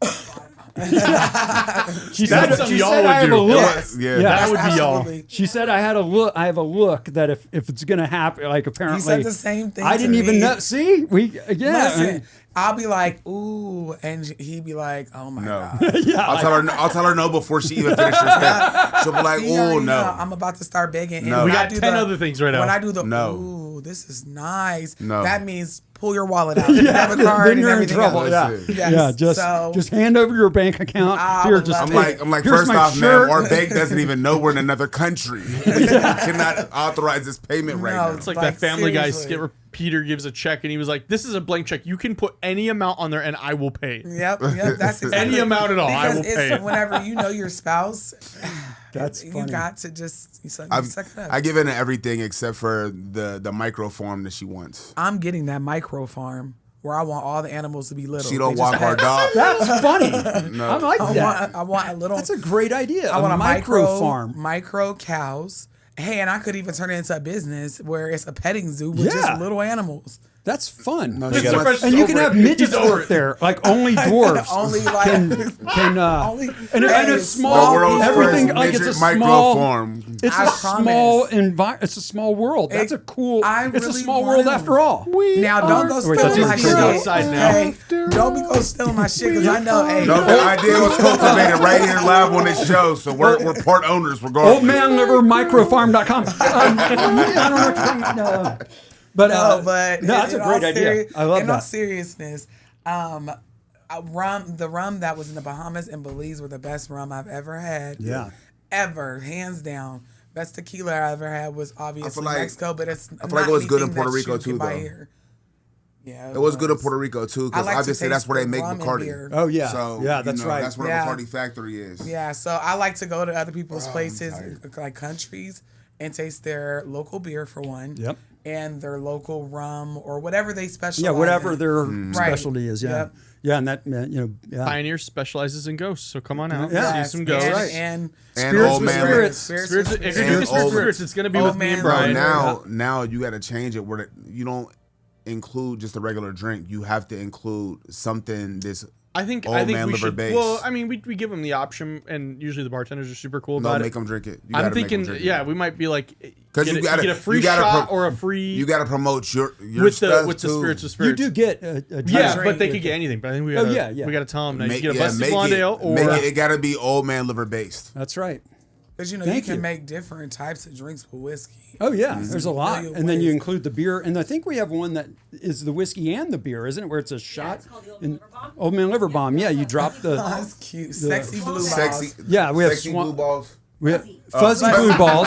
she That's said, something she y'all said would I have do. a look. Yes. Yeah. That would be y'all. Absolutely. She said I had a look. I have a look that if it's gonna happen, like apparently He said the same thing. I to didn't even me. know. See, Listen, I'll be like, ooh, and he'd be like, oh my No. god. I'll tell her no before she even finishes that. She'll be like, You oh already know, no. I'm about to start begging. And No. when We I got do 10 the- other things right now. When I do the No. ooh, this is nice. No. That means pull your wallet out. The debit card then and you're in everything trouble. else. Yeah, Listen. Yes. yeah. So- Just hand over your bank account. I Here, would just love take- I'm like, here's first my off, shirt. man, our bank doesn't even know we're in another country. We cannot authorize this payment right No, now. It's like Like, that Family Guy seriously. skit where Peter gives a check and he was like, "This is a blank check. You can put any amount on there and I will pay. Yep, that's exactly. Any amount at all, I Because will it's pay it." whenever you know your spouse, That's you funny. got to just you suck it up. I give in to everything except for the micro farm that she wants. I'm getting that micro farm where I want all the animals to be little. She don't They walk just our have- dog. That's funny. I like that. I want a little. That's a great idea. I want a micro farm. micro cows. Hey, and I could even turn it into a business where it's a petting zoo with Yeah. just little animals. That's fun. No, Mr. she got- Fresh is And you over can it. have midgets He's over work it. there, like only dwarves Only like can only and Hey, a the small world's everything first like it's a midget micro small farm. It's I a small promise. environment. It's a small world. That's a cool. I It's a really small want world them. after all. Now don't go Wait, stealing that's my just shit. outside now. Okay? Don't be go stealing my shit because I know. Hey, No, the idea was cultivated right here live on this show, so we're part owners regardless. Oldmanlivermicrofarm.com. I don't know what you're talking about. But but no, that's a in all great idea. I love in all that. seriousness, the rum that was in the Bahamas and Belize were the best rum I've ever had. Yeah. Ever, hands down. Best tequila I ever had was obviously like- Mexico, but it's I feel like it was good in anything Puerto that Rico you can too, buy though. here. Yeah, It was good in Puerto Rico too, I because like to obviously that's taste where they the make rum and Bacardi. beer. Oh yeah, So yeah, that's right. That's where Yeah. the Bacardi factory is. Yeah, so I like to go to other people's I'm places, tired. like countries, and taste their local beer for one. Yep. And their local rum or whatever they specialize. Yeah, whatever in. their Mm. specialty is. Yeah, Yep. yeah, and that yeah. Pioneer specializes in ghosts, so come on out. Yeah. See some ghosts. And, Right. and And Spirits old with man. spirits. Spirits Spirits, with if you're spirits. doing And spirits, it's gonna be old with me and man Brian. No, now you got to change it where you don't include just a regular drink. You have to include something this I think old man we liver should. based. Well, I mean, we give them the option, and usually the bartenders are super cool no, about make it. them drink it. You I'm gotta make 'em thinking, drink it. yeah, we might be like, Because get you a- gotta get a free you gotta shot pro- or a free You got to promote your with stuff the too. spirits with You spirits. do get a Yeah, drink. but they could get anything. But I think we Oh, gotta, yeah, yeah. we gotta tell them now. You Make, get a yeah, busted make blonde it, ale or make it got to be old man liver based. That's right. Because you Thank can you. make different types of drinks with whiskey. Oh yeah, there's a lot, Million and then you ways. include the beer, and I think we have one that is the whiskey and the beer, isn't it? Where it's a shot. it's called the Old Man in- Liver Bomb. Old Man Liver Bomb. Yeah, you drop the. That's cute. Sexy blue balls. Sexy. Yeah, we have sexy swan- blue balls. We have Fuzzy. fuzzy blue balls,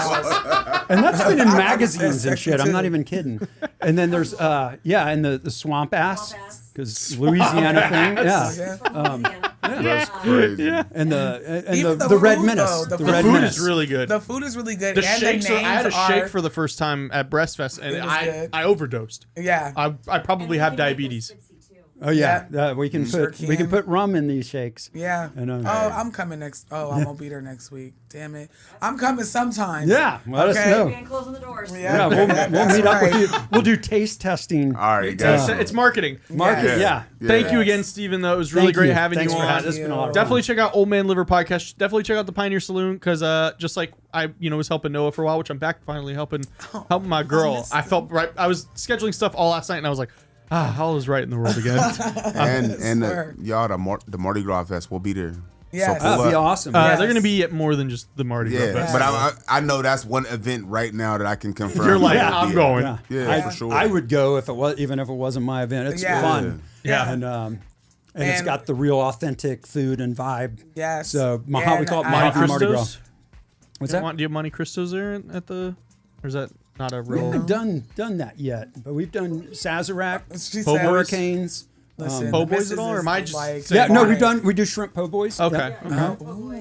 and that's been in I like magazines that and shit. I'm too. not even kidding. And then there's and the swamp ass Swamp ass. because Louisiana thing. Yeah, Yeah. From Louisiana. That's crazy. and the Even the Red food, Menace. though, The the Red food Menace. is really good. The food is really good. The and shakes. the I had a names shake are- for the first time at Breastfest, and It was I good. overdosed. Yeah. I probably have diabetes. Oh yeah, we can Sure put we can can. put rum in these shakes. Yeah. I know. Oh, I'm coming next. Oh, I won't be there next week. Damn it. I'm coming sometime. Yeah, let us Okay. know. And closing the doors. Yeah, we'll meet up with you. We'll do taste testing. All right, It's, guys. it's marketing. Market, yeah. Thank you Yes. again, Stephen. Though it was really Thank great you. having Thanks you for on. having us. It's been a lot of Definitely fun. check out Old Man Liver Podcast. Definitely check out the Pioneer Saloon because just like I was helping Noah for a while, which I'm back finally helping my girl. missed I felt right. I was scheduling stuff all last night, and I was like, all is right in the world again. and Swear. y'all, the Mardi Gras Fest will be there. Yes. pull That'd be up. awesome. Yes. They're going to be at more than just the Mardi Gras. Yeah, Fest. but I know that's one event right now that I can confirm. You're like, I'll I'm be at. going. Yeah, Yeah, for sure. I would go if it was even if it wasn't my event. It's Yeah. fun. Yeah. and it's And- got the real authentic food and vibe. Yes. So we And call it I- Monte Mojave Mardi Gras. Cristos. What's Do that? you have Monte Cristos there at the? Or is that not a We real? haven't done that yet, but we've done Sazerac, She Po' said, boys? hurricanes. listen, Po' the boys at missus all, or is am I just like, saying- Yeah, no, fine. we do shrimp po' boys. Okay. Yeah.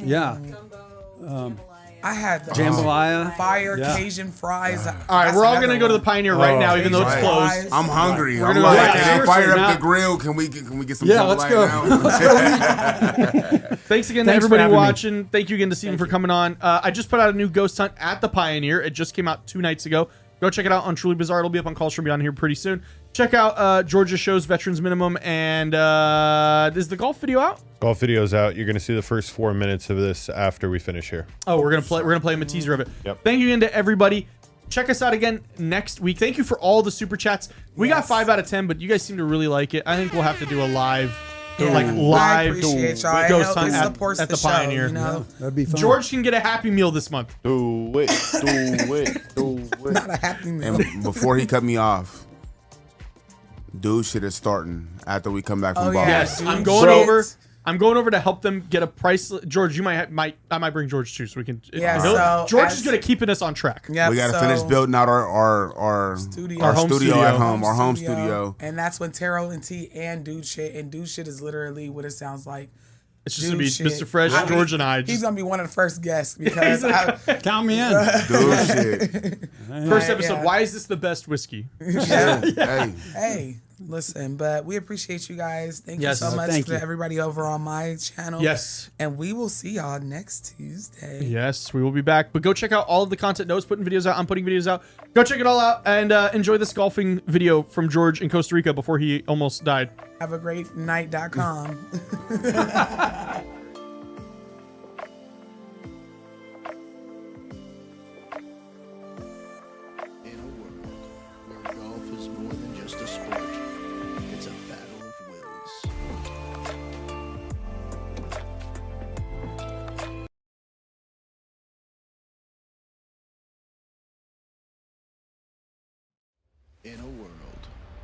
Yeah. Jumbo, I had the Jambalaya. fire Yeah. Cajun fries. All right, we're all going to go to the Pioneer right now, even though it's Cajun closed. fries. I'm hungry. We're I'm gonna- like, Yeah, can they seriously, fire now- up the grill? Can we get some Yeah, let's jambalaya go. now? Thanks again Thanks to for everybody having me. watching. Thank you again to Stephen for coming on. I just put out a new ghost hunt at the Pioneer. It just came out 2 nights ago. Go check it out on Truly Bizarre. It'll be up on Calls From Beyond here pretty soon. Check out Georgia Show's Veterans Minimum. And is the golf video out? Golf video's out. You're going to see the first 4 minutes of this after we finish here. Oh, we're gonna play him a teaser of it. Yep. Thank you again to everybody. Check us out again next week. Thank you for all the super chats. We got 5 out of 10, but you guys seem to really like it. I think we'll have to do a live, I live appreciate y'all. It ghost helps- hunt it at, supports at the show, Pioneer. You know? That'd be fun. George can get a Happy Meal this month. Do it. Do it. Do it. Not a happy meal. And before he cut me off, Dude, shit is starting after we come back from Oh, Bali. yeah. Yes, I'm Dude, going shit. over. I'm going over to help them get a price. George, you I might bring George too, so we can. Yeah, so George as- is good at keeping us on track. Yep, We got to so finish building out our studio. our home studio studio. at home, our home studio. And that's when Terrell and T and Dude Shit. And Dude Shit is literally what it sounds like. It's just gonna Dude be shit. Mr. Fresh, I mean, George, and I. He's Just, gonna be one of the first guests because I, Count me in. Dude, shit. first episode. yeah. Why is this the best whiskey? Hey, hey, listen, but we appreciate you guys. Thank Yes. you so much Thank to you. everybody over on my channel. Yes. And we will see y'all next Tuesday. Yes, we will be back. But go check out all of the content. Noah's putting videos out. I'm putting videos out. Go check it all out and enjoy this golfing video from George in Costa Rica before he almost died. Have a great night.com. In a world where golf is more than just a sport, it's a battle of wills. In a world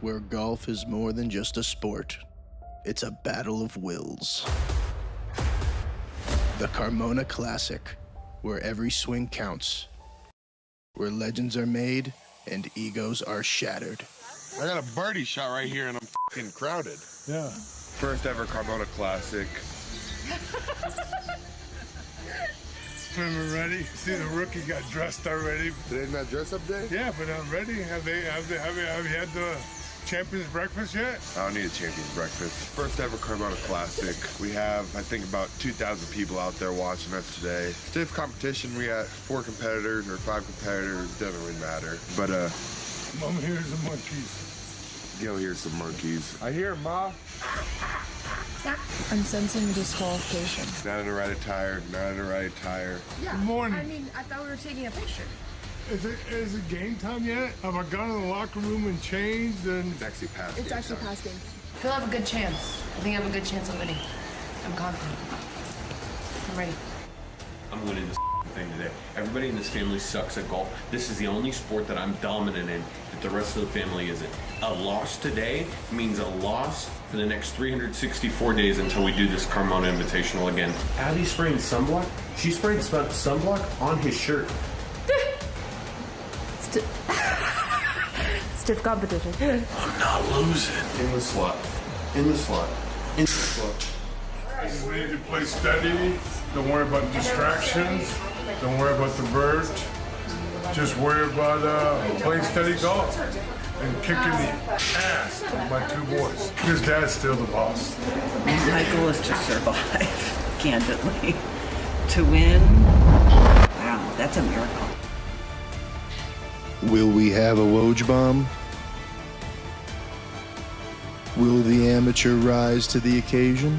where golf is more than just a sport, it's a battle of wills. The Carmona Classic, where every swing counts, where legends are made and egos are shattered. I got a birdie shot right here and I'm fucking crowded. Yeah. First ever Carbona Classic. Swimmer ready. See, the rookie got dressed already. Today's not dress up day? Yeah, but I'm ready. Have you had the champions breakfast yet? I don't need a champion's breakfast. First ever Carbona Classic. We have, I think, about 2,000 people out there watching us today. Stiff competition. We got 4 competitors or 5 competitors. Doesn't really matter. But, Mom, here's the monkeys. you'll hear some monkeys. I hear 'em, Ma. I'm sensing disqualification. Not in the right attire. Not in the right attire. Yeah. Good morning. I mean, I thought we were taking a picture. Is it game time yet? Have I gone in the locker room and changed? And It's actually past It's game actually time. past game. I feel I have a good chance. I think I have a good chance of winning. I'm confident. I'm ready. I'm winning this thing today. Everybody in this family sucks at golf. This is the only sport that I'm dominant in that the rest of the family isn't. A loss today means a loss for the next 364 days until we do this Carmona Invitational again. Abby spraying sunblock? She sprayed sunblock on his shirt. Stiff competition. I'm not losing. In the slot. In the slot. In the slot. you need to play steady. Don't worry about distractions. Don't worry about the bird. Just worry about playing steady golf and kicking the ass of my 2 boys. His dad's still the boss. My goal is to survive, candidly. To win, wow, that's a miracle. Will we have a Woj bomb? Will the amateur rise to the occasion?